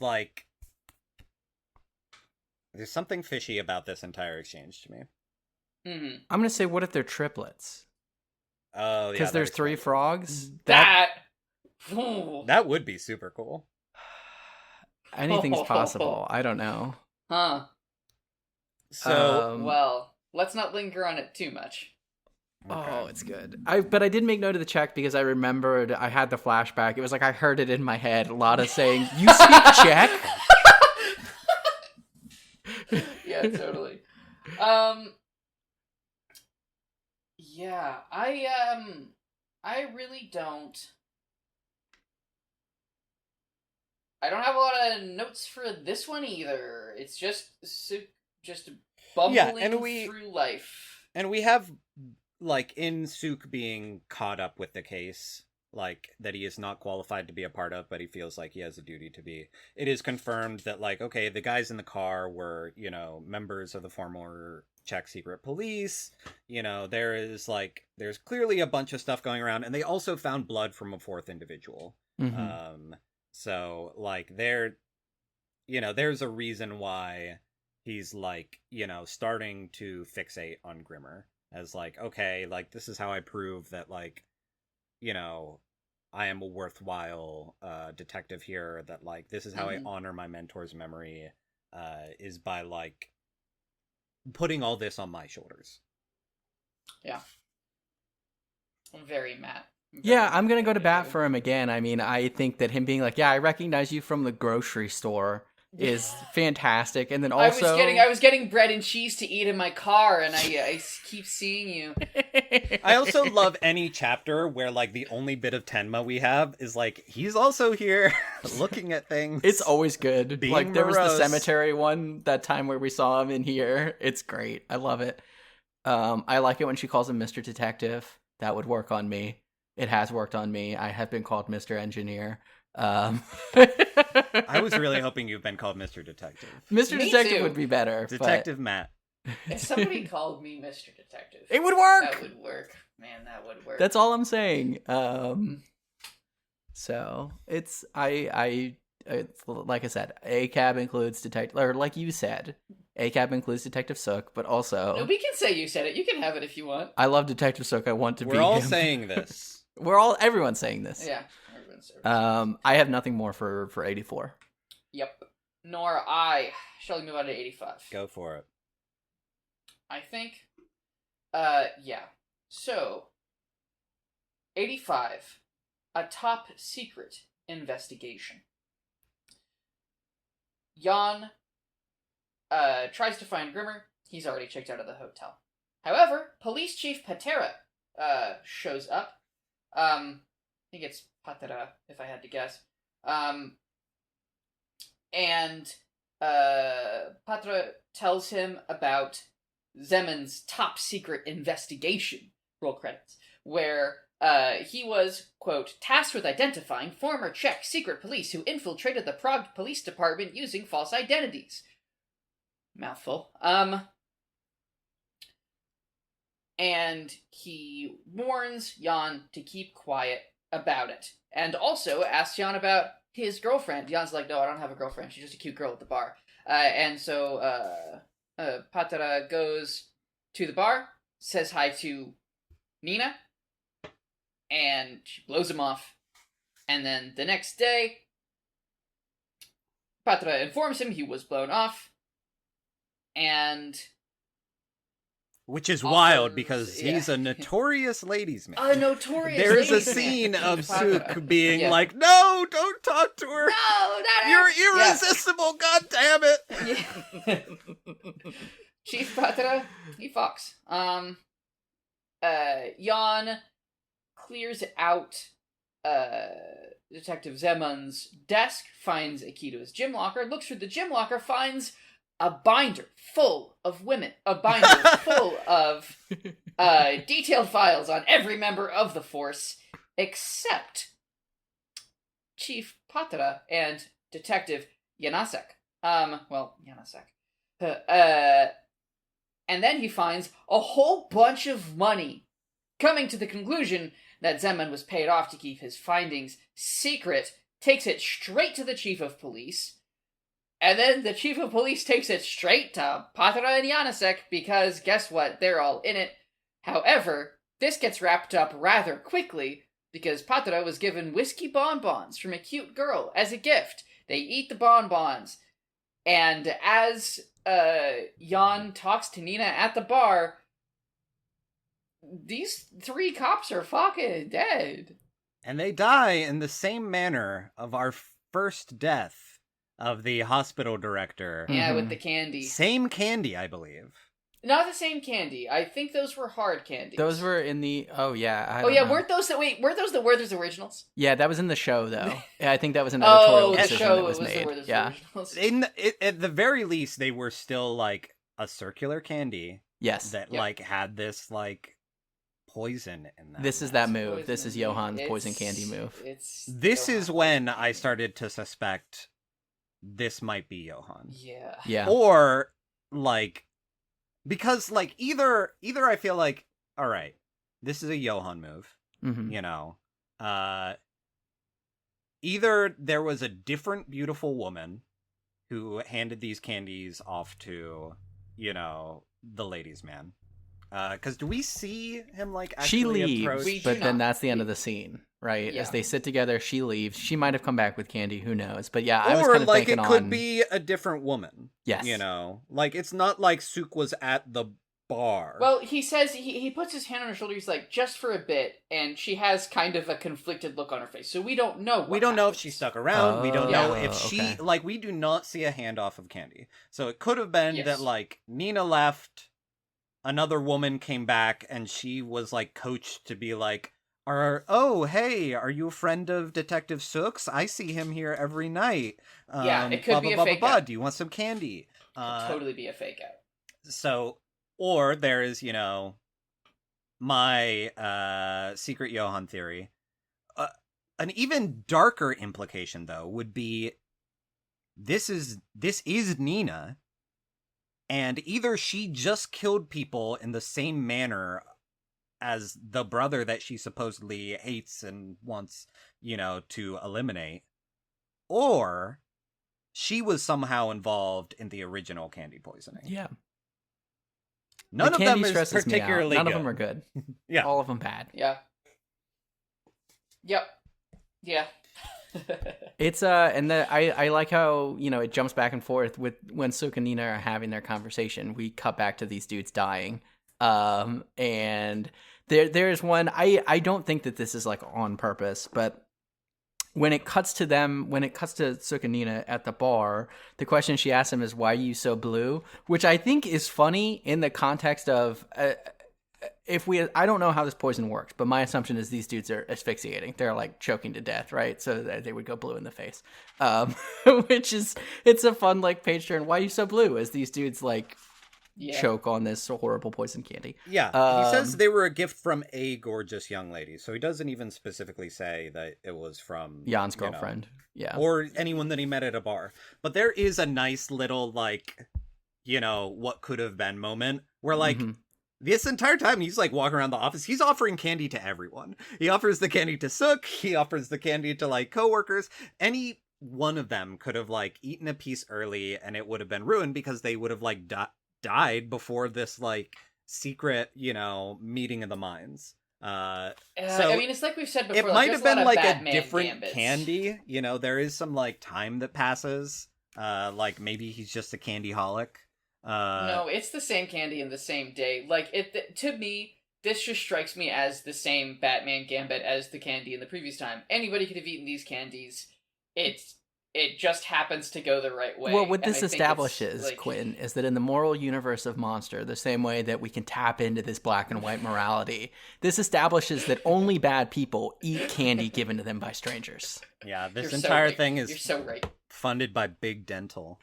something fishy about this entire exchange to me. Mm-hmm. I'm gonna say, what if they're triplets? Oh, yeah. Because there's 3 frogs. That would be super cool. Anything's possible. I don't know. Huh. So, well, let's not linger on it too much. Okay. Oh, it's good. But I did make note of the check because I remembered I had the flashback. It was like I heard it in my head. Lotta saying, "You speak Czech?" Yeah, totally. Yeah, I really don't. I don't have a lot of notes for this one either. It's just bumbling through life. And we have, like, in Suk being caught up with the case, like, that he is not qualified to be a part of, but he feels like he has a duty to be. It is confirmed that, like, okay, the guys in the car were, you know, members of the former Czech secret police. You know, there's clearly a bunch of stuff going around, and they also found blood from a 4th individual. Mm-hmm. So, like, there's a reason why he's, like, you know, starting to fixate on Grimmer as, like, okay, like, this is how I prove that, like, you know, I am a worthwhile detective here, that, like, this is how I honor my mentor's memory, is by, like, putting all this on my shoulders. Yeah. I'm very mad. Yeah, I'm going to go to bat for him again. I mean, I think that him being like, yeah, I recognize you from the grocery store is fantastic. And then also... I was getting bread and cheese to eat in my car, and I keep seeing you. I also love any chapter where, like, the only bit of Tenma we have is, like, he's also here looking at things. It's always good. Being like, there was morose. the cemetery one that time where we saw him in here. It's great. I love it. I like it when she calls him Mr. Detective. That would work on me. It has worked on me. I have been called Mr. Engineer. I was really hoping you've been called Mr. Detective. Mr. Detective would be better. Detective Matt. If somebody called me Mr. Detective, it would work. That would work. Man, that would work. That's all I'm saying. So it's like I said, ACAB includes detective, or like you said, ACAB includes Detective Sook, but also no, we can say you said it. You can have it if you want. I love Detective Sook. I want to be. We're all him. saying this. Everyone's saying this. Yeah, everyone's saying this. I have nothing more for 84. Yep. Nor I. Shall we move on to 85? Go for it. I think, yeah. So, 85, a top secret investigation. Jan tries to find Grimmer. He's already checked out of the hotel. However, Police Chief Patera shows up. I think it's Patera, if I had to guess. And Patera tells him about Zeman's top secret investigation, roll credits, where he was, quote, tasked with identifying former Czech secret police who infiltrated the Prague police department using false identities. Mouthful. And he warns Jan to keep quiet about it. And also asks Jan about his girlfriend. Jan's like, no, I don't have a girlfriend. She's just a cute girl at the bar. And so Patera goes to the bar, says hi to Nina, and she blows him off. And then the next day, Patera informs him he was blown off, and... Which is wild, because he's a notorious ladies' man. A notorious There is a ladies' scene man. of Suk being like, no, don't talk to her. No, not You're irresistible, god damn it. Yeah. Chief Patera, he fucks. Jan clears out Detective Zeman's desk, finds a key to his gym locker, looks through the gym locker, finds a binder full of women, a binder full of detailed files on every member of the force, except Chief Patara and Detective Yanasek. Yanasek. And then he finds a whole bunch of money, coming to the conclusion that Zenman was paid off to keep his findings secret, takes it straight to the Chief of Police, and then the Chief of Police takes it straight to Patara and Yanasek, because guess what? They're all in it. However, this gets wrapped up rather quickly, because Patara was given whiskey bonbons from a cute girl as a gift. They eat the bonbons, and as Jan talks to Nina at the bar, these 3 cops are fucking dead. And they die in the same manner of our first death of the hospital director. Yeah, with the candy. Same candy, I believe. Not the same candy. I think those were hard candies. Those were in the... Oh, yeah. Weren't those the Werther's originals? Yeah, that was in the show, though. Yeah, I think that was an editorial decision that was made. Originals. At the very least, they were still, like, a circular candy. Yes. That, like, had this, like, poison in them. This is that move. This is Johan's poison candy move. This is when I started to suspect this might be Johan. Yeah. Yeah. Or, like... Because, like, either I feel like, all right, this is a Johan move, you know. Either there was a different beautiful woman who handed these candies off to, you know, the ladies' man. Because do we see him, like, actually She leaves, approach? but then that's the end of the scene, right? Yeah. As they sit together, she leaves. She might have come back with candy, who knows? But yeah, I was kind of like, thinking it could be a different woman. Yes. You know? Like, it's not like Suk was at the bar. Well, he says, he puts his hand on her shoulder, he's like, just for a bit, and she has kind of a conflicted look on her face, so we don't know we don't know if she stuck around, we don't know if she, like, we do not see a handoff of candy. So it could have been that, like, Nina left, another woman came back, and she was, like, coached to be like, hey, are you a friend of Detective Suk's? I see him here every night. It could be a fake out. Do you want some candy? It could totally be a fake out. So, or there is, you know, my secret Johan theory. An even darker implication, though, would be this is Nina, and either she just killed people in the same manner as the brother that she supposedly hates and wants, you know, to eliminate, or she was somehow involved in the original candy poisoning. Yeah. None of them is particularly None good. of them are good. Yeah. All of them bad. Yeah. Yep. Yeah. It's and I like how, you know, it jumps back and forth with when Suk and Nina are having their conversation. We cut back to these dudes dying. And there's one, I don't think that this is like on purpose, but when it cuts to Suk and Nina at the bar, the question she asks him is, why are you so blue? Which I think is funny in the context of, I don't know how this poison works, but my assumption is these dudes are asphyxiating. They're like choking to death, right? So that they would go blue in the face. It's a fun like page turn. Why are you so blue? As these dudes like choke on this horrible poison candy. Yeah, he says they were a gift from a gorgeous young lady, so he doesn't even specifically say that it was from Jan's girlfriend. Yeah, or anyone that he met at a bar. But there is a nice little like, you know, what could have been moment where like this entire time he's like walking around the office, he's offering candy to everyone. He offers the candy to Suk, he offers the candy to like coworkers. Any one of them could have like eaten a piece early and it would have been ruined because they would have like died before this like secret, you know, meeting of the minds. So I mean, it's like we've said before. It might have been like Batman a different gambits. candy. You know, there is some like time that passes. Like maybe he's just a candy holic. No, it's the same candy in the same day. Like to me, this just strikes me as the same Batman gambit as the candy in the previous time. Anybody could have eaten these candies. It just happens to go the right way. Well, what this establishes, like, Quinn, is that in the moral universe of Monster, the same way that we can tap into this black and white morality, this establishes that only bad people eat candy given to them by strangers. Yeah, this entire thing is you're so right. funded by Big Dental.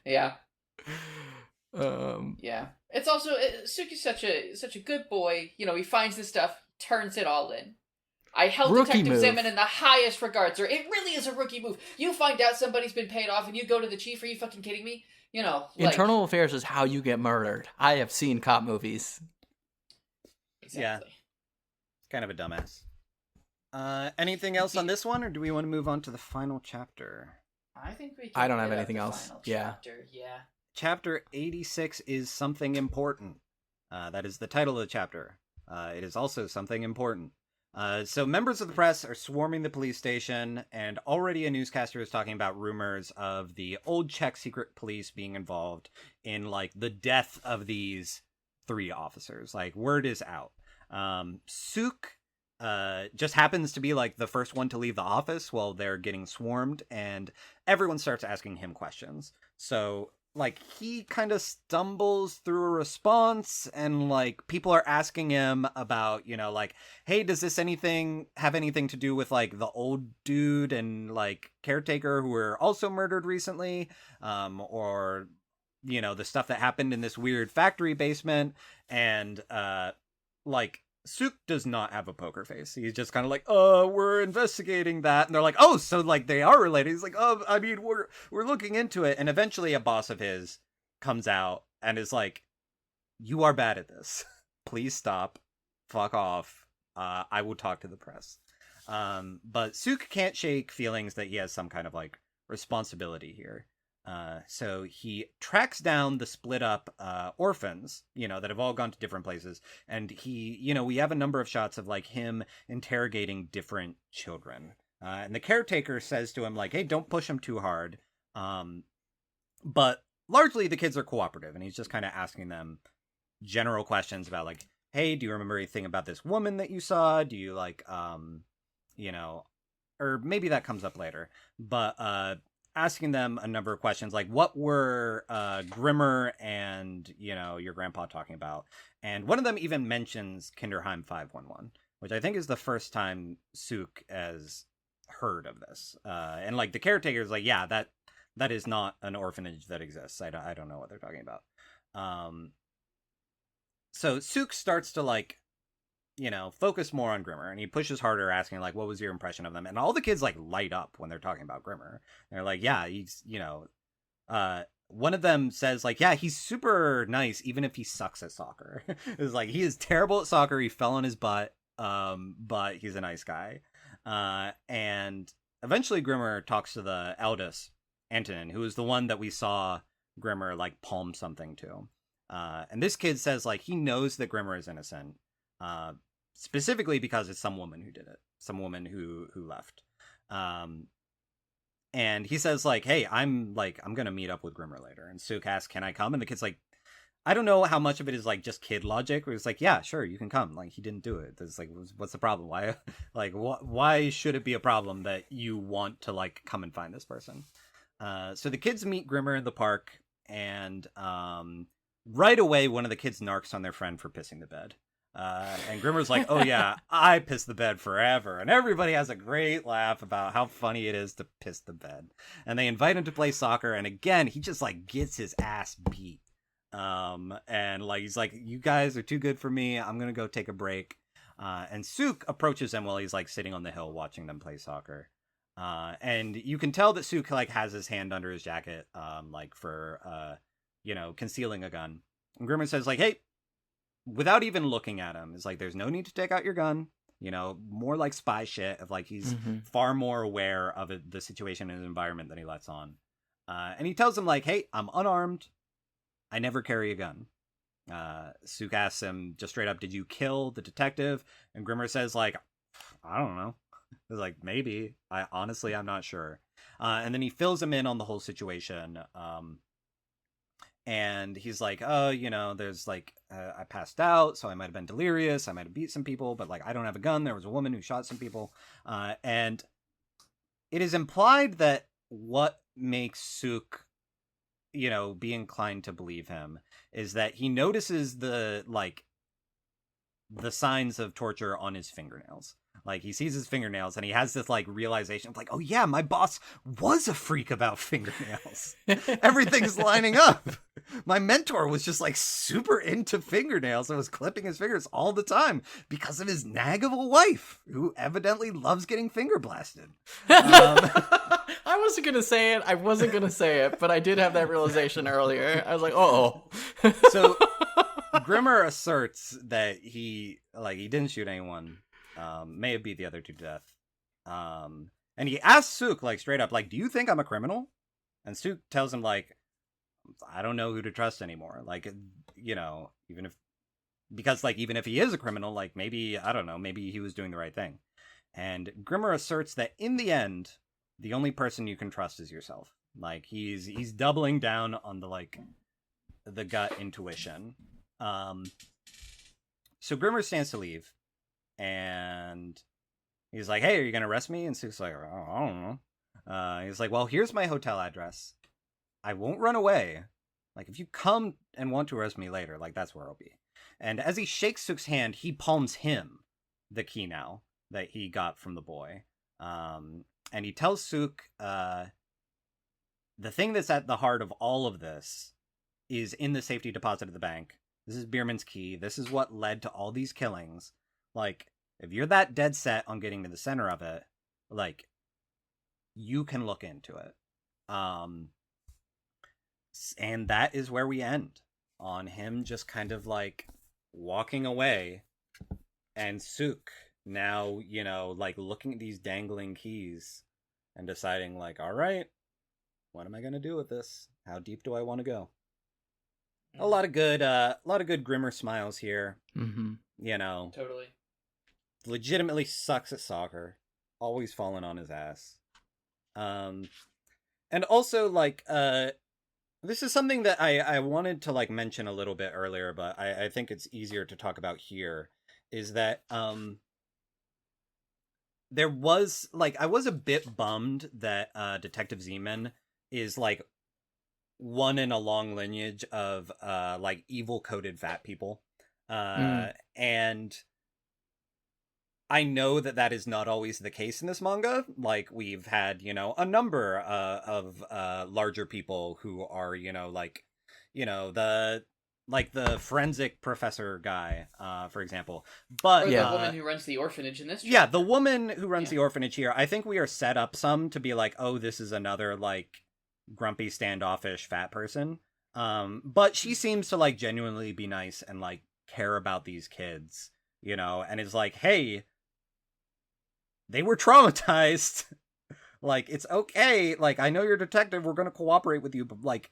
Yeah. Um, Yeah. It's also Suki's such a good boy. You know, he finds this stuff, turns it all in. I held Rookie Detective move. Zeman in the highest regards, sir. It really is a rookie move. You find out somebody's been paid off and you go to the chief. Are you fucking kidding me? You know, like... Internal affairs is how you get murdered. I have seen cop movies. Exactly. Yeah. Kind of a dumbass. Anything else on this one, or do we want to move on to the final chapter? I think we can I don't hit have up anything the else. final Yeah. chapter. Yeah. Chapter 86 is Something Important. That is the title of the chapter. It is also something important. So members of the press are swarming the police station, and already a newscaster is talking about rumors of the old Czech secret police being involved in, like, the death of these 3 officers. Like, word is out. Suk just happens to be, like, the first one to leave the office while they're getting swarmed, and everyone starts asking him questions. So, like, he kind of stumbles through a response, and, like, people are asking him about, you know, like, hey, does this have anything to do with, like, the old dude and, like, caretaker who were also murdered recently? Or, you know, the stuff that happened in this weird factory basement. And, like, Suk does not have a poker face. He's just kind of like, we're investigating that. And they're like, oh, so, like, they are related. He's like, oh, I mean, we're looking into it. And eventually a boss of his comes out and is like, you are bad at this. Please stop. Fuck off. I will talk to the press. But Suk can't shake feelings that he has some kind of, like, responsibility here. So he tracks down the split up orphans, you know, that have all gone to different places. And he, you know, we have a number of shots of, like, him interrogating different children. And the caretaker says to him, like, hey, don't push him too hard. But largely the kids are cooperative, and he's just kind of asking them general questions about, like, hey, do you remember anything about this woman that you saw? Do you, like, you know, or maybe that comes up later. But, asking them a number of questions, like, what were Grimmer and, you know, your grandpa talking about? And one of them even mentions Kinderheim 511, which I think is the first time Suk has heard of this. And, like, the caretaker's like, yeah, that is not an orphanage that exists. I don't know what they're talking about. So Suk starts to, like, you know, focus more on Grimmer, and he pushes harder, asking, like, what was your impression of them? And all the kids, like, light up when they're talking about Grimmer. They're like, yeah, he's, you know, one of them says, like, yeah, he's super nice, even if he sucks at soccer. It's like, he is terrible at soccer, he fell on his butt, but he's a nice guy. And eventually Grimmer talks to the eldest, Antonin, who is the one that we saw Grimmer, like, palm something to. And this kid says, like, he knows that Grimmer is innocent. Specifically because it's some woman who did it, some woman who left. And he says, like, hey, I'm gonna meet up with Grimmer later. And Suk asks, can I come? And the kid's like, I don't know how much of it is, like, just kid logic, where it's like, yeah, sure, you can come. Like, he didn't do it. It's like, what's the problem? Why, like, why should it be a problem that you want to, like, come and find this person? So the kids meet Grimmer in the park, and right away, one of the kids narks on their friend for pissing the bed. And Grimmer's like, oh yeah, I piss the bed forever. And everybody has a great laugh about how funny it is to piss the bed. And they invite him to play soccer. And again, he just, like, gets his ass beat. And, like, he's like, you guys are too good for me. I'm going to go take a break. And Suk approaches him while he's, like, sitting on the hill watching them play soccer. And you can tell that Suk, like, has his hand under his jacket, like, for, you know, concealing a gun. And Grimmer says, like, hey, without even looking at him, is like, there's no need to take out your gun. You know, more like spy shit of, like, he's far more aware of the situation and the environment than he lets on. And he tells him, like, hey, I'm unarmed. I never carry a gun. Suk asks him just straight up, did you kill the detective? And Grimmer says, like, I don't know. He's like, maybe. I'm not sure. And then he fills him in on the whole situation. And he's like, oh, you know, there's, like, I passed out, so I might have been delirious. I might have beat some people, but, like, I don't have a gun. There was a woman who shot some people. And it is implied that what makes Suk, you know, be inclined to believe him is that he notices the signs of torture on his fingernails. Like, he sees his fingernails and he has this, like, realization of, like, oh yeah, my boss was a freak about fingernails. Everything's lining up. My mentor was just, like, super into fingernails and was clipping his fingers all the time because of his nag of a wife, who evidently loves getting finger blasted. I wasn't going to say it, but I did have that realization earlier. I was like, oh. So, Grimmer asserts that he didn't shoot anyone. May have beat the other two to death. And he asks Suk, like, straight up, like, do you think I'm a criminal? And Suk tells him, like, I don't know who to trust anymore. Like, you know, even if he is a criminal, like, maybe, I don't know, maybe he was doing the right thing. And Grimmer asserts that in the end, the only person you can trust is yourself. Like, he's doubling down on the gut intuition. So Grimmer stands to leave. And he's like, hey, are you going to arrest me? And Suk's like, oh, I don't know. He's like, well, here's my hotel address. I won't run away. Like, if you come and want to arrest me later, like, that's where I'll be. And as he shakes Suk's hand, he palms him the key now that he got from the boy. And he tells Suk, the thing that's at the heart of all of this is in the safety deposit of the bank. This is Bierman's key. This is what led to all these killings. Like, if you're that dead set on getting to the center of it, like, you can look into it. And that is where we end, on him just kind of, like, walking away, and Suk now, you know, like, looking at these dangling keys and deciding, like, all right, what am I going to do with this? How deep do I want to go? A lot of good Grimmer smiles here. Mm-hmm. You know. Totally. Legitimately sucks at soccer. Always falling on his ass. And also, like, this is something that I wanted to, like, mention a little bit earlier, but I think it's easier to talk about here, is that, there was, like, I was a bit bummed that, Detective Zeman is, like, one in a long lineage of, like, evil-coded fat people. And I know that is not always the case in this manga. Like, we've had, you know, a number of larger people who are, you know, like, you know, the forensic professor guy, for example. But or the woman who runs the orphanage in this chapter. Yeah, the woman who runs the orphanage here. I think we are set up some to be like, oh, this is another, like, grumpy, standoffish fat person. But she seems to, like, genuinely be nice and, like, care about these kids, you know, and is like, hey, they were traumatized. Like, it's okay. Like, I know you're a detective. We're going to cooperate with you, but, like,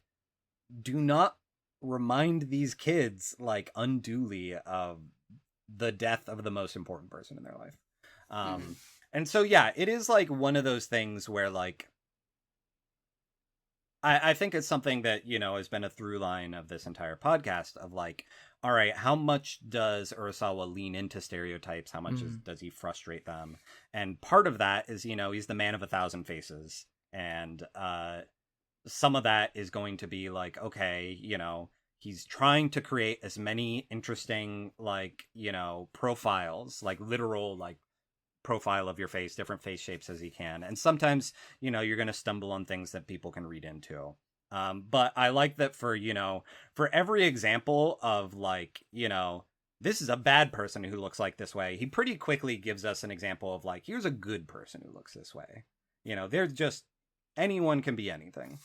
do not remind these kids, like, unduly of the death of the most important person in their life. And so, yeah, it is, like, one of those things where, like, I think it's something that, you know, has been a through line of this entire podcast of, like, all right, how much does Urasawa lean into stereotypes? How much does he frustrate them? And part of that is, you know, he's the man of 1,000 faces. And some of that is going to be like, okay, you know, he's trying to create as many interesting, like, you know, profiles, like literal, like, profile of your face, different face shapes as he can. And sometimes, you know, you're going to stumble on things that people can read into. But I like that for, you know, for every example of, like, you know, this is a bad person who looks like this way, he pretty quickly gives us an example of, like, here's a good person who looks this way. You know, they're just, anyone can be anything.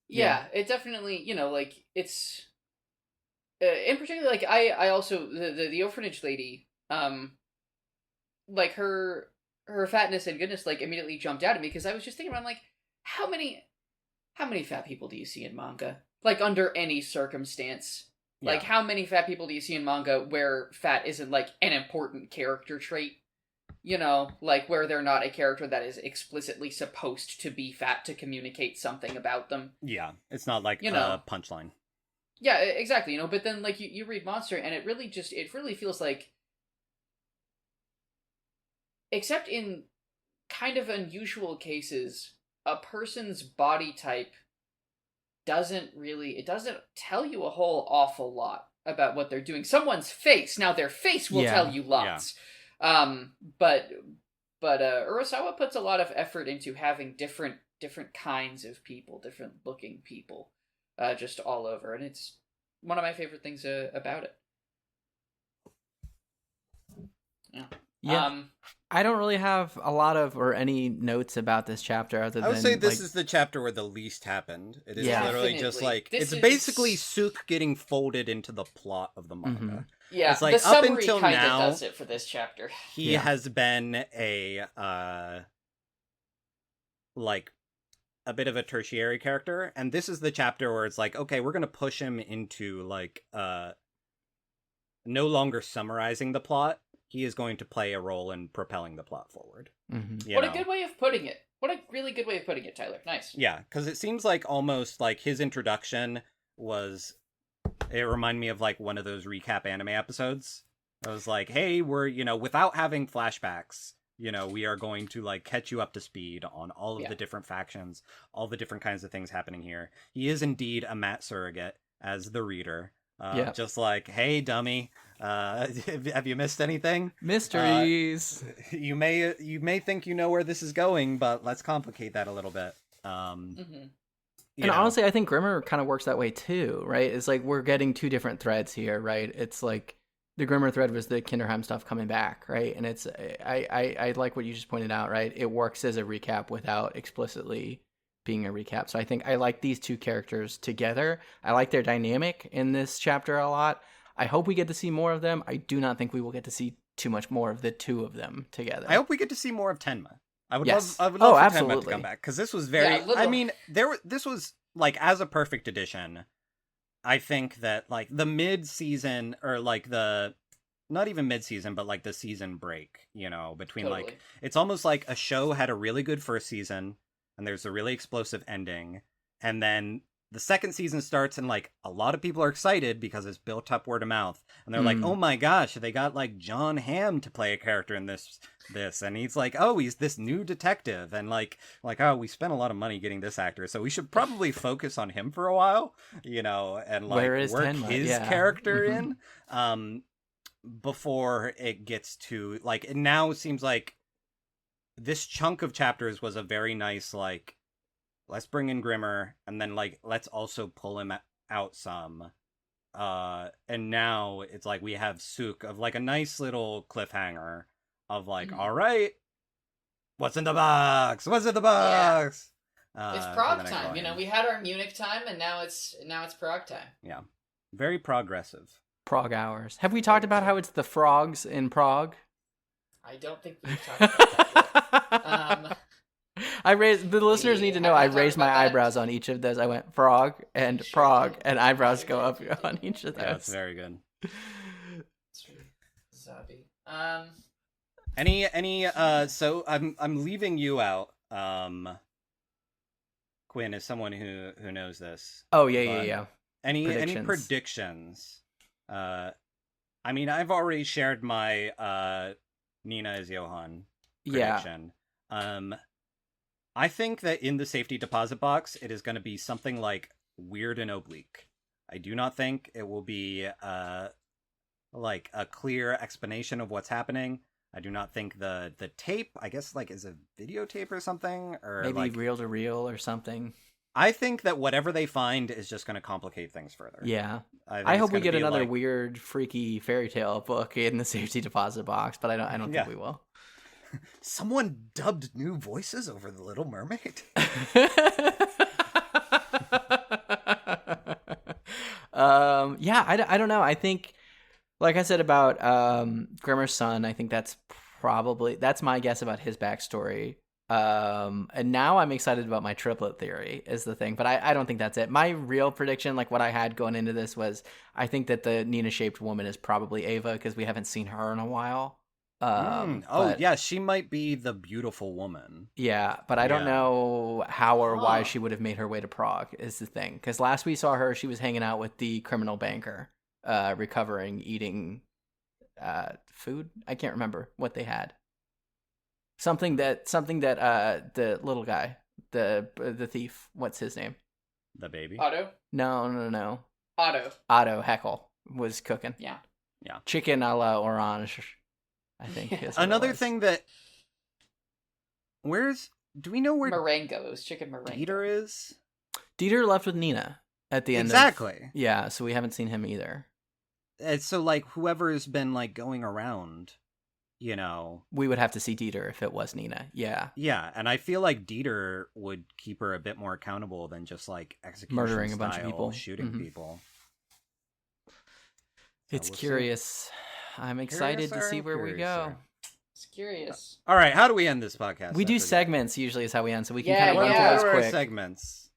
Yeah, it definitely, you know, like, it's, in particular, like, I also, the orphanage lady, like, her fatness and goodness, like, immediately jumped out at me, because I was just thinking about, like, how many fat people do you see in manga? Like, under any circumstance. Yeah. Like, how many fat people do you see in manga where fat isn't, like, an important character trait? You know, like, where they're not a character that is explicitly supposed to be fat to communicate something about them. Yeah, it's not like, you know, a punchline. Yeah, exactly, you know, but then, like, you read Monster, and it really feels like, except in kind of unusual cases, a person's body type doesn't tell you a whole awful lot about what they're doing. Someone's face, now their face will tell you lots. But Urasawa puts a lot of effort into having different kinds of people, different looking people, just all over, and it's one of my favorite things about it. Yeah. I don't really have a lot of or any notes about this chapter other than I would say this is the chapter where the least happened. It is literally just like it's basically Suk getting folded into the plot of the manga. Mm-hmm. Yeah, it's like the summary up until kind now of does it for this chapter. He has been a bit of a tertiary character, and this is the chapter where it's like, okay, we're gonna push him into like no longer summarizing the plot. He is going to play a role in propelling the plot forward. Mm-hmm. What a good way of putting it. What a really good way of putting it, Tyler. Nice. Yeah, because it seems like almost like his introduction was... It reminded me of like one of those recap anime episodes. I was like, hey, we're, without having flashbacks, we are going to like catch you up to speed on all of the different factions, all the different kinds of things happening here. He is indeed a Matt surrogate as the reader. Just like, hey, dummy, have you missed anything? Mysteries. You may think you know where this is going, but let's complicate that a little bit. Honestly, I think Grimmer kind of works that way too, right? It's like we're getting two different threads here, right? It's like the Grimmer thread was the Kinderheim stuff coming back, right? And it's I like what you just pointed out, right? It works as a recap without explicitly being a recap. So I think I like these two characters together. I like their dynamic in this chapter a lot. I hope we get to see more of them. I do not think we will get to see too much more of the two of them together. I hope we get to see more of Tenma. I would love for Tenma to come back, because this was very... this was, like, as a perfect addition, I think that, like, the mid-season, or, like, not even mid-season, but, like, the season break, between, like... It's almost like a show had a really good first season, and there's a really explosive ending, and then the second season starts, and, like, a lot of people are excited because it's built up word of mouth, and they're like, oh my gosh, they got, like, John Hamm to play a character in this, and he's like, oh, he's this new detective, and, like, oh, we spent a lot of money getting this actor, so we should probably focus on him for a while, and, like, work Tenma? His character in, before it gets to, like, it now seems like this chunk of chapters was a very nice, like, let's bring in Grimmer, and then, like, let's also pull him out some. And now it's like we have Suk of, like, a nice little cliffhanger of, like, all right, what's in the box? What's in the box? Yeah. It's Prague time. We had our Munich time, and now it's Prague time. Yeah. Very progressive. Prague hours. Have we talked about how it's the frogs in Prague? I don't think we've talked about that yet. The listeners need to know I raised my eyebrows on each of those. I went frog and Prague, and eyebrows go up on each of those. Yeah, that's very good. Zabi. So I'm leaving you out, Quinn, as someone who knows this. Oh yeah. Any predictions? I mean, I've already shared my Nina is Johan prediction. Yeah. I think that in the safety deposit box, it is going to be something like weird and oblique. I do not think it will be like a clear explanation of what's happening. I do not think the tape, I guess, like, is a videotape or something, or maybe like reel to reel or something. I think that whatever they find is just going to complicate things further. Yeah. I hope we get another weird, freaky fairy tale book in the safety deposit box, but I don't think we will. Someone dubbed new voices over The Little Mermaid. I don't know. I think, like I said about Grimmer's son, I think that's my guess about his backstory. And now I'm excited about my triplet theory is the thing, but I don't think that's it. My real prediction, like what I had going into this, was I think that the Nina-shaped woman is probably Ava, because we haven't seen her in a while. Yeah, she might be the beautiful woman. Yeah, but I don't know how or why she would have made her way to Prague is the thing. Because last we saw her, she was hanging out with the criminal banker, eating food. I can't remember what they had. Something that the little guy, the thief, what's his name? The baby? Otto? No. Otto Heckel was cooking. Yeah. Chicken a la orange. I think. Is Another thing that... Do we know where Marengo. It was chicken Marengo. Dieter is? Dieter left with Nina at the end. Exactly. Yeah, so we haven't seen him either. And so, like, whoever's been, like, going around, you know... We would have to see Dieter if it was Nina. Yeah. Yeah, and I feel like Dieter would keep her a bit more accountable than just, like, execution murdering a bunch of people. Shooting people. It's curious. I'm excited to see where we go. It's curious. All right, how do we end this podcast? We do segments usually is how we end, so we can kind of run through What those are quick. our segments?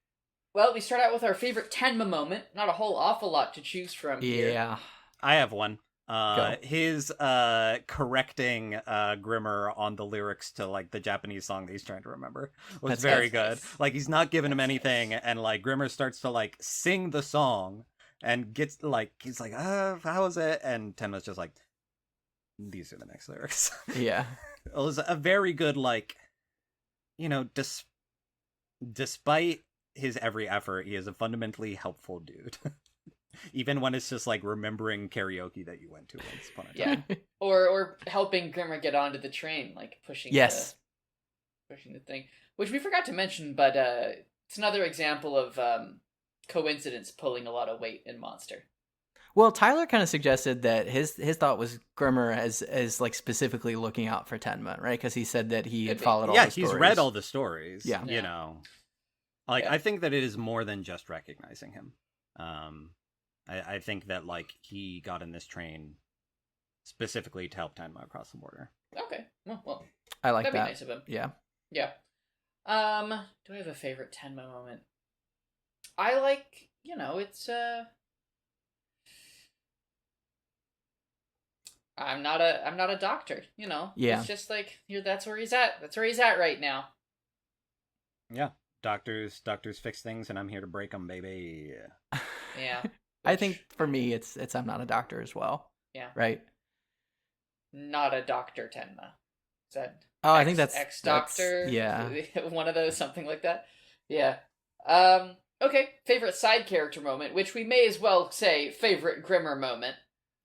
Well, we start out with our favorite Tenma moment. Not a whole awful lot to choose from here. Yeah. I have one. His correcting Grimmer on the lyrics to like the Japanese song that he's trying to remember was very good. Like he's not giving him anything, and like Grimmer starts to like sing the song and gets like he's like, how is it? And Tenma's just like, these are the next lyrics. Yeah. It was a very good like, you know, despite his every effort, he is a fundamentally helpful dude. Even when it's just like remembering karaoke that you went to once upon a time. Yeah. Or helping Grimmer get onto the train, like pushing the thing. Which we forgot to mention, but it's another example of coincidence pulling a lot of weight in Monster. Well, Tyler kind of suggested that his thought was Grimmer as like specifically looking out for Tenma, right? Because he said that he had followed all the stories. Yeah, he's read all the stories. Yeah. You know. Like, I think that it is more than just recognizing him. I think that, like, he got in this train specifically to help Tenma across the border. Okay. Well I like that'd that. be nice of him. Yeah. Yeah. Do I have a favorite Tenma moment? I like, you know, it's, I'm not a doctor, you know? Yeah. It's just like, that's where he's at. That's where he's at right now. Yeah. Doctors fix things, and I'm here to break them, baby. Yeah. I think for me, it's I'm not a doctor as well. Yeah. Right. Not a Doctor Tenma. Is that? I think that's Ex-Doctor. Yeah. One of those, something like that. Yeah. Okay. Favorite side character moment, which we may as well say favorite Grimmer moment.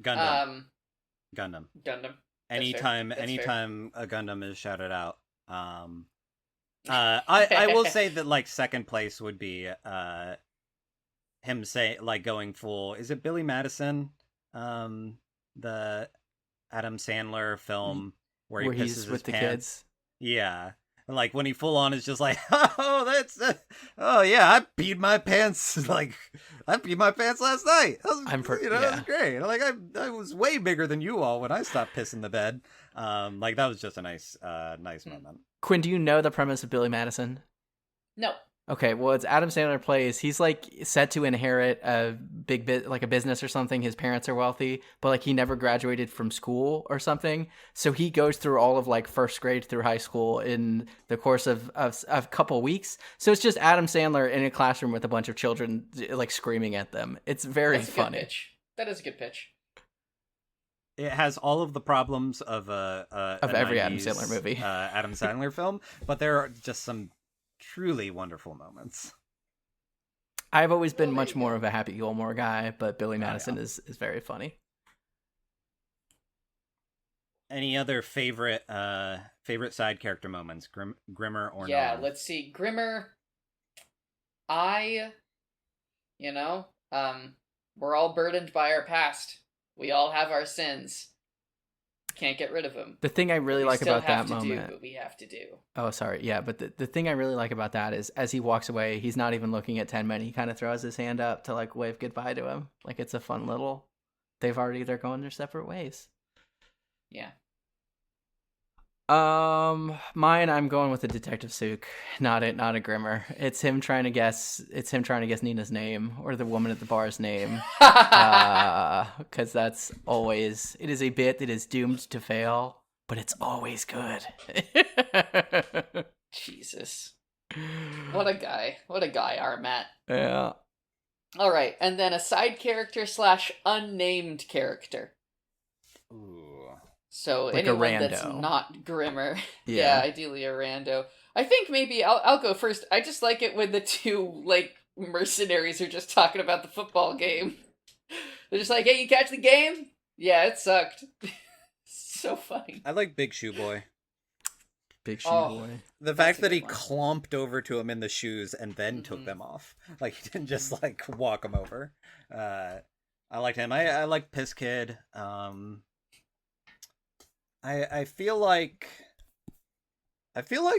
Gundam. Gundam. Anytime a Gundam is shouted out. I will say that like second place would be him going full. Is it Billy Madison? The Adam Sandler film where he pisses he's his with the pants. kids. Yeah. Like when he full on is just like, oh yeah, I peed my pants. Like I peed my pants last night. That was great. Like I was way bigger than you all when I stopped pissing the bed. Like that was just a nice moment. Quinn, do you know the premise of Billy Madison? No. Okay, well, it's Adam Sandler plays. He's like set to inherit a like a business or something. His parents are wealthy, but like he never graduated from school or something. So he goes through all of like first grade through high school in the course of a couple weeks. So it's just Adam Sandler in a classroom with a bunch of children like screaming at them. It's very funny. Good pitch. That is a good pitch. It has all of the problems of every 90s, Adam Sandler movie, Adam Sandler film, but there are just some truly wonderful moments. I've always been much more of a Happy Gilmore guy, but Billy Madison is very funny. Any other favorite side character moments, Grimmer or not? Yeah, let's see. Grimmer, we're all burdened by our past. We all have our sins. Can't get rid of them. The thing I really like about that moment, do what we have to do. Oh, sorry. Yeah, but the thing I really like about that is as he walks away, he's not even looking at Tenma, and he kind of throws his hand up to like wave goodbye to him. Like it's a fun little. They're going their separate ways. Yeah. Mine, I'm going with the Detective Sook, not a Grimmer. It's him trying to guess Nina's name or the woman at the bar's name. Because that's always, it is a bit that is doomed to fail, but it's always good. Jesus. What a guy, our Matt. Yeah. All right, and then a side character / unnamed character. Ooh. So like anyone that's not Grimmer. Yeah, ideally a rando. I think maybe I'll go first. I just like it when the two like mercenaries are just talking about the football game. They're just like, "Hey, you catch the game? Yeah, it sucked." so funny. I like Big Shoe Boy. Big Shoe Boy. The fact that he clomped over to him in the shoes and then took them off. Like, he didn't just, like, walk him over. I liked him. I like Piss Kid. I feel like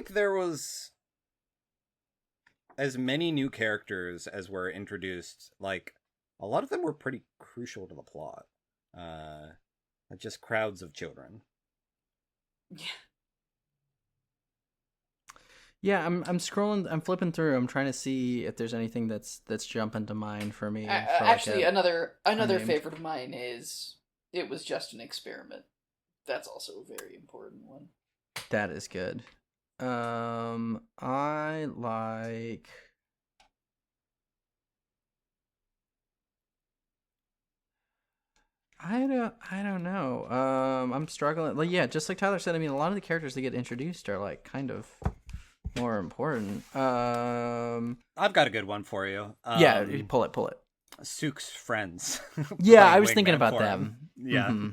there was as many new characters as were introduced. Like, a lot of them were pretty crucial to the plot. Just crowds of children. Yeah. Yeah, I'm scrolling, I'm flipping through. I'm trying to see if there's anything that's jumping to mind for me. Actually, another favorite of mine is It Was Just an Experiment. That's also a very important one. That is good. I like. I don't know. I'm struggling. Like, yeah, just like Tyler said. I mean, a lot of the characters that get introduced are like kind of more important. I've got a good one for you. Yeah, pull it. Sook's friends. Yeah, I was thinking about them. Yeah. Mm-hmm.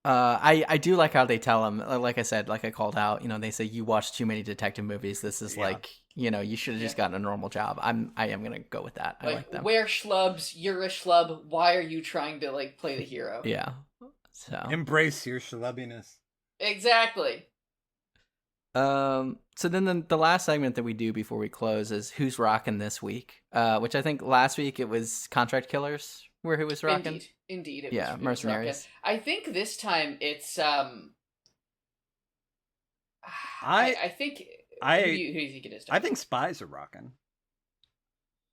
I do like how they tell him, like I said, like I called out, they say you watch too many detective movies. This is like, you should have just gotten a normal job. I am going to go with that. I like them. We're schlubs. You're a schlub. Why are you trying to like play the hero? Yeah. So embrace your schlubbiness. Exactly. So then the last segment that we do before we close is Who's Rockin' This Week, which I think last week it was Contract Killers where who was rocking. Indeed. It was Mercenaries. I think this time it's I think who do you think it is? I think Spies are rocking.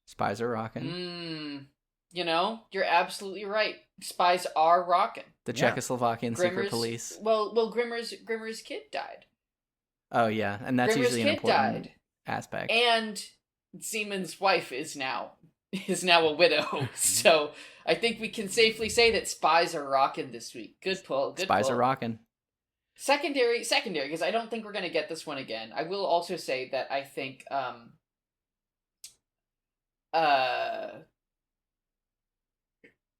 Spies are rocking. You're absolutely right. Spies are rocking. The Czechoslovakian secret police. Well, Grimmer's kid died. Oh yeah, and that's Grimmer's usually an important died. Aspect. And Seaman's wife is now a widow. So I think we can safely say that Spies are rocking this week. Good pull. Spies are rocking. Secondary, because I don't think we're going to get this one again. I will also say that I think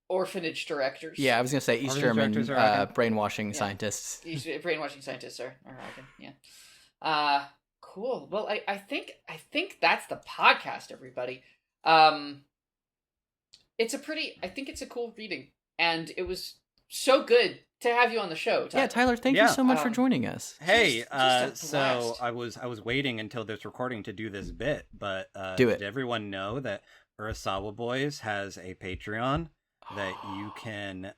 orphanage directors. Yeah, I was going to say East German brainwashing scientists. Brainwashing scientists are rocking. Yeah. Cool. Well, I think that's the podcast, everybody. It's a cool reading, and it was so good to have you on the show, Tyler. Yeah, Tyler, thank you so much for joining us. Hey, so I was waiting until this recording to do this bit, but did everyone know that Urasawa Boys has a Patreon that you can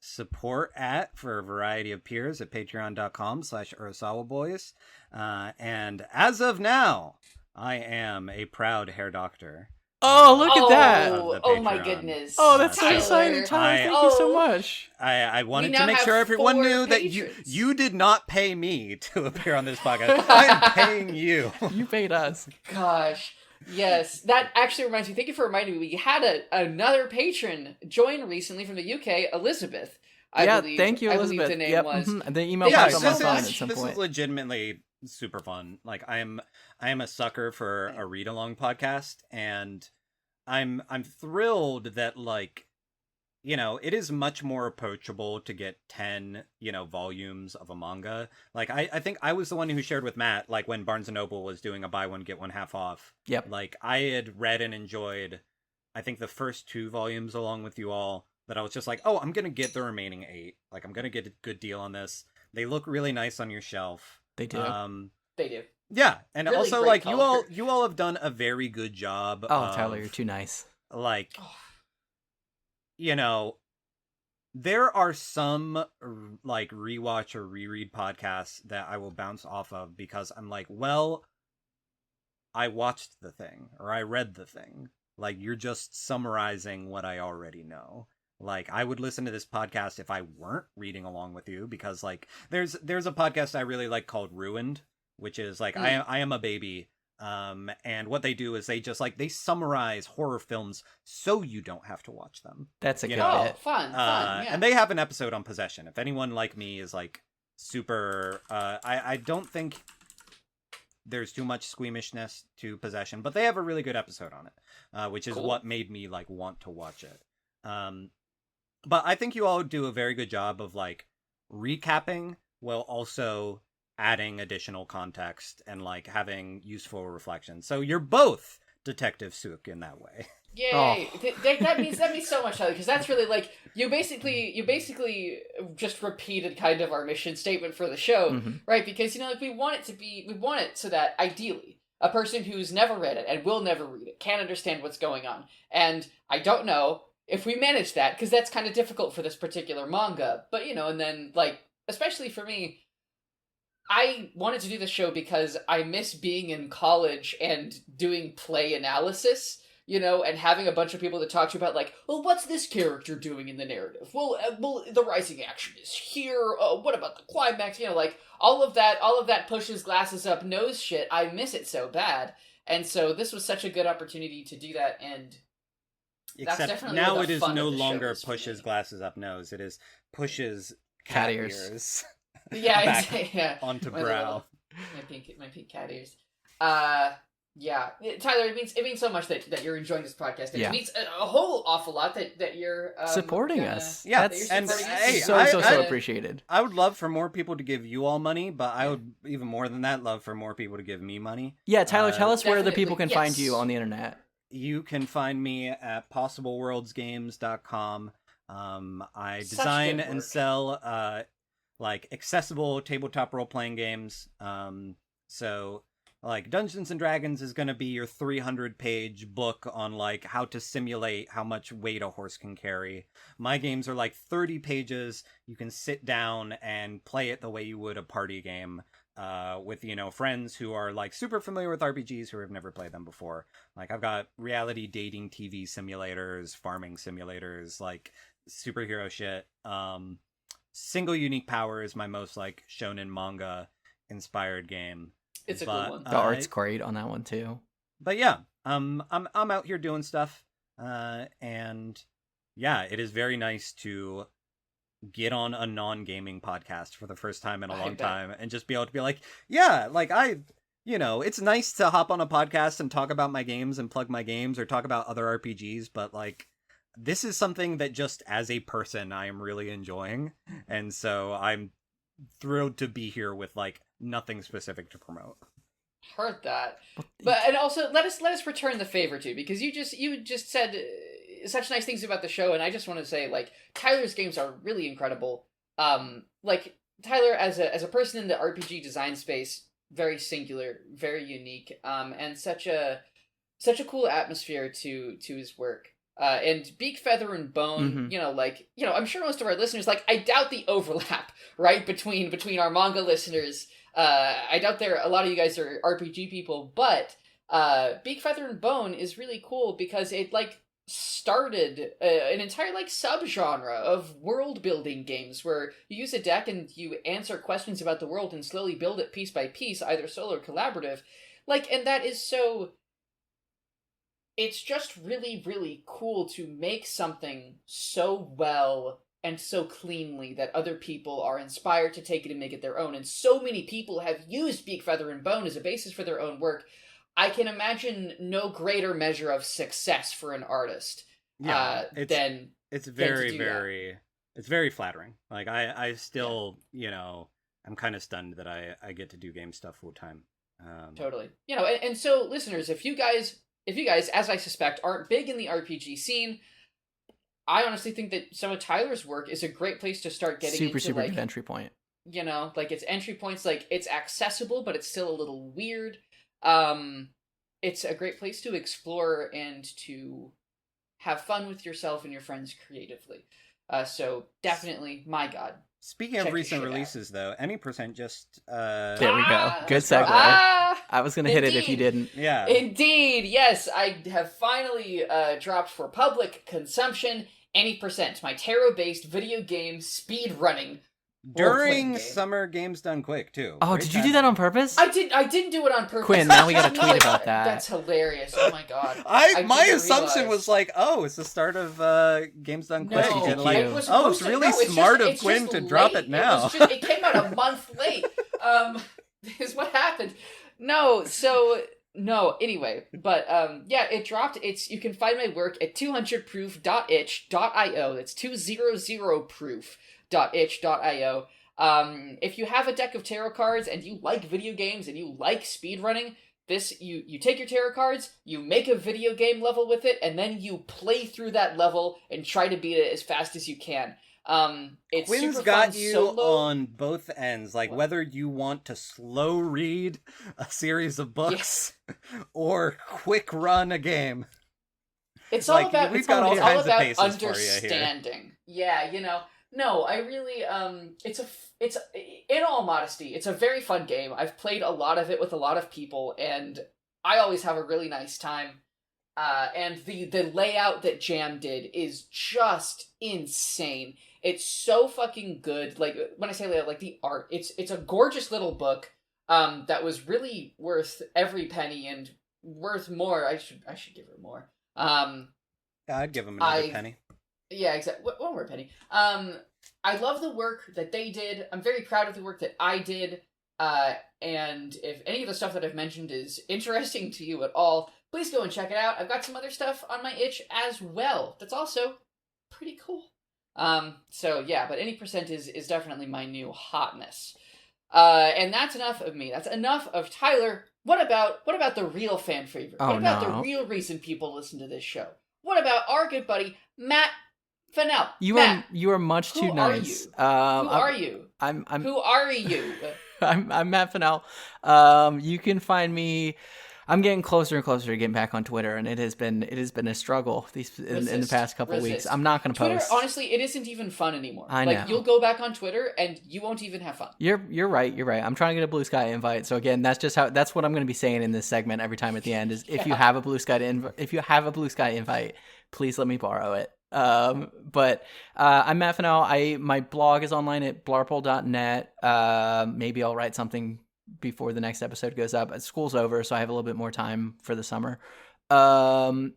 support for a variety of peers at patreon.com/Urasawa Boys. And as of now, I am a proud hair doctor. Oh, look at that! Oh my goodness! Oh, that's so exciting, Tyler. Thank you so much. I wanted to make sure everyone knew that you did not pay me to appear on this podcast. I am paying you. You paid us. Gosh, yes. That actually reminds me. Thank you for reminding me. We had another patron join recently from the UK, Elizabeth. I believe, thank you, Elizabeth. The name was. The email popped on my phone at some point. This is legitimately super fun. Like I am a sucker for a read along podcast, and I'm thrilled that it is much more approachable to get 10 volumes of a manga. Like I think I was the one who shared with Matt, like when Barnes & Noble was doing a buy one get one half off. Yep. Like I had read and enjoyed I think the first 2 volumes along with you all, that I was just like, oh, I'm gonna get the remaining 8. Like I'm gonna get a good deal on this. They look really nice on your shelf. They do. They do. Yeah, and really also like color. you all have done a very good job. Oh, Tyler, you're too nice. Like, there are some like rewatch or reread podcasts that I will bounce off of because I'm like, well, I watched the thing or I read the thing. Like, you're just summarizing what I already know. Like, I would listen to this podcast if I weren't reading along with you because like there's a podcast I really like called Ruined, which is like I am a baby, and what they do is they just like they summarize horror films so you don't have to watch them. That's a good bit. Fun, yeah. And they have an episode on possession. If anyone like me is like super, I don't think there's too much squeamishness to possession, but they have a really good episode on it, which is what made me like want to watch it. But I think you all do a very good job of like recapping while also adding additional context and like having useful reflection. So you're both Detective Sook in that way. Yay! Oh. That means so much, Tyler, because that's really like you basically just repeated kind of our mission statement for the show, right? Because like we want it so that ideally a person who's never read it and will never read it can understand what's going on. And I don't know if we manage that, because that's kind of difficult for this particular manga. But and then like especially for me, I wanted to do this show because I miss being in college and doing play analysis. And having a bunch of people to talk to about, like, well, what's this character doing in the narrative? Well, the rising action is here. What about the climax? Like, all of that pushes glasses up nose shit. I miss it so bad. And so this was such a good opportunity to do that, and except that's definitely now where it the is fun no of the show longer is pushes glasses up nose. It is pushes cat ears. Yeah, back onto brow. My pink cat ears. Yeah, Tyler, it means so much that you're enjoying this podcast. And it means a whole awful lot that you're supporting us. Yeah, and hey, so appreciated. I would love for more people to give you all money, but I would even more than that love for more people to give me money. Yeah, Tyler, tell us where the people can find you on the internet. You can find me at possibleworldsgames.com. I design and sell like accessible tabletop role-playing games. So like Dungeons and Dragons is going to be your 300-page book on like how to simulate how much weight a horse can carry. My games are like 30 pages. You can sit down and play it the way you would a party game with, friends who are like super familiar with RPGs who have never played them before. Like I've got reality dating TV simulators, farming simulators, like superhero shit. Single Unique Power is my most like shonen manga inspired game. It's a good one. The art's great on that one too. But yeah, I'm out here doing stuff, and yeah, it is very nice to get on a non-gaming podcast for the first time in a long time, and just be able to be like, yeah, like it's nice to hop on a podcast and talk about my games and plug my games or talk about other RPGs, but like this is something that just as a person I am really enjoying, and so I'm thrilled to be here with like nothing specific to promote. Heard that, and also let us return the favor too, because you just said such nice things about the show, and I just want to say like Tyler's games are really incredible. Like Tyler as a person in the RPG design space, very singular, very unique, and such a cool atmosphere to his work. And Beak, Feather, and Bone, I'm sure most of our listeners, like, I doubt the overlap, right, between our manga listeners. I doubt a lot of you guys are RPG people, but Beak, Feather, and Bone is really cool because it, like, started an entire, like, subgenre of world-building games where you use a deck and you answer questions about the world and slowly build it piece by piece, either solo or collaborative. Like, and that is so... It's just really, really cool to make something so well and so cleanly that other people are inspired to take it and make it their own. And so many people have used Beak, Feather, and Bone as a basis for their own work. I can imagine no greater measure of success for an artist than it's very, very, it's very flattering. Like I still, I'm kind of stunned that I get to do game stuff full time. Totally. And so listeners, if you guys, as I suspect, aren't big in the RPG scene, I honestly think that some of Tyler's work is a great place to start getting super like, good entry point. Like it's entry points, like it's accessible, but it's still a little weird. It's a great place to explore and to have fun with yourself and your friends creatively. So definitely, my God. Speaking of recent releases, though, Any Percent just... There we go. Good segue. I was going to hit it if you didn't. Yeah. Indeed, yes. I have finally dropped for public consumption Any Percent, my tarot-based video game speed running. During Summer Games Done Quick, too. Oh, did you do that on purpose? I didn't do it on purpose. Quinn, now we got to tweet about that. That's hilarious. Oh my God. My assumption was like, oh, it's the start of Games Done Quick. No, and like, it's really smart of Quinn to drop it now. It came out a month late. Is what happened. Anyway, but it dropped. You can find my work at 200proof.itch.io. That's 200proof. tarot.itch.io. If you have a deck of tarot cards and you like video games and you like speedrunning, you take your tarot cards, you make a video game level with it, and then you play through that level and try to beat it as fast as you can. It's Quinn's super got fun you solo. on both ends, like whether you want to slow read a series of books or quick run a game. It's all about understanding. Yeah, no, I really it's in all modesty, it's a very fun game. I've played a lot of it with a lot of people, and I always have a really nice time. And the layout that Jam did is just insane. It's so fucking good. Like, when I say layout, like the art, it's a gorgeous little book that was really worth every penny and worth more. I should give her more. I'd give him another penny. Yeah, exactly. One more penny. I love the work that they did. I'm very proud of the work that I did. And if any of the stuff that I've mentioned is interesting to you at all, please go and check it out. I've got some other stuff on my itch as well that's also pretty cool. So yeah, but any percent is definitely my new hotness. And that's enough of me. That's enough of Tyler. What about the real fan favorite? What about the real reason people listen to this show? What about our good buddy Matt Fennell? You are much too nice. Who are you? Who are you? I'm Matt Fennell. You can find me. I'm getting closer and closer to getting back on Twitter, and it has been a struggle in the past couple of weeks. I'm not going to post. Twitter, honestly, it isn't even fun anymore. I know. Like, you'll go back on Twitter and you won't even have fun. You're right. I'm trying to get a Blue Sky invite. So again, that's what I'm going to be saying in this segment every time at the end is if you have a Blue Sky invite, please let me borrow it. But I'm Matt Fennell. My blog is online at blarpole.net. Maybe I'll write something before the next episode goes up. School's over, so I have a little bit more time for the summer. I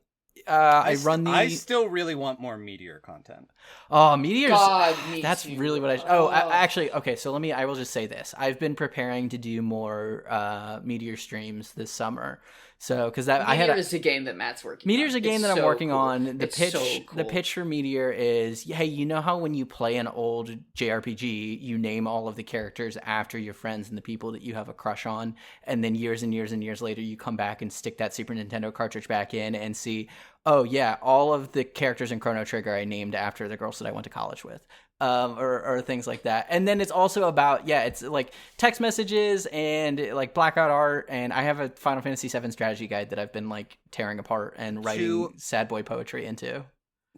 still really want more Meteor content. Oh, Meteors. God, that's too. really what actually, okay, so I will just say this. I've been preparing to do more Meteor streams this summer. So, because Meteor is a game that Matt's working Meteor's on. a game that I'm working on. The pitch for Meteor is, hey, you know how when you play an old JRPG, you name all of the characters after your friends and the people that you have a crush on, and then years and years and years later, you come back and stick that Super Nintendo cartridge back in and see, oh yeah, all of the characters in Chrono Trigger I named after the girls that I went to college with. Or things like that. And then it's also about, it's like text messages and like blackout art. And I have a Final Fantasy VII strategy guide that I've been like tearing apart and writing sad boy poetry into.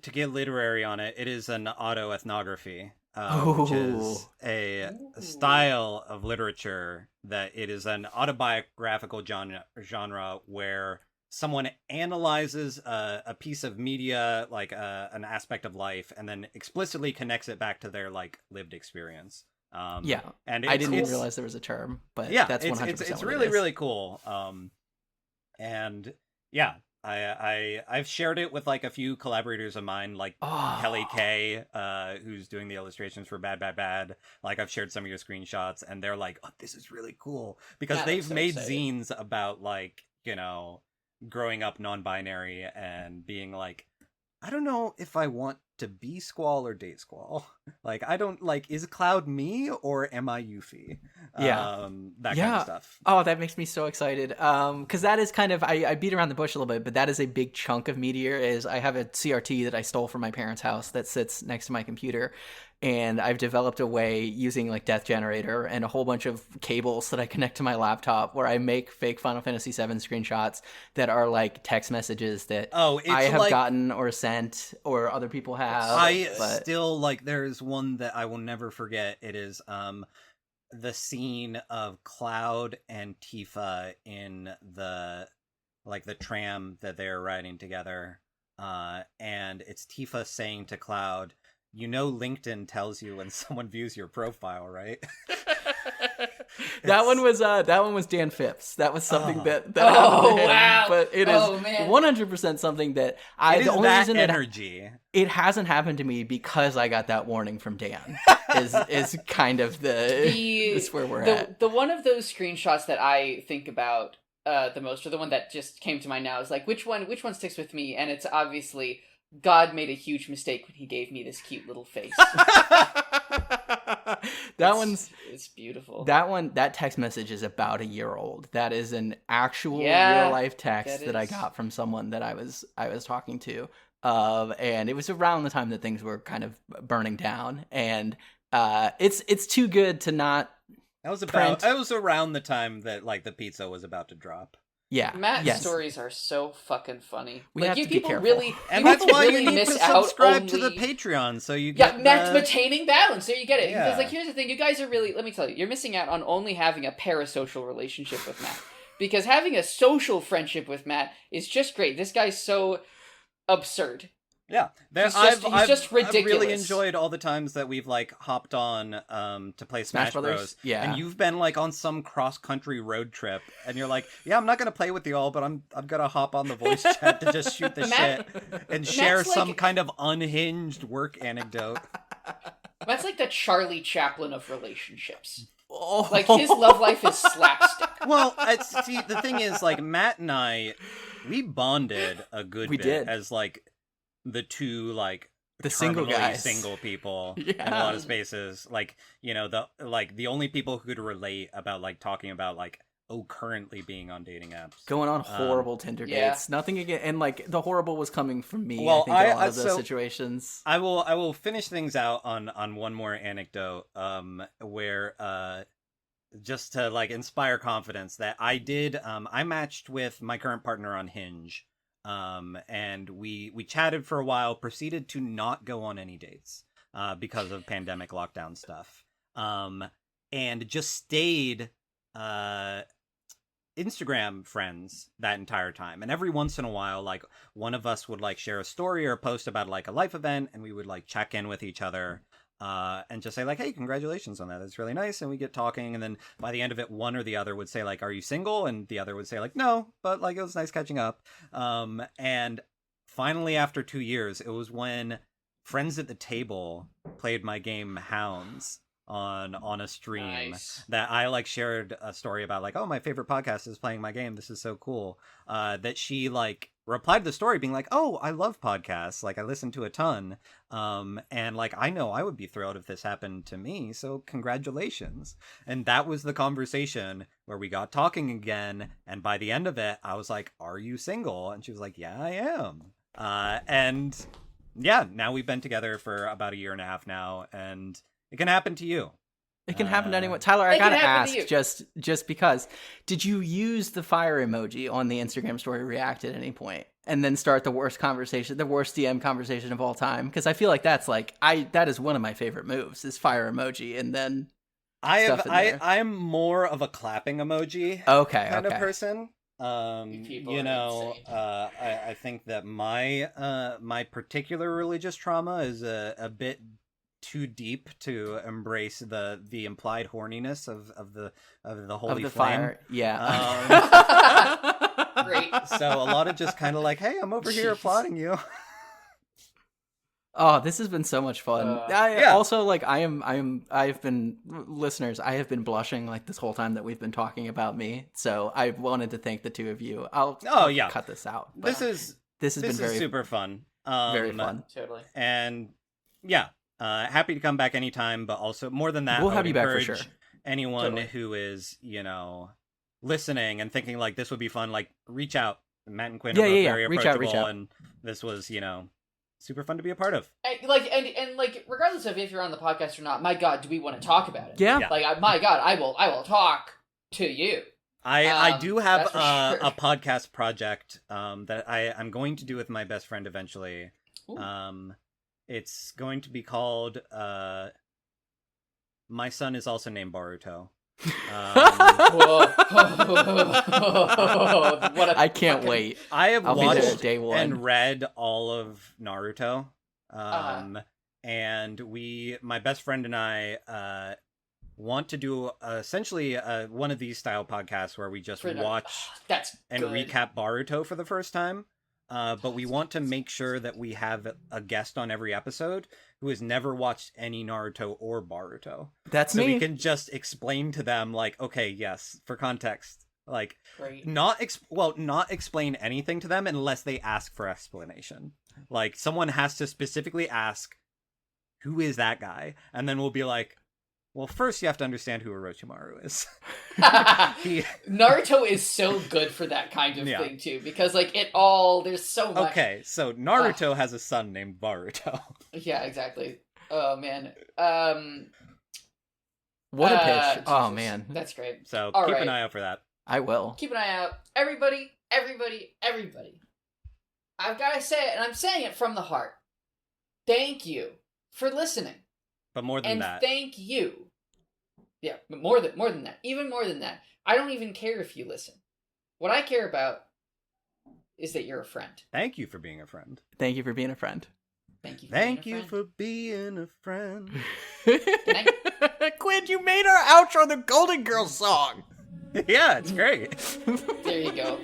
To get literary on it, it is an autoethnography, which is a style of literature that it is an autobiographical genre where someone analyzes a piece of media, like an aspect of life, and then explicitly connects it back to their like lived experience. And I didn't realize there was a term, but that's 100%. It's really really cool. And yeah, I've shared it with like a few collaborators of mine, like Kelly K, who's doing the illustrations for Bad Bad Bad. Like I've shared some of your screenshots, and they're like, "Oh, this is really cool," because they've made zines about like growing up non-binary and being like, I don't know if I want to be Squall or date Squall. Like, I don't, like, is Cloud me or am I Yuffie? That kind of stuff. Oh, that makes me so excited. Because that is kind of, I beat around the bush a little bit, but that is a big chunk of Meteor. Is I have a CRT that I stole from my parents' house that sits next to my computer. And I've developed a way using like Death Generator and a whole bunch of cables that I connect to my laptop where I make fake Final Fantasy VII screenshots that are like text messages that I have gotten or sent or other people have. Still like, there's one that I will never forget. It is the scene of Cloud and Tifa in the tram that they're riding together. And it's Tifa saying to Cloud, LinkedIn tells you when someone views your profile, right? That one was Dan Phipps. That was something that happened to him. Wow. But it is 100% something that the only reason energy. It hasn't happened to me because I got that warning from Dan. is kind of is where we're at. The one of those screenshots that I think about the most, or the one that just came to mind now, is like which one sticks with me, and it's obviously God made a huge mistake when he gave me this cute little face. It's beautiful. That text message is about a year old. That is an actual real life text that I got from someone that I was talking to. And it was around the time that things were kind of burning down, and it's too good to not. That was around the time that like the pizza was about to drop. Yeah, Matt's stories are so fucking funny. We have you to be people careful. really, and that's why really you need miss to out subscribe to the Patreon so you get maintaining balance. There you get it. Yeah. Because like here's the thing, you guys are really, let me tell you, you're missing out on only having a parasocial relationship with Matt. Because having a social friendship with Matt is just great. This guy's so absurd. Yeah, he's just ridiculous. I've really enjoyed all the times that we've like hopped on to play Smash Bros. Yeah, and you've been like on some cross country road trip, and you're like, yeah, I'm not gonna play with you all, but I'm gonna hop on the voice chat to just shoot the shit and share some kind of unhinged work anecdote. That's like the Charlie Chaplin of relationships. Oh. Like his love life is slapstick. Well, see, the thing is, like Matt and I, we bonded a good bit as like the two like the single guys, single people in a lot of spaces. Like, you know, the only people who could relate about like talking about like currently being on dating apps, going on horrible Tinder dates. Nothing again, and like the horrible was coming from me. Well, I think a lot of those situations. I will finish things out on one more anecdote, where just to like inspire confidence that I matched with my current partner on Hinge. And we chatted for a while, proceeded to not go on any dates, because of pandemic lockdown stuff. And just stayed, Instagram friends that entire time. And every once in a while, like one of us would like share a story or a post about like a life event, and we would like check in with each other. And just say like, hey, congratulations on that. That's really nice. And we get talking. And then by the end of it, one or the other would say like, are you single? And the other would say like, no, but like, it was nice catching up. And finally, after 2 years, it was when Friends at the Table played my game Hounds on a stream. Nice. That I like shared a story about like, oh, my favorite podcast is playing my game. This is so cool. That she like replied to the story being like, oh, I love podcasts. Like I listen to a ton. And like, I know I would be thrilled if this happened to me. So congratulations. And that was the conversation where we got talking again. And by the end of it, I was like, are you single? And she was like, yeah, I am. And yeah, now we've been together for about 1.5 years now, and it can happen to you. It can happen to anyone. Tyler, I gotta ask, just because, did you use the fire emoji on the Instagram story react at any point, and then start the worst conversation, the worst DM conversation of all time? Because I feel like that is one of my favorite moves, is fire emoji, and then I'm more of a clapping emoji kind of person. You know, I think that my particular religious trauma is a bit too deep to embrace the implied horniness of the holy flame. Fire. Yeah. Great. So a lot of just kind of like, hey, I'm over here applauding you. Oh, this has been so much fun. Also, like, I've been listeners. I have been blushing like this whole time that we've been talking about me. So I wanted to thank the two of you. I'll cut this out. This has been super fun. Very fun. Totally. And yeah. Happy to come back anytime, but also more than that, we'll have you back for sure. Anyone who is, you know, listening and thinking like this would be fun, like reach out. Matt and Quinn are both very approachable, reach out. And this was, you know, super fun to be a part of. And regardless of if you're on the podcast or not, my God, do we want to talk about it? Yeah. Like, my God, I will talk to you. I do have a podcast project that I'm going to do with my best friend eventually. Ooh. It's going to be called My Son Is Also Named Boruto. I can't wait. I have watched and read all of Naruto. And my best friend and I want to do essentially one of these style podcasts where we just watch and recap Boruto for the first time. But we want to make sure that we have a guest on every episode who has never watched any Naruto or Boruto. That's me. So we can just explain to them, like, okay, yes, for context, Like, Great. not explain anything to them unless they ask for explanation. Like, someone has to specifically ask, who is that guy? And then we'll be like, well, first you have to understand who Orochimaru is. Naruto is so good for that kind of thing, too, because, like, there's so much. Okay, so Naruto has a son named Baruto. Yeah, exactly. Oh, man. What a pitch. Oh, man. That's great. So All keep right. an eye out for that. I will. Keep an eye out. Everybody. I've got to say it, and I'm saying it from the heart. Thank you for listening. But more than that. And thank you. Yeah, but more than that. Even more than that. I don't even care if you listen. What I care about is that you're a friend. Thank you for being a friend. Thank you for being a friend. Thank you for being a friend. Quinn, you made our outro the Golden Girls song. Yeah, it's great. There you go.